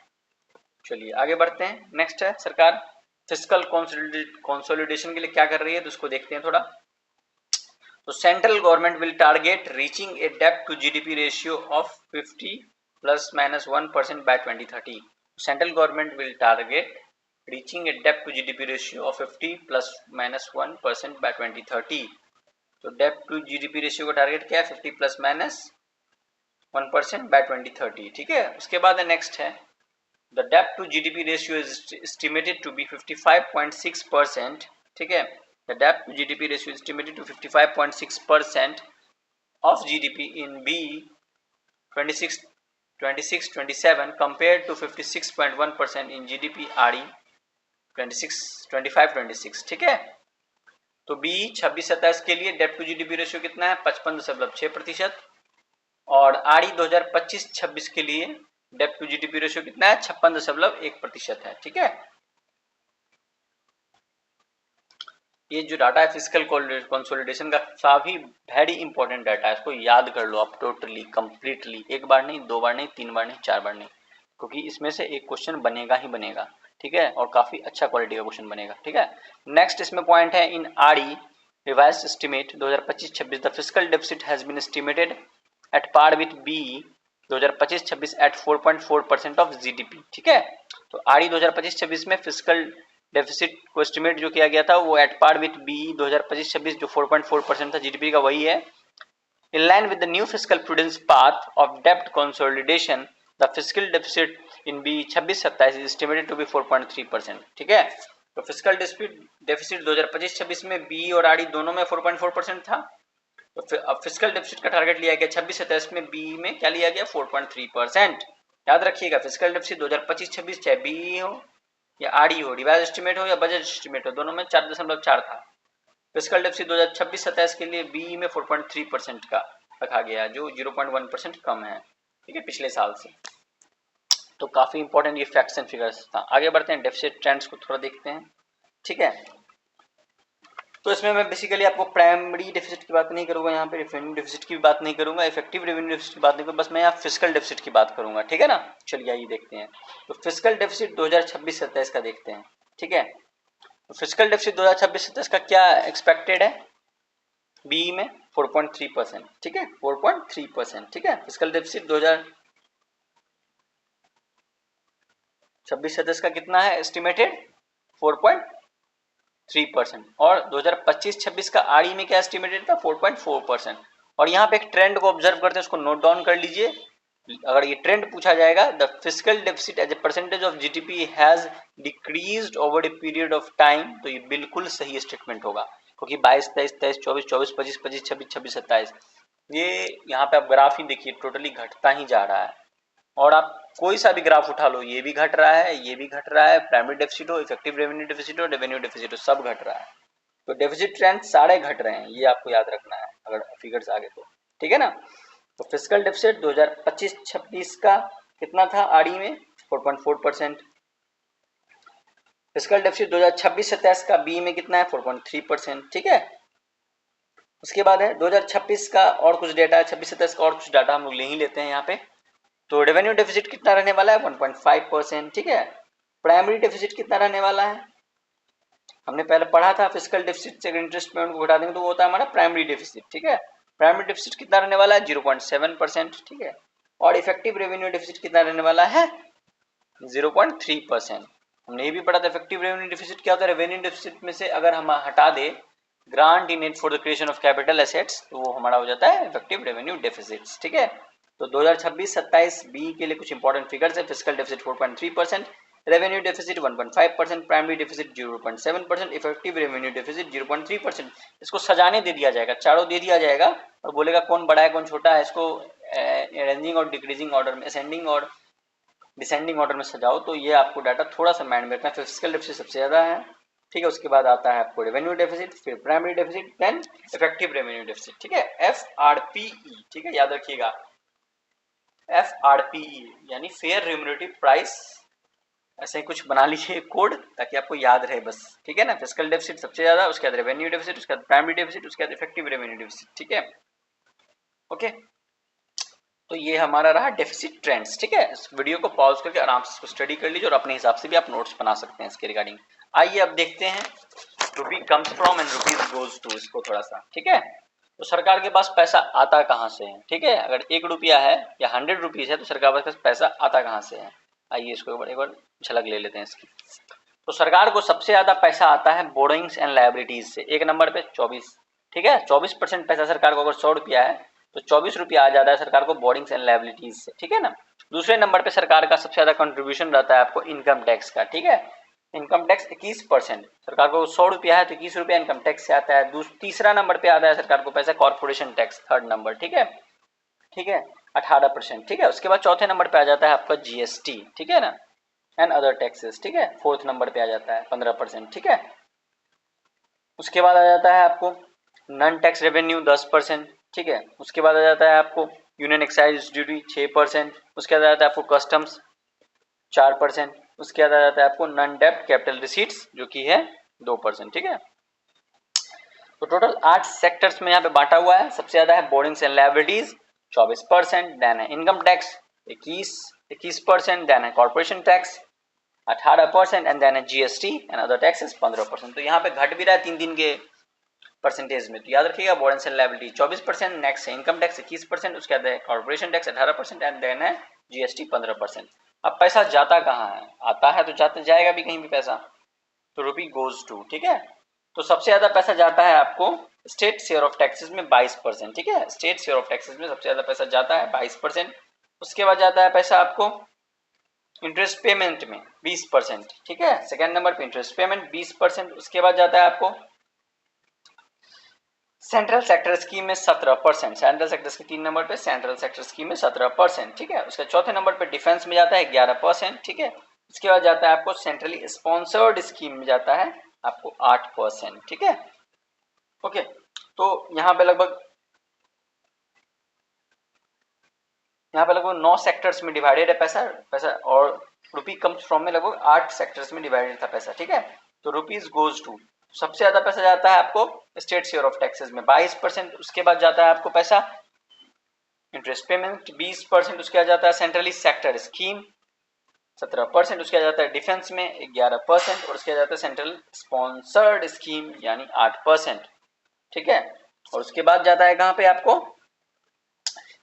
चलिए आगे बढ़ते हैं। नेक्स्ट है सरकार फिस्कल कंसोलिडेशन के लिए क्या कर रही है, तो उसको देखते हैं थोड़ा। तो central government will target reaching a डेब्ट to GDP ratio of 50 ±1% by 2030। Central government will target reaching a डेब्ट to GDP ratio of 50 ±1% by 2030। तो डेब्ट टू GDP रेशियो का टारगेट क्या है, 50 ±1% बाय 2030, ठीक है। उसके बाद नेक्स्ट है The debt to GDP ratio is estimated to be 55.6%, ठीक है। The debt to GDP ratio is estimated to 55.6% of GDP in B 26-27 compared to 56.1% in GDP RE 25-26, ठीक है। तो B 26-27 के लिए डेट टू GDP रेशियो कितना है, 55.6%, और RE 2025-26 के लिए डेप्ट टू जीडीपी रेशियो कितना है, 56.1% है। ठीक है, ये जो डाटा है फिजिकल कंसोलिडेशन का काफी वेरी इंपॉर्टेंट डाटा है, इसको याद कर लो आप टोटली कंप्लीटली, एक बार नहीं, दो बार नहीं, तीन बार नहीं, चार बार नहीं, क्योंकि इसमें से एक क्वेश्चन बनेगा ही बनेगा। ठीक है, और काफी अच्छा क्वालिटी का क्वेश्चन बनेगा। ठीक है, नेक्स्ट इसमें पॉइंट है, in RE revised estimate 2025-26 the fiscal deficit has been estimated at par with BE 2025-26 at 4.4% of GDP. ठीक है, तो आरई 2025-26 में फिजिकल डेफिसिट को एस्टिमेट जो किया गया था वो एट पार विथ बी 2025-26 जो 4.4% था जीडीपी का, वही है। In line with the new fiscal prudence path of डेप्ट consolidation the fiscal deficit in B 26-27 is estimated to be 4.3%। ठीक है, तो फिजिकल डेफिसिट 2025-26 में बी और आरडी दोनों में 4.4% था, तो अब फिजिकल डेफिसिट का टारगेट लिया गया 26-27 में बी में क्या लिया गया 4.3%। याद रखिएगा फिजिकल डेफिसिट 2025-26 चाहे बी हो या आरडी हो, रिवाइज एस्टिमेट हो या बजट एस्टिमेट हो, दोनों में 4.4 था। फिजिकल डेफिसिट 2026-27 के लिए बी में 4.3% का रखा गया, जो 0.1% कम है। ठीक है, पिछले साल से। तो काफी इंपॉर्टेंट ये फैक्ट्स एंड फिगर्स था। आगे बढ़ते हैं, डेफिसिट ट्रेंड्स को थोड़ा देखते हैं। ठीक है, तो इसमें मैं बेसिकली आपको प्राइमरी डेफिसिट की बात नहीं करूंगा, यहाँ पे रेवेन्यू डेफिसिट की भी बात नहीं करूंगा, इफेक्टिव रेवेन्यू डेफिसिट की बात नहीं करूंगा, बस मैं यहाँ फिजिकल डेफिसिट की बात करूंगा। ठीक है ना, चलिए आइए देखते हैं। तो फिजिकल डेफिसिट 2026-27 का देखते हैं। ठीक है, तो फिजिकल डेफिसिट 2026-27 का क्या एक्सपेक्टेड है, बी में 4.3%। ठीक है, 4.3%। ठीक है, फिजिकल डेफिसिट 2026-27 का कितना है एस्टिमेटेड 4.3%, और 2025-26 का आरई में क्या एस्टिमेटेड था 4.4%। और यहाँ पे एक ट्रेंड को ऑब्जर्व करते हैं, उसको नोट डाउन कर लीजिए। अगर ये ट्रेंड पूछा जाएगा, the fiscal deficit as a percentage of GDP has decreased over a period of time, तो ये बिल्कुल सही स्टेटमेंट होगा, क्योंकि 22, 23, 23, 24, 24, 25, 25, 26, 26, 27 ये यहाँ पे आप ग्राफ ही देखिए टोटली घटता ही जा रहा है। और आप कोई सा भी ग्राफ उठा लो, ये भी घट रहा है, ये भी घट रहा है, प्राइमरी डेफिसिट हो, इफेक्टिव रेवेन्यू डेफिसिट हो, रेवेन्यू डेफिसिट हो, सब घट रहा है। तो डेफिसिट ट्रेंड सारे घट रहे हैं, ये आपको याद रखना है अगर फिगर्स आगे तो। ठीक है ना, तो फिजिकल डेफिसिट 2025-26 का कितना था आरडी में 4.4%। फिजिकल डेफिसिट 2026-27 का बी में कितना है 4.3%। ठीक है, उसके बाद है 2026 का और कुछ डेटा है, 26-27 का और कुछ डाटा हम लोग ले ही लेते हैं यहाँ पे। तो रेवेन्यू डेफिसिट कितना रहने वाला है 1.5%। ठीक है, प्राइमरी डेफिसिट कितना रहने वाला है, हमने पहले पढ़ा था फिजिकल डेफिसिट से इंटरेस्ट पेमेंट को घटा देंगे तो वो होता है हमारा प्राइमरी डेफिसिट। ठीक है, प्राइमरी डेफिसिट कितना रहने वाला है 0.7%। ठीक है, और इफेक्टिव रेवेन्यू डेफिसिट कितना रहने वाला है 0.3%। हमने ये भी पढ़ा था इफेक्टिव रेवेन्यू डेफिसिट क्या होता है, रेवेन्यू डेफिसिट में से अगर हम हटा दे grant in aid for the creation of capital assets, तो वो हमारा हो जाता है इफेक्टिव रेवेन्यू डेफिसिट। ठीक है, तो 2026-27 बी के लिए कुछ इंपॉर्टेंट फिगर्स है, physical deficit 4.3%, revenue deficit 1.5%, primary deficit 0.7%, effective revenue deficit 0.3%। इसको सजाने दे दिया जाएगा, चारों दे दिया जाएगा और बोलेगा कौन बड़ा है कौन छोटा है, इसको अरेंजिंग और डिक्रीजिंग ऑर्डर में, असेंडिंग और डिसेंडिंग ऑर्डर में सजाओ, तो ये आपको डाटा थोड़ा सा माइंड में रखना है। फिजिकल डेफिसिट सबसे ज्यादा है। ठीक है, उसके बाद आता है आपको रेवेन्यू डेफिसिट, फिर primary deficit, then effective revenue deficit. ठीक है, FRPE। ठीक है, याद रखिएगा FRPE यानी फेयर रेम्युनरेटिव प्राइस, ऐसे ही कुछ बना लीजिए कोड ताकि आपको याद रहे बस। ठीक है ना, फिजिकल डेफिसिट सबसे ज्यादा, उसके बाद रेवेन्यू डेफिसिट, उसके बाद प्राइमरी डेफिसिट, उसके बाद इफेक्टिव रेवेन्यू डेफिसिट। ठीक है, ओके, तो ये हमारा रहा डेफिसिट ट्रेंड्स। ठीक है, इस वीडियो को पॉज करके आराम से इसको स्टडी कर लीजिए और अपने हिसाब से भी आप नोट्स बना सकते हैं इसके रिगार्डिंग। आइए अब देखते हैं rupee comes from and rupees goes to, इसको थोड़ा सा। ठीक है, तो सरकार के पास पैसा आता कहाँ से है। ठीक है, अगर 1 रुपया है या 100 रुपीज है तो सरकार के पास पैसा आता कहाँ से है, आइए इसको एक बार झलक ले लेते हैं इसकी। तो सरकार को सबसे ज्यादा पैसा आता है बोरोइंग्स एंड लायबिलिटीज से, एक नंबर पे 24। ठीक है, 24% पैसा सरकार को, अगर 100 रुपया है तो 24 रुपया आ जाता है सरकार को बोरिंग्स एंड लायबिलिटीज से। ठीक है ना, दूसरे नंबर पे सरकार का सबसे ज्यादा कंट्रीब्यूशन रहता है आपको इनकम टैक्स का। ठीक है, इनकम टैक्स 21%, सरकार को 100 रुपया है तो 21 रुपया इनकम टैक्स से आता है। तीसरा नंबर पे आता है सरकार को पैसा कॉर्पोरेशन टैक्स, थर्ड नंबर। ठीक है, ठीक है 18%। ठीक है, उसके बाद चौथे नंबर पे आ जाता है आपका GST। ठीक है ना, एंड अदर टैक्सेस। ठीक है, फोर्थ नंबर पे आ जाता है 15%। ठीक है, उसके बाद आ जाता है आपको नॉन टैक्स रेवेन्यू 10%। ठीक है, उसके बाद आ जाता है आपको यूनियन एक्साइज ड्यूटी 6%, उसके बाद आता है आपको कस्टम्स 4%, उसके बाद आता है आपको नॉन डेब्ट कैपिटल रिसीट्स जो कि है 2%, ठीक है। तो टोटल 8 सेक्टर्स में यहाँ पे बांटा हुआ है। सबसे ज्यादा है बोर्डिंग्स एंड लायबिलिटीज 24%, देन है इनकम टैक्स 21%, देन है कॉर्पोरेशन टैक्स 18% एंड देन है जीएसटी एंड अदर टैक्सेस 15%। तो यहाँ पे घट भी रहा है 3 के परसेंटेज में। तो याद रखिएगा बोर्डिंग्स एंड लायबिलिटी 24%, नेक्स्ट है इनकम टैक्स 21%, उसके बाद है कॉर्पोरेशन टैक्स 18% एंड देन है जीएसटी 15%। अब पैसा जाता कहाँ है? आता है तो जाते जाएगा भी कहीं भी पैसा, तो रुपी गोज टू, ठीक है। तो सबसे ज्यादा पैसा जाता है आपको स्टेट शेयर ऑफ टैक्सेस में 22%, ठीक है। स्टेट शेयर ऑफ टैक्सेस में सबसे ज्यादा पैसा जाता है 22%। उसके बाद जाता है पैसा आपको इंटरेस्ट पेमेंट में 20%, ठीक है। सेकंड नंबर पे इंटरेस्ट पेमेंट 20%। उसके बाद जाता है आपको सेंट्रल सेक्टर स्कीम में 17%, सेंट्रल सेक्टर के 3 नंबर पे सेंट्रल सेक्टर स्कीम में 17%, ठीक है। उसके चौथे नंबर पे डिफेंस में जाता है 11%, ठीक है। उसके बाद जाता है आपको सेंट्रली स्पॉन्सर्ड स्कीम में जाता है आपको 8%, ठीक है। ओके, तो यहाँ पे लगभग 9 सेक्टर्स में डिवाइडेड है पैसा और रुपी कम्स फ्रॉम में लगभग 8 सेक्टर्स में डिवाइडेड था पैसा, ठीक है। तो रुपीज गोज टू सबसे ज्यादा पैसा जाता है आपको स्टेट शेयर ऑफ टैक्सेस में 22%। उसके बाद जाता है आपको पैसा इंटरेस्ट पेमेंट 20%। उसके बाद जाता है सेंट्रली सेक्टर स्कीम 17%। उसके बाद जाता है डिफेंस में 11% और उसके बाद जाता है सेंट्रल स्पॉन्सर्ड स्कीम यानी 8%, ठीक है। और उसके बाद जाता है कहाँ पे आपको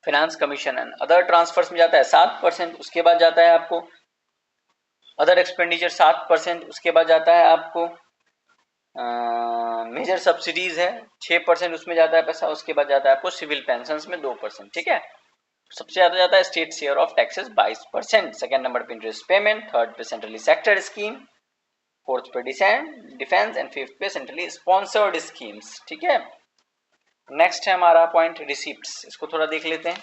finance commission and other transfers में जाता है 7%। उसके बाद जाता है आपको अदर एक्सपेंडिचर 7%। उसके बाद जाता है आपको मेजर सब्सिडीज है 6%, उसमें जाता है पैसा। उसके बाद जाता है आपको सिविल पेंशंस में 2%, ठीक है। सबसे ज्यादा जाता है state share of taxes 22%। Second number पे इंटरेस्ट पेमेंट, थर्ड पे सेंट्रली सेक्टर स्कीम, फोर्थ पे डिफेंस एंड फिफ्थ पे सेंट्रली स्पॉन्सर्ड स्कीम्स, ठीक है। नेक्स्ट है हमारा पॉइंट रिसिप्ट्स, इसको थोड़ा देख लेते हैं।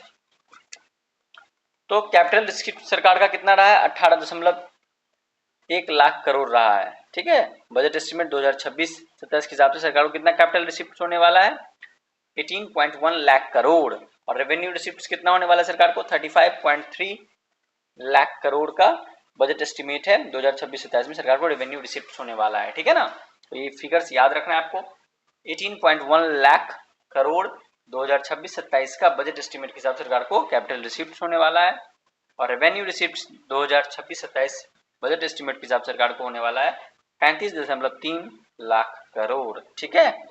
तो कैपिटल रिसिप्ट सरकार का कितना रहा है? 18.1 लाख करोड़ रहा है, ठीक है। बजट एस्टिमेट 2026-27 के हिसाब से सरकार को कितना कैपिटल रिसिप्ट होने वाला है? 18.1 लाख करोड़। और रेवेन्यू रिसिप्ट कितना होने वाला है सरकार को? 35.3 लाख करोड़ का बजट एस्टिमेट है 2026-27 में सरकार को रेवेन्यू रिसिप्ट होने वाला है, ठीक है ना। तो ये फिगर्स याद रखना है आपको। 18.1 लाख करोड़ 2026-27 का बजट एस्टिमेट के हिसाब से सरकार को कैपिटल रिसिप्ट होने वाला है और रेवेन्यू रिसिप्ट 2026-27 बजट एस्टिमेट के हिसाब से सरकार को होने वाला है 35.3 लाख करोड़, ठीक है।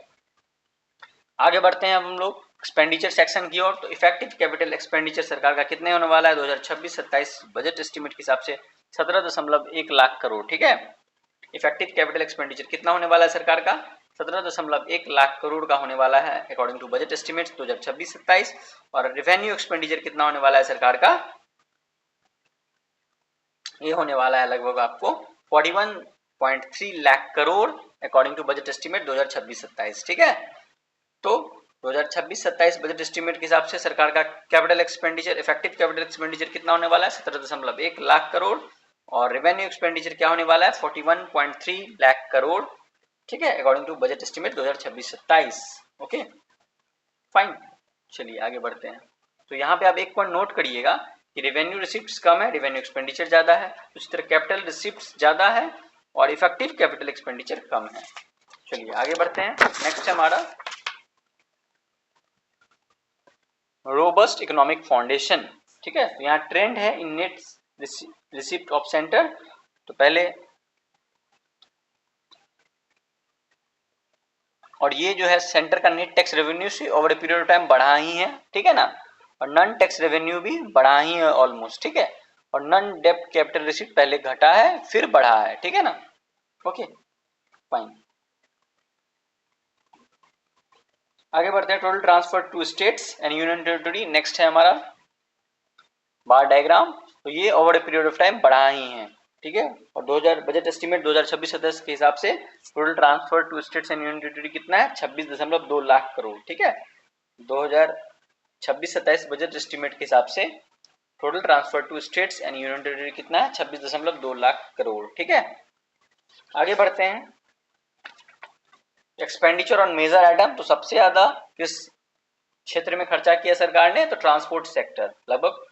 आगे बढ़ते हैं हम लोग एक्सपेंडिचर सेक्शन की ओर। तो इफेक्टिव कैपिटल एक्सपेंडिचर सरकार का कितने होने वाला है 2026-27 बजट एस्टिमेट के हिसाब से? 17.1 लाख करोड़, ठीक है। इफेक्टिव कैपिटल एक्सपेंडिचर कितना होने वाला है सरकार का? 17.1 लाख करोड़ का होने वाला है अकॉर्डिंग टू बजट एस्टिमेट 2026-27। और रेवेन्यू एक्सपेंडिचर कितना होने वाला है सरकार का? ये होने वाला है लगभग आपको 41.3 lakh crore according to budget estimate 2026-27, ठीक है। तो 2026-27 बजट एस्टिमेट के हिसाब से सरकार का capital expenditure, effective capital expenditure कितना होने वाला है? 17.1 लाख करोड़। और रेवेन्यू एक्सपेंडिचर क्या होने वाला है? 41.3 लाख करोड़, ठीक है, according to budget estimate 2026-27। Okay fine, चलिए आगे बढ़ते हैं। तो यहाँ पे आप एक पॉइंट नोट करिएगा कि रेवेन्यू रिसिप्ट्स कम है, रेवेन्यू एक्सपेंडिचर ज्यादा है। उसी तरह कैपिटल रिसिप्ट्स ज्यादा है और इफेक्टिव कैपिटल एक्सपेंडिचर कम है। चलिए आगे बढ़ते हैं। नेक्स्ट है हमारा रोबस्ट इकोनॉमिक फाउंडेशन, ठीक है। तो यहाँ ट्रेंड है इन नेट रिसिप्ट ऑफ सेंटर। तो पहले और ये जो है सेंटर का नेट टैक्स रेवेन्यू से over a period of time बढ़ा ही है, ठीक है ना। और नॉन टैक्स रेवेन्यू भी बढ़ा ही है ऑलमोस्ट, ठीक है। और नॉन डेब्ट कैपिटल रिसिप्ट पहले घटा है फिर बढ़ा है, ठीक है ना। ओके फाइन, आगे बढ़ते हैं। Total transfer to states and union territory next है हमारा बार डायग्राम। तो ये over a period of time बढ़ा ही है, ठीक है। और 2000 बजट एस्टिमेट 2026-27 के हिसाब से total transfer to states and union territory कितना है? 26.2 लाख करोड़, ठीक है। 2026-27 बजट एस्टिमेट के हिसाब से total transfer to states and union territory कितना है? 26.2 लाख करोड़, ठीक है। आगे बढ़ते हैं एक्सपेंडिचर ऑन मेजर आइटम। तो सबसे ज्यादा किस क्षेत्र में खर्चा किया सरकार ने, तो ट्रांसपोर्ट सेक्टर लगभग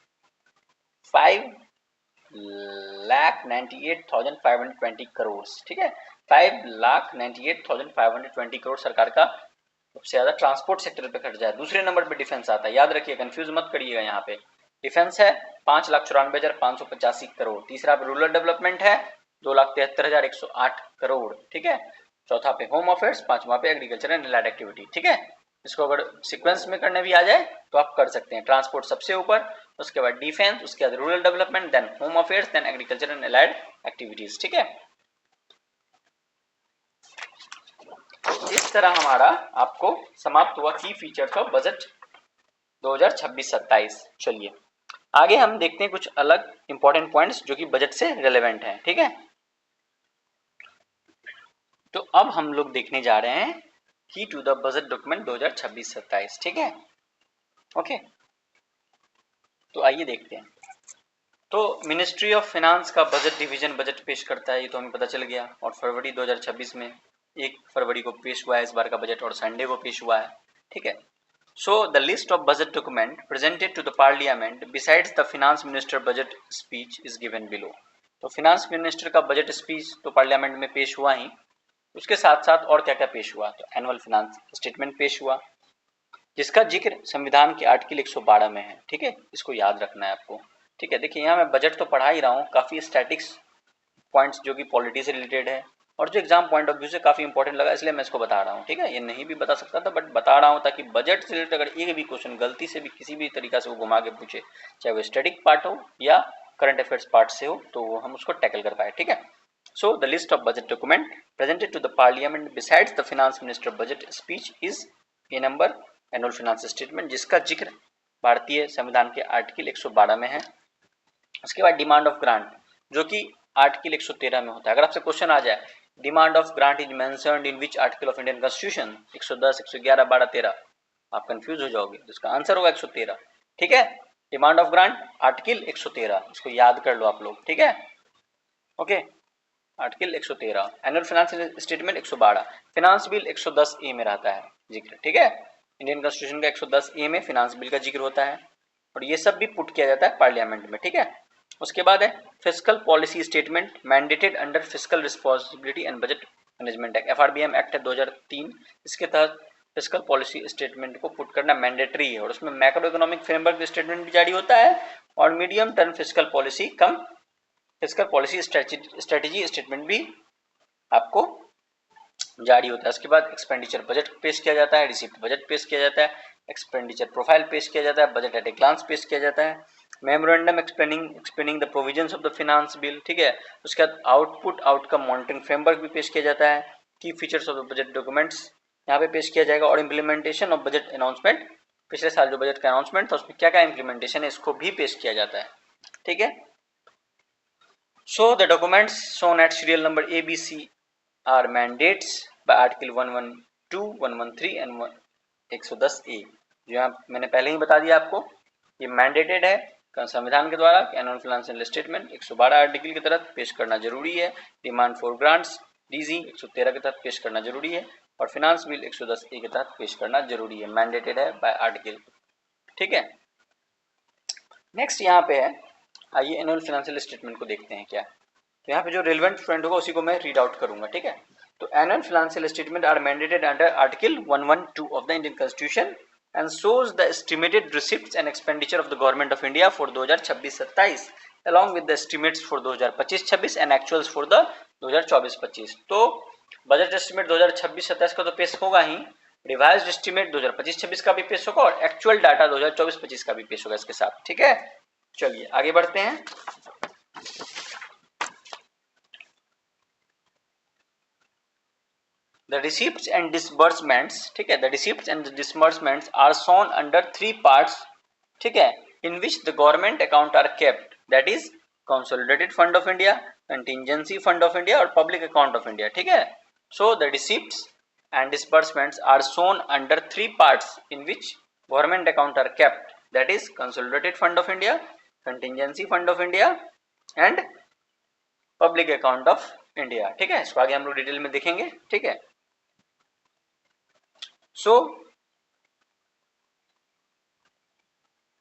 5,98,520 करोड़, ठीक है, 5,98,520 करोड़ सरकार का सबसे ज्यादा ट्रांसपोर्ट सेक्टर पे खर्चा है। दूसरे नंबर पे डिफेंस आता है, याद रखिए, कंफ्यूज मत करिएगा, यहाँ पे डिफेंस है 5,94,585 करोड़। तीसरा पे रूरल डेवलपमेंट है 2,73,108 करोड़, ठीक है। चौथा पे होम अफेयर्स, पांचवा पे एग्रीकल्चर एंड एलाइड एक्टिविटी, ठीक है। इसको अगर सीक्वेंस में करने भी आ जाए तो आप कर सकते हैं। ट्रांसपोर्ट सबसे ऊपर, उसके बाद डिफेंस, उसके बाद rural development, then home affairs, then agriculture and allied activities, ठीक है। इस तरह हमारा आपको समाप्त हुआ की फीचर्स ऑफ बजट 2026-27। चलिए आगे हम देखते हैं कुछ अलग इंपॉर्टेंट पॉइंट्स जो कि बजट से रिलेवेंट हैं, ठीक है। तो अब हम लोग देखने जा रहे हैं की टू द बजट डॉक्यूमेंट 2026-27, ठीक है, ओके। तो आइए देखते हैं। तो मिनिस्ट्री ऑफ फाइनेंस का बजट डिवीजन बजट पेश करता है, ये तो हमें पता चल गया। और फरवरी 2026 में 1 फरवरी को पेश हुआ है इस बार का बजट, और संडे को पेश हुआ है, ठीक है। So the list of budget document presented to the parliament besides the finance minister budget speech is given below. तो फाइनेंस मिनिस्टर का बजट स्पीच तो पार्लियामेंट में पेश हुआ ही, उसके साथ साथ और क्या क्या पेश हुआ, तो एनुअल फाइनेंस स्टेटमेंट पेश हुआ, जिसका जिक्र संविधान के आर्टिकल 112 में है, ठीक है। इसको याद रखना है आपको, ठीक है। देखिए यहाँ मैं बजट तो पढ़ा ही रहा हूँ, काफी स्टैटिक्स पॉइंट्स जो कि पॉलिटी से रिलेटेड है और जो एग्जाम पॉइंट ऑफ व्यू से काफी इंपॉर्टेंट लगा, इसलिए मैं इसको बता रहा हूँ, ठीक है। ये नहीं भी बता सकता था बट बता रहा हूँ ताकि बजट से रिलेटेड अगर एक भी क्वेश्चन गलती से भी किसी भी तरीका से वो घुमा के पूछे, चाहे वो स्टैटिक पार्ट हो या करंट अफेयर्स पार्ट से हो, तो वो हम उसको टैकल कर पाए, ठीक है। So the list of budget document presented to the parliament besides the finance minister budget speech is a number annual finance statement, जिसका जिक्र भारतीय संविधान के आर्टिकल 112 में है। उसके बाद डिमांड ऑफ ग्रांट, जो कि आर्टिकल 113 में होता है। अगर आपसे क्वेश्चन आ जाए demand of grant is mentioned in which article of Indian constitution, 110, 111, 12, 13, आप कंफ्यूज हो जाओगे, तो इसका आंसर होगा 113, ठीक है। डिमांड ऑफ ग्रांट आर्टिकल 113, इसको याद कर लो आप लोग, ठीक है, okay. Article 113, annual finance statement 112, finance bill 110 ए में रहता है जिक्र, ठीक है। इंडियन कॉन्स्टिट्यूशन का 110 ए में फाइनेंस बिल का जिक्र होता है और ये सब भी पुट किया जाता है पार्लियामेंट में, ठीक है। उसके बाद है fiscal policy statement mandated under fiscal responsibility and budget management act, FRBM act है 2003, इसके तहत फिस्कल पॉलिसी स्टेटमेंट को पुट करना मैंडेटरी है और उसमें मैक्रो इकोनॉमिक फ्रेमवर्क स्टेटमेंट भी जारी होता है और मीडियम टर्म फिस्कल पॉलिसी कम फिस्कल पॉलिसी स्ट्रेटेजी स्टेटमेंट भी आपको जारी होता है। उसके बाद एक्सपेंडिचर बजट पेश किया जाता है, रिसिप्ट बजट पेश किया जाता है, एक्सपेंडिचर प्रोफाइल पेश किया जाता है, बजट एट ए ग्लांस पेश किया जाता है, memorandum explaining the provisions of the finance bill, ठीक है। उसके बाद आउटपुट आउटकम मॉनिटरिंग फ्रेमवर्क भी पेश किया जाता है, की features of the budget documents यहाँ पे पेश किया जाएगा और इम्प्लीमेंटेशन ऑफ बजट अनाउंसमेंट, पिछले साल जो बजट का अनाउंसमेंट था उसमें क्या क्या इम्प्लीमेंटेशन है इसको भी पेश किया जाता है, ठीक है। So the documents shown at serial number ABC are mandates by article 112, 113 and 110A, जो यहाँ मैंने पहले ही बता दिया आपको, ये मैंडेटेड है संविधान के द्वारा कि एनुअल फाइनेंशियल स्टेटमेंट 112 आर्टिकल के तहत पेश करना जरूरी है, डिमांड फॉर ग्रांट्स डीजी 113 के तहत पेश करना जरूरी है और फाइनेंस बिल 110A के तहत पेश करना जरूरी है, मैंडेटेड है बाय आर्टिकल, ठीक है। नेक्स्ट यहाँ पे है, आइए एनुअल फाइनेंशियल स्टेटमेंट को देखते हैं क्या। तो यहाँ पे जो रेलेवेंट फ्रेंड होगा उसी को मैं रीड आउट करूंगा, ठीक है। तो annual financial statement are mandated under article 112 of the Indian constitution and shows the estimated receipts and expenditure of the government of India for 2026-27 along with the estimates for 2025-26 and actuals for the 2024-25। तो बजट एस्टिमेट 2026-27 का तो पेश होगा ही, रिवाइज्ड एस्टिमेट 2025-26 का भी पेश होगा और एक्चुअल डाटा 2024-25 का भी पेश होगा इसके साथ, ठीक है। चलिए आगे बढ़ते हैं। The receipts and disbursements, ठीक है, the receipts and disbursements are shown under 3 parts, ठीक है, in which the government account are kept, that is consolidated fund of India, contingency fund of India और public account of India, ठीक है। So the receipts and disbursements are shown under 3 parts in which government account are kept, that is consolidated fund of India, contingency fund of India and public account of India, ठीक है। इसको आगे हम लोग डिटेल में देखेंगे, ठीक है। So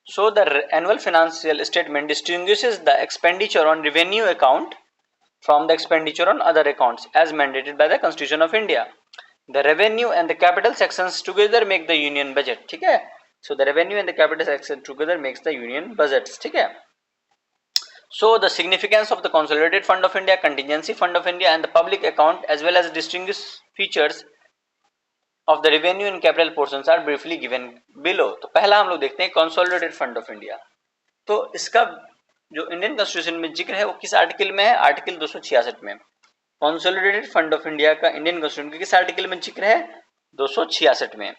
So the annual financial statement distinguishes the expenditure on revenue account from the expenditure on other accounts as mandated by the Constitution of India. The revenue and the capital sections together make the union budget. ठीक है? So the revenue and the capital section together makes the union budgets. ठीक है? So the significance of the Consolidated Fund of India, Contingency Fund of India and the public account as well as distinguished features of the revenue and capital portions are briefly given below. तो पहला हम लोग देखते हैं Consolidated Fund of India. तो इसका जो इंडियन कॉन्स्टिट्यूशन में जिक्र है वो किस आर्टिकल में है? आर्टिकल 266 में. कॉन्सोलिडेटेड फंड ऑफ इंडिया का इंडियन कॉन्स्टिट्यूशन के किस आर्टिकल में जिक्र है? 266 में.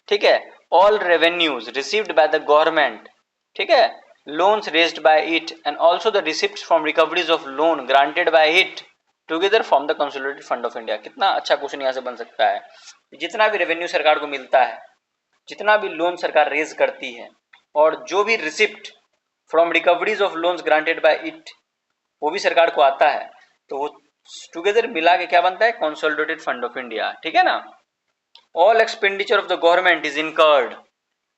ठीक है. All revenues received by the government, ठीक है, loans raised bye it and also the receipts from recoveries of loan granted by it together form the consolidated fund of India. कितना अच्छा क्वेश्चन यहाँ से बन सकता है. जितना भी रेवेन्यू सरकार को मिलता है, जितना भी लोन सरकार रेज करती है और जो भी receipt from recoveries of loans granted by it वो भी सरकार को आता है, तो वो टुगेदर मिला के क्या बनता है? Consolidated fund of India. ठीक है ना. All expenditure of the government is incurred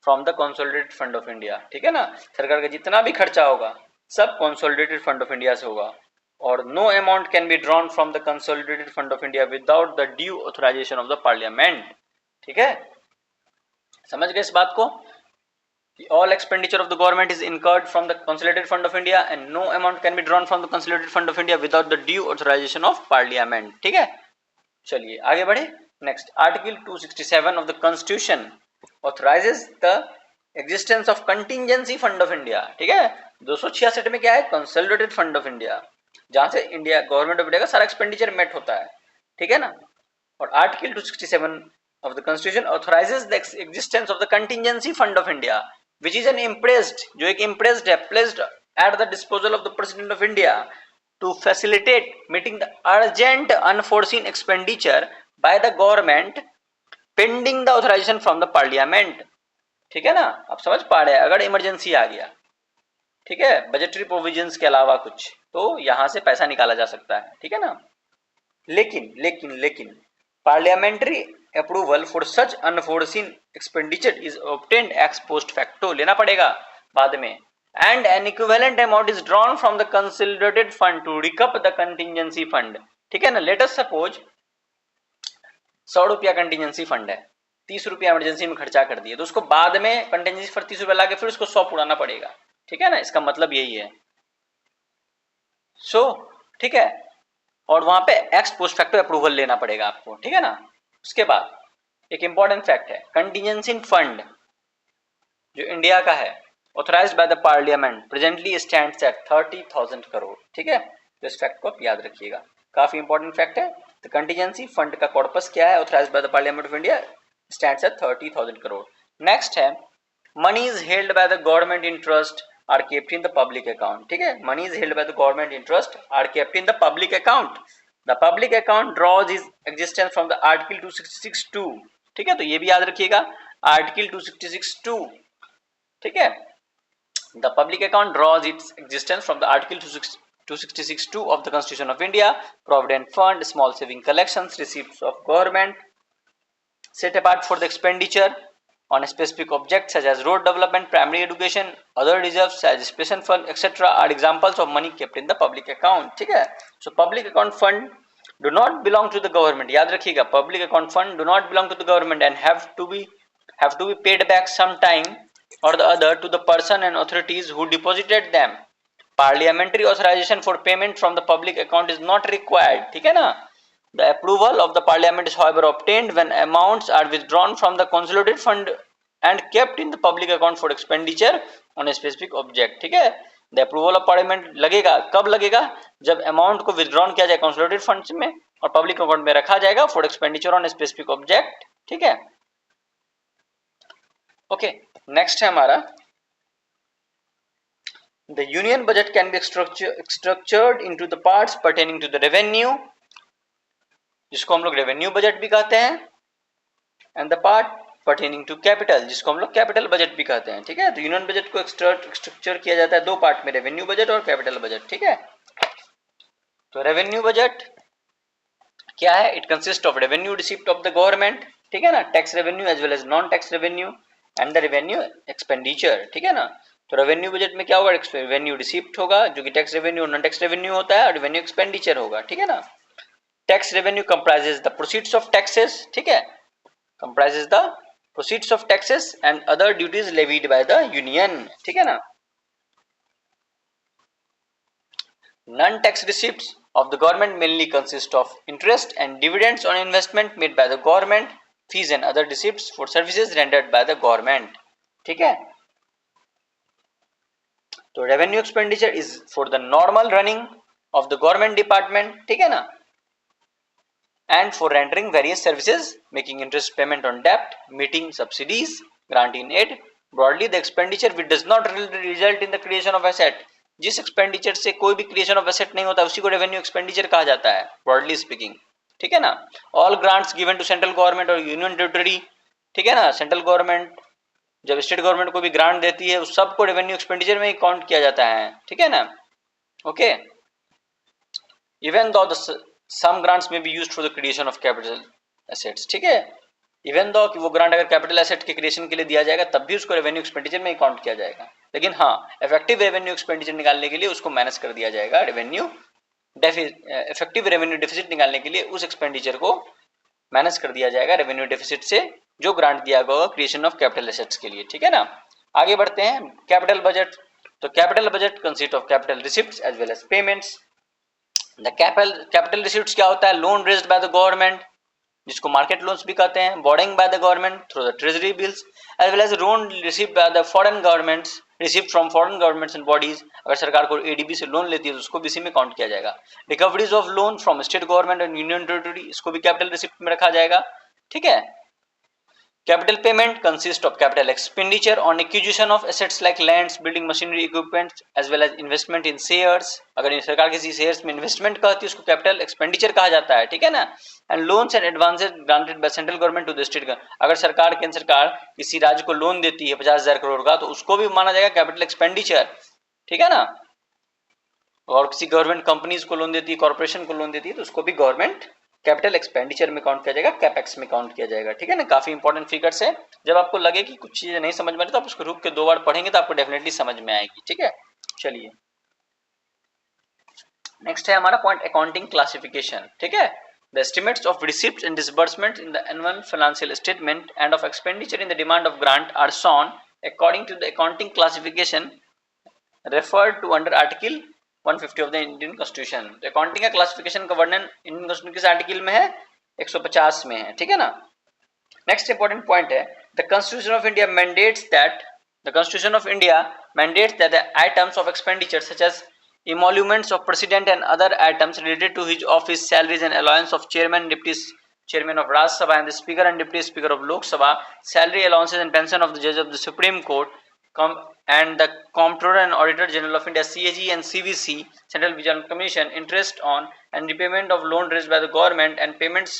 from the consolidated fund of India. ठीक है ना. सरकार का जितना भी खर्चा होगा सब कंसोलिडेटेड फंड ऑफ इंडिया से होगा. और no amount can be drawn from the consolidated fund of India without the due authorisation of the parliament. ठीक है. समझ गए इस बात को? All expenditure of the government is incurred from the Consolidated Fund of India and no amount can be drawn from the Consolidated Fund of India without the due authorization of Parliament. ठीक है. चलिए आगे बढ़े. Next, Article 267 of the Constitution authorizes the existence of Contingency Fund of India. ठीक है. 266 में क्या है? Consolidated Fund of India, जहां से इंडिया गवर्नमेंट ऑफ इंडिया का सारा एक्सपेंडिचर मेट होता है. ठीक है ना. और Article 267 of the Constitution authorizes the existence of the Contingency Fund of India, which is an impressed, जो एक impressed है, placed at the disposal of the President of India to facilitate meeting the urgent unforeseen expenditure by the government pending the authorization from the Parliament. ठीक है ना. आप समझ पा रहे हैं? अगर इमरजेंसी आ गया, ठीक है, बजटरी प्रोविजंस के अलावा कुछ, तो यहां से पैसा निकाला जा सकता है. ठीक है ना. लेकिन लेकिन लेकिन parliamentary approval for such unforeseen expenditure is obtained ex post facto. लेना पड़ेगा बाद में. And an equivalent amount is drawn from the consolidated fund to recoup the contingency fund. ठीक है ना. लेट अस सपोज 100 रुपया कंटिजेंसी फंड है, 30 रुपया इमरजेंसी में खर्चा कर दिए, तो उसको बाद में कंटिजेंसी फंड 30 रुपया लाके फिर उसको 100 उड़ाना पड़ेगा. ठीक है ना. इसका मतलब यही है. ठीक है. और वहां पे एक्स पोस्ट फैक्टो अप्रूवल लेना पड़ेगा आपको. ठीक है ना. उसके बाद एक इंपॉर्टेंट फैक्ट है, कंटिजेंसी फंड जो इंडिया का है authorised by the parliament presently stands at 30,000 crore. ठीक है. तो इस फैक्ट को आप याद रखिएगा, काफी इंपॉर्टेंट फैक्ट है. तो कंटिजेंसी फंड का कॉर्पस क्या है? Authorised by the Parliament of India stands at 30,000 crore. Next है, money is held by the government in trust are kept in the public account. ठीक है. money is held by the government interest are kept in the public account. the public account draws its existence from the article 266(2). ठीक है. तो ये भी याद रखिएगा, article 266(2). ठीक है. the public account draws its existence from the article 266(2) of the Constitution of India. provident fund, small saving collections, receipts of government set apart for the expenditure on a specific object such as road development, primary education, other reserves as special fund, etc. are examples of money kept in the public account. ठीक है. So public account fund do not belong to the government. याद रखिएगा, public account fund do not belong to the government and have to be paid back sometime or the other to the person and authorities who deposited them. Parliamentary authorization for payment from the public account is not required. ठीक है ना. The approval of the parliament is however obtained when amounts are withdrawn from the consolidated fund and kept in the public account for expenditure on a specific object. ठीक है. The approval of parliament लगेगा, कब लगेगा? जब अमाउंट को विथड्रॉन किया जाए consolidated funds में और पब्लिक अकाउंट में रखा जाएगा for expenditure on a specific object. ठीक है. ओके. नेक्स्ट है हमारा, the union budget can be structured into the parts pertaining to the revenue, जिसको हम लोग रेवेन्यू बजट भी कहते हैं, and the part pertaining to capital, जिसको हम लोग कैपिटल बजट भी कहते हैं. ठीक है. तो यूनियन बजट को स्ट्रक्चर किया जाता है दो पार्ट में, रेवेन्यू बजट और कैपिटल बजट. ठीक है. तो रेवेन्यू बजट क्या है? It consist of revenue receipt of the government. ठीक है ना. Tax revenue as well as non tax revenue and the revenue expenditure. ठीक है ना. तो रेवेन्यू बजट में क्या होगा, रेवेन्यू रिसीप्ट होगा जो कि टैक्स रेवेन्यू और नॉन टैक्स रेवेन्यू होता है, और रेवेन्यू एक्सपेंडिचर होगा, ठीक है ना। Tax revenue comprises the proceeds of taxes, ठीक है, comprises the proceeds of taxes and other duties levied by the union, ठीक है ना। Non tax receipts of the government mainly consist of interest and dividends on investment made by the government, fees and other receipts for services rendered by the government, ठीक है। तो revenue expenditure is for the normal running of the government department, ठीक है ना, and for rendering various services, making interest payment on debt, meeting subsidies, granting aid. Broadly, the expenditure which does not result in the creation of asset, जिस एक्सपेंडिचर से कोई भी क्रिएशन ऑफ एसेट नहीं होता उसी को रेवेन्यू एक्सपेंडिचर कहा जाता है, ब्रॉडली स्पीकिंग, ठीक है ना। All grants given to central government और यूनियन टेरिटरी, ठीक है ना, सेंट्रल गवर्नमेंट जब स्टेट गवर्नमेंट को भी ग्रांट देती है उस सबको रेवेन्यू एक्सपेंडिचर में ही काउंट किया जाता है, ठीक है ना। ओके, इवन दो सम ग्रांट्स में be used for the creation of capital assets, ठीक है, इवन दो कि वो ग्रांट अगर कैपिटल एसेट के क्रिएशन के लिए दिया जाएगा तब भी उसको रेवेन्यू एक्सपेंडिचर में ही काउंट किया जाएगा, लेकिन हाँ इफेक्टिव रेवेन्यू एक्सपेंडिचर निकालने के लिए उसको माइनस कर दिया जाएगा, इफेक्टिव रेवेन्यू डेफिसिट निकालने के लिए उस एक्सपेंडिचर को माइनस कर दिया जाएगा रेवेन्यू डेफिसिट से जो ग्रांट दिया गया क्रिएशन ऑफ कैपिटल एसेट्स के लिए, ठीक है ना। आगे बढ़ते हैं, कैपिटल बजट। तो capital budget consist of capital receipts as well as payments. The capital receipts क्या होता है, loan raised by the government जिसको मार्केट लोन्स भी कहते हैं, borrowing by the government through the treasury bills as well as loan received by the foreign governments, received from foreign governments and bodies. अगर सरकार को एडीबी से लोन लेती है तो उसको भी इसी में काउंट किया जाएगा। Recoveries of loan from state government and union territory, इसको भी कैपिटल रिसिप्ट में रखा जाएगा, ठीक है। Capital payment consists of capital expenditure on acquisition of assets like lands, building machinery, equipment as well as investment in shares। अगर सरकार किसी शेयर्स में इन्वेस्टमेंट करती है उसको कैपिटल एक्सपेंडिचर कहा जाता है, ठीक है ना। And loans and advances granted by central government to the state government, अगर सरकार केंद्र सरकार किसी राज्य को लोन देती है 50,000 करोड़ का तो उसको भी माना जाएगा कैपिटल एक्सपेंडिचर, ठीक है ना। और किसी गवर्नमेंट कंपनीज को लोन देती है, कॉर्पोरेशन को लोन देती है तो उसको भी गवर्नमेंट कैपिटल एक्सपेंडिचर में काउंट किया जाएगा, कैपेक्स में काउंट किया जाएगा, ठीक है ना। काफी इंपॉर्टेंट फिगर्स है, जब आपको लगे कि कुछ चीजें नहीं समझ में आ रही तो आप उसको रुक के 2 बार पढ़ेंगे तो आपको डेफिनेटली समझ में आएगी, ठीक है। चलिए नेक्स्ट है हमारा पॉइंट अकाउंटिंग क्लासिफिकेशन, ठीक है। The estimates of receipts and disbursement in the annual financial statement and of expenditure in the demand of grant are shown according to the accounting classification referred to under article 150 of the Indian constitution. Accounting का क्लासिफिकेशन का वर्णन इंडियन कॉन्स्टिट्यूशन किस आर्टिकल में है, 150 में है, ठीक है ना। नेक्स्ट इंपॉर्टेंट पॉइंट है, the constitution of India mandates that the items of expenditure such as emoluments of president and other items related to his office, salaries and allowance of chairman, deputy chairman of Rajya Sabha and the speaker and deputy speaker of Lok Sabha, salary allowances and pension of the judge of the Supreme Court and the Comptroller and Auditor General of India, CAG and CVC, Central Vigilance Commission, interest on and repayment of loan raised by the government and payments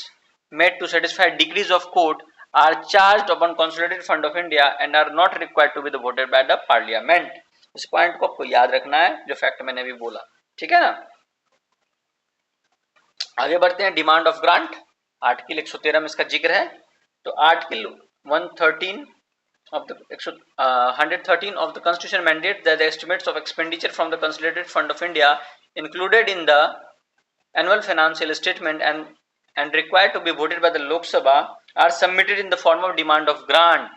made to satisfy decrees of court are charged upon consolidated fund of India and are not required to be voted by the Parliament। इस पॉइंट को आपको याद रखना है जो फैक्ट मैंने अभी बोला, ठीक है ना। आगे बढ़ते हैं, डिमांड ऑफ ग्रांट, आर्टिकल 113 में इसका जिक्र है। तो article 113 of the 113 of the constitution mandate that the estimates of expenditure from the consolidated fund of India included in the annual financial statement and required to be voted by the Lok Sabha are submitted in the form of demand of grant,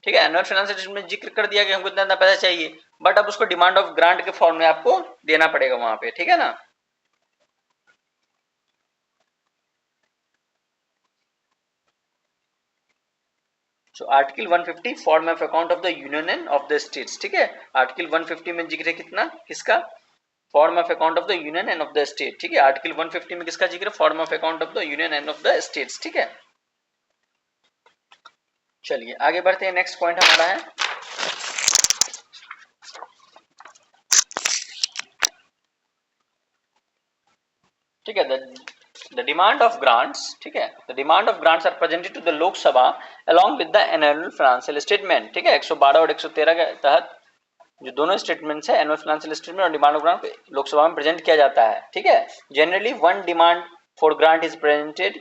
ठीक है। एनुअल फाइनेंशियल स्टेटमेंट में जिक्र कर दिया कि हमको इतना पैसा चाहिए, बट अब उसको डिमांड ऑफ ग्रांट के फॉर्म में आपको देना पड़ेगा वहां पे, ठीक है ना। So article 150 form of account of the union end of the states, ठीक है। आर्टिकल 150 में जिक्र है कितना, किसका, form of account of the union end of the state, ठीक है। आर्टिकल 150 में किसका जिक्र, form of account of the union end of the states, ठीक है। चलिए आगे बढ़ते हैं, नेक्स्ट पॉइंट हमारा है ठीक है, the demand of grants, ठीक है। the demand of grants are presented to the Lok Sabha along with the annual financial statement, ठीक है। 112 और 113 के तहत जो दोनों स्टेटमेंट्स है, एनुअल फाइनेंशियल स्टेटमेंट और डिमांड ऑफ ग्रांट, लोकसभा में प्रेजेंट किया जाता है, ठीक है। Generally one demand for grant is presented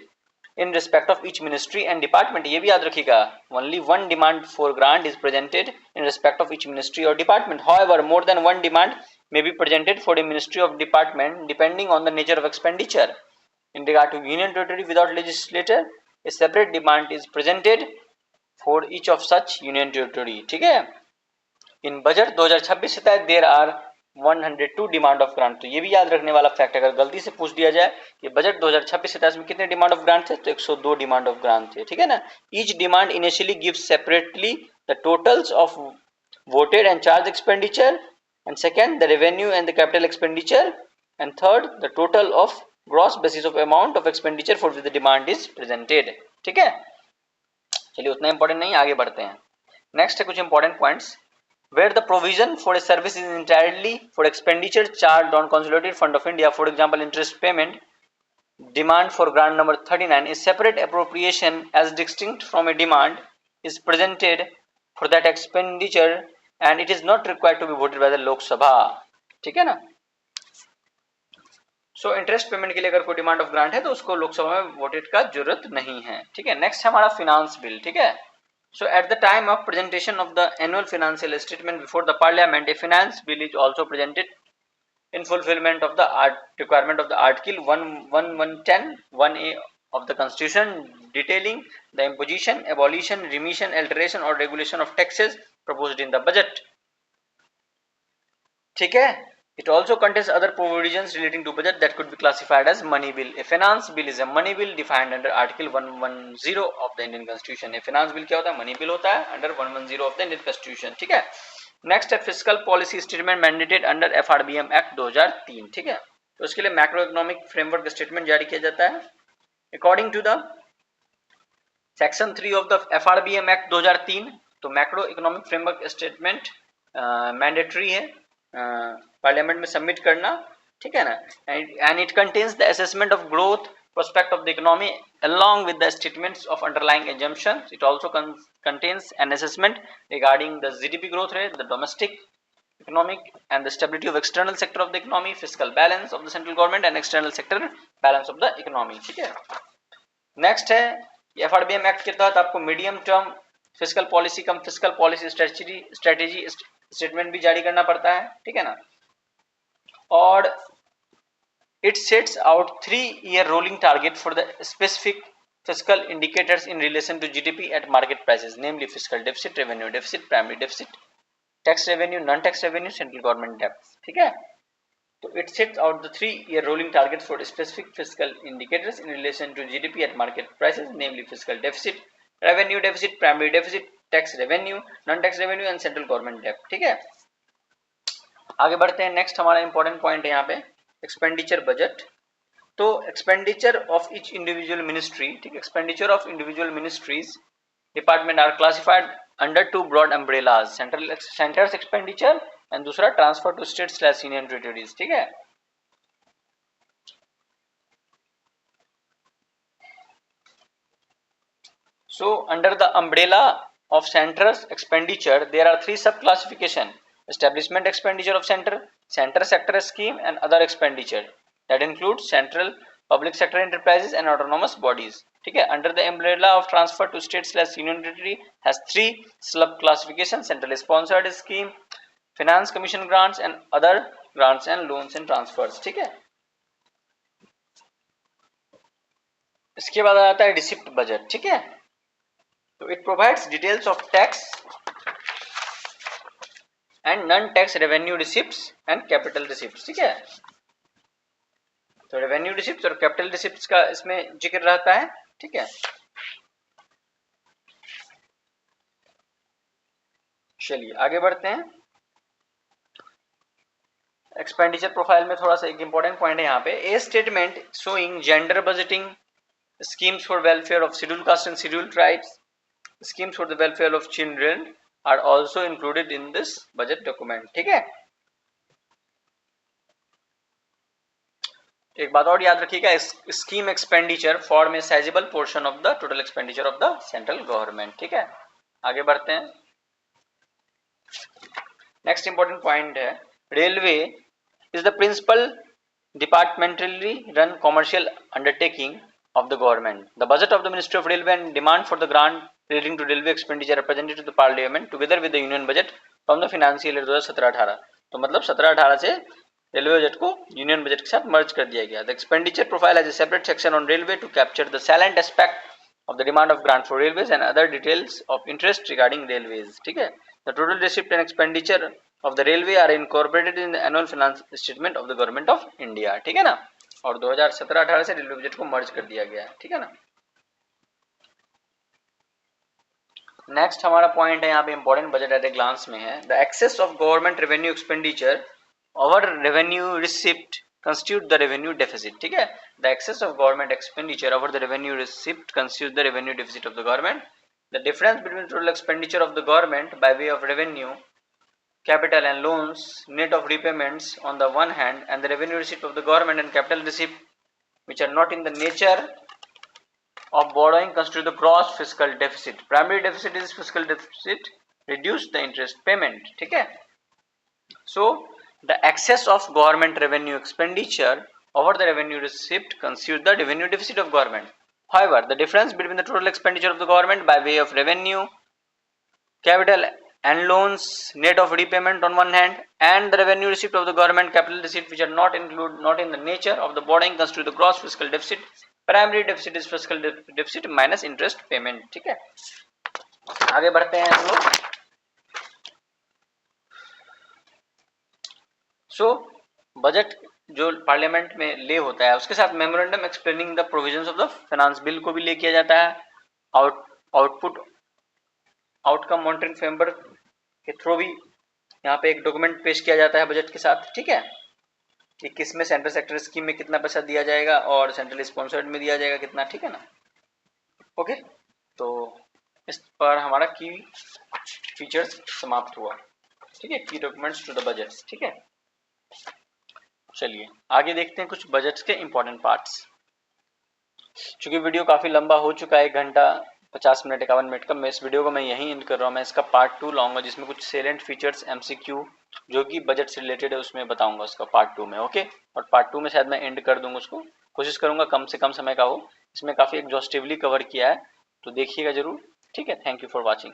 in respect of each ministry and department. ये भी याद रखिएगा, only one demand for grant is presented in respect of each ministry or department. However, more than one demand may be presented for a ministry or department depending on the nature of expenditure. In regard to union territory without legislature, a separate demand is presented for each of such union territory. ठीक है, इन बजट 2026 के तहत there are 102 demand of grant. तो ये भी याद रखने वाला फैक्ट, अगर गलती से पूछ दिया जाए कि बजट 2026 के तहत में कितने डिमांड ऑफ ग्रांट थे, तो 102 डिमांड ऑफ ग्रांट थे. ठीक है ना. Each demand initially gives separately the totals of voted and charge expenditure, and second the revenue and the capital expenditure, and third the total of gross basis of amount of expenditure for which the demand is presented. ठीक है, चलिए उतना इंपॉर्टेंट नहीं, आगे बढ़ते हैं. नेक्स्ट है कुछ important points. Where the provision for a service is entirely for expenditure charged on Consolidated Fund of India, for example interest payment, demand for grant number 39, a separate appropriation as distinct from a demand is presented for that expenditure and it is not required to be voted by the Lok Sabha. ठीक है ना. सो इंटरेस्ट पेमेंट के लिए अगर कोई डिमांड ऑफ ग्रांट है तो उसको लोकसभा में वोटेड का जरूरत नहीं है. ठीक है. नेक्स्ट है हमारा फिनांस बिल. ठीक है. So at the time of presentation of the annual financial statement before the parliament, a finance bill is also presented in fulfillment of the requirement of the article 110 1A of the constitution detailing the imposition, abolition, remission, alteration or regulation of taxes proposed in the budget. ठीक है. It also contains other provisions relating to budget that could be classified as money bill. A finance bill is a money bill defined under Article 110 of the Indian Constitution. A finance bill क्या होता है? Money bill होता है under 110 of the Indian Constitution. ठीक है. Next है fiscal policy statement mandated under FRBM Act 2003. ठीक है. तो उसके लिए मैक्रो इकोनॉमिक फ्रेमवर्क स्टेटमेंट जारी किया जाता है. According to the Section 3 of the FRBM Act 2003, तो macro economic framework statement mandatory है पार्लियामेंट में सबमिट करना. ठीक है ना. And it contains the assessment of growth prospect of the economy along with the statements of underlying assumptions. It also contains an assessment regarding the GDP growth rate, the domestic economic and the stability of external sector of the economy, fiscal balance of the central government and external sector balance of the economy. ठीक है. नेक्स्ट है FRBM एक्ट के तहत आपको मीडियम टर्म फिस्कल पॉलिसी कम फिस्कल पॉलिसी स्ट्रेटेजी स्टेटमेंट भी जारी करना पड़ता है. ठीक है ना. और it sets out 3-year rolling target for the specific fiscal indicators in relation to GDP at market prices, namely fiscal deficit, revenue deficit, primary deficit, tax revenue, non-tax revenue, central government debt. ठीक है. तो it sets out the 3-year rolling target for specific fiscal indicators in relation to GDP at market prices, namely fiscal deficit, revenue deficit, primary deficit, tax revenue, non-tax revenue and central government debt. ठीक है. आगे बढ़ते हैं. नेक्स्ट हमारा इंपॉर्टेंट पॉइंट है यहाँ पे एक्सपेंडिचर बजट. तो expenditure of each individual ministry, ठीक है, expenditure of individual ministries department are classified under 2 broad umbrellas, centre's expenditure and दूसरा transfer to state slash union territories. ठीक है. So under the umbrella of centre's expenditure there are 3 sub classification: establishment expenditure of center sector scheme and other expenditure that includes central public sector enterprises and autonomous bodies. ठीक है. Under the umbrella of transfer to state slash union territory has 3 sub classification: central sponsored scheme, finance commission grants and other grants and loans and transfers. ठीक है. इसके बाद आता है रिसिप्ट बजट. ठीक है. तो it provides details of tax and non-tax revenue receipts and capital receipts. ठीक है. तो revenue receipts और capital receipts का इसमें जिक्र रहता है. ठीक है. चलिए आगे बढ़ते हैं. एक्सपेंडिचर प्रोफाइल में थोड़ा सा एक इंपॉर्टेंट पॉइंट है यहाँ पे. ए statement showing gender budgeting schemes for welfare of scheduled caste and scheduled tribes, schemes for the welfare of children are also included in this budget document. ठीक है. एक बात और याद रखिएगा, scheme expenditure form a sizeable portion of the total expenditure of the central government. ठीक है. आगे बढ़ते हैं. नेक्स्ट इंपॉर्टेंट पॉइंट है railway is the principal departmentally run commercial undertaking of the government. The budget of the Ministry of Railway and demand for the grant relating to railway expenditure are presented to the Parliament together with the Union budget from the financial year 2017-18. तो मतलब 17-18 से रेलवे बजट को यूनियन बजट के साथ मर्ज कर दिया गया. The expenditure profile has a separate section on railway to capture the salient aspect of the demand of grant for railways and other details of interest regarding railways. ठीक है. The total receipt and expenditure of the railway are incorporated in the annual finance statement of the government of India. ठीक है ना. और 2017-18 से रेलवे बजट को मर्ज कर दिया गया है. ठीक है ना. नेक्स्ट हमारा पॉइंट है यहाँ पे important budget at a glance में है. The excess of government revenue expenditure over revenue receipt constitute the revenue deficit. ठीक है. The excess of government expenditure over the revenue receipt constitutes the revenue deficit of the government. The difference between total expenditure of the government by way of revenue, capital and loans, net of repayments on the one hand, and the revenue receipt of the government and capital receipt which are not in the nature of borrowing constitute the gross fiscal deficit. Primary deficit is fiscal deficit reduce the interest payment. ठीक है. So the excess of government revenue expenditure over the revenue receipt constitutes the revenue deficit of government. However, the difference between the total expenditure of the government by way of revenue, capital and loans, net of repayment on one hand, and the revenue receipt of the government capital receipt which are not in the nature of the borrowing constitute the gross fiscal deficit. Primary deficit is fiscal deficit minus interest payment. ठीक है. आगे बढ़ते हैं हम लोग. सो बजट जो पार्लियामेंट में ले होता है उसके साथ memorandum explaining the provisions of the finance bill को भी ले किया जाता है. आउटपुट आउटकम मॉनिटरिंग फ्रेमवर्क के थ्रू भी यहाँ पे एक डॉक्यूमेंट पेश किया जाता है बजट के साथ. ठीक है. कि किस में सेंट्रल सेक्टर स्कीम में कितना पैसा दिया जाएगा और सेंट्रल स्पॉन्सर्ड में दिया जाएगा कितना. ठीक है ना. ओके. तो इस पर हमारा की फीचर्स समाप्त हुआ. ठीक है. की डॉक्यूमेंट्स टू द बजट. ठीक है. चलिए आगे देखते हैं कुछ बजट के इंपॉर्टेंट पार्ट्स. चूंकि वीडियो काफी लंबा हो चुका है, 1 घंटा 50 मिनट 51 मिनट का, मैं इस वीडियो को यहीं एंड कर रहा हूँ. मैं इसका पार्ट 2 लाऊंगा जिसमें कुछ सेलेंट फीचर्स एमसीक्यू जो कि बजट से रिलेटेड है उसमें बताऊंगा उसका पार्ट 2 में. ओके. और पार्ट 2 में शायद मैं एंड कर दूंगा उसको. कोशिश करूंगा कम से कम समय का हो. इसमें काफी एग्जॉस्टिवली कवर किया है तो देखिएगा जरूर. ठीक है. Thank you for watching.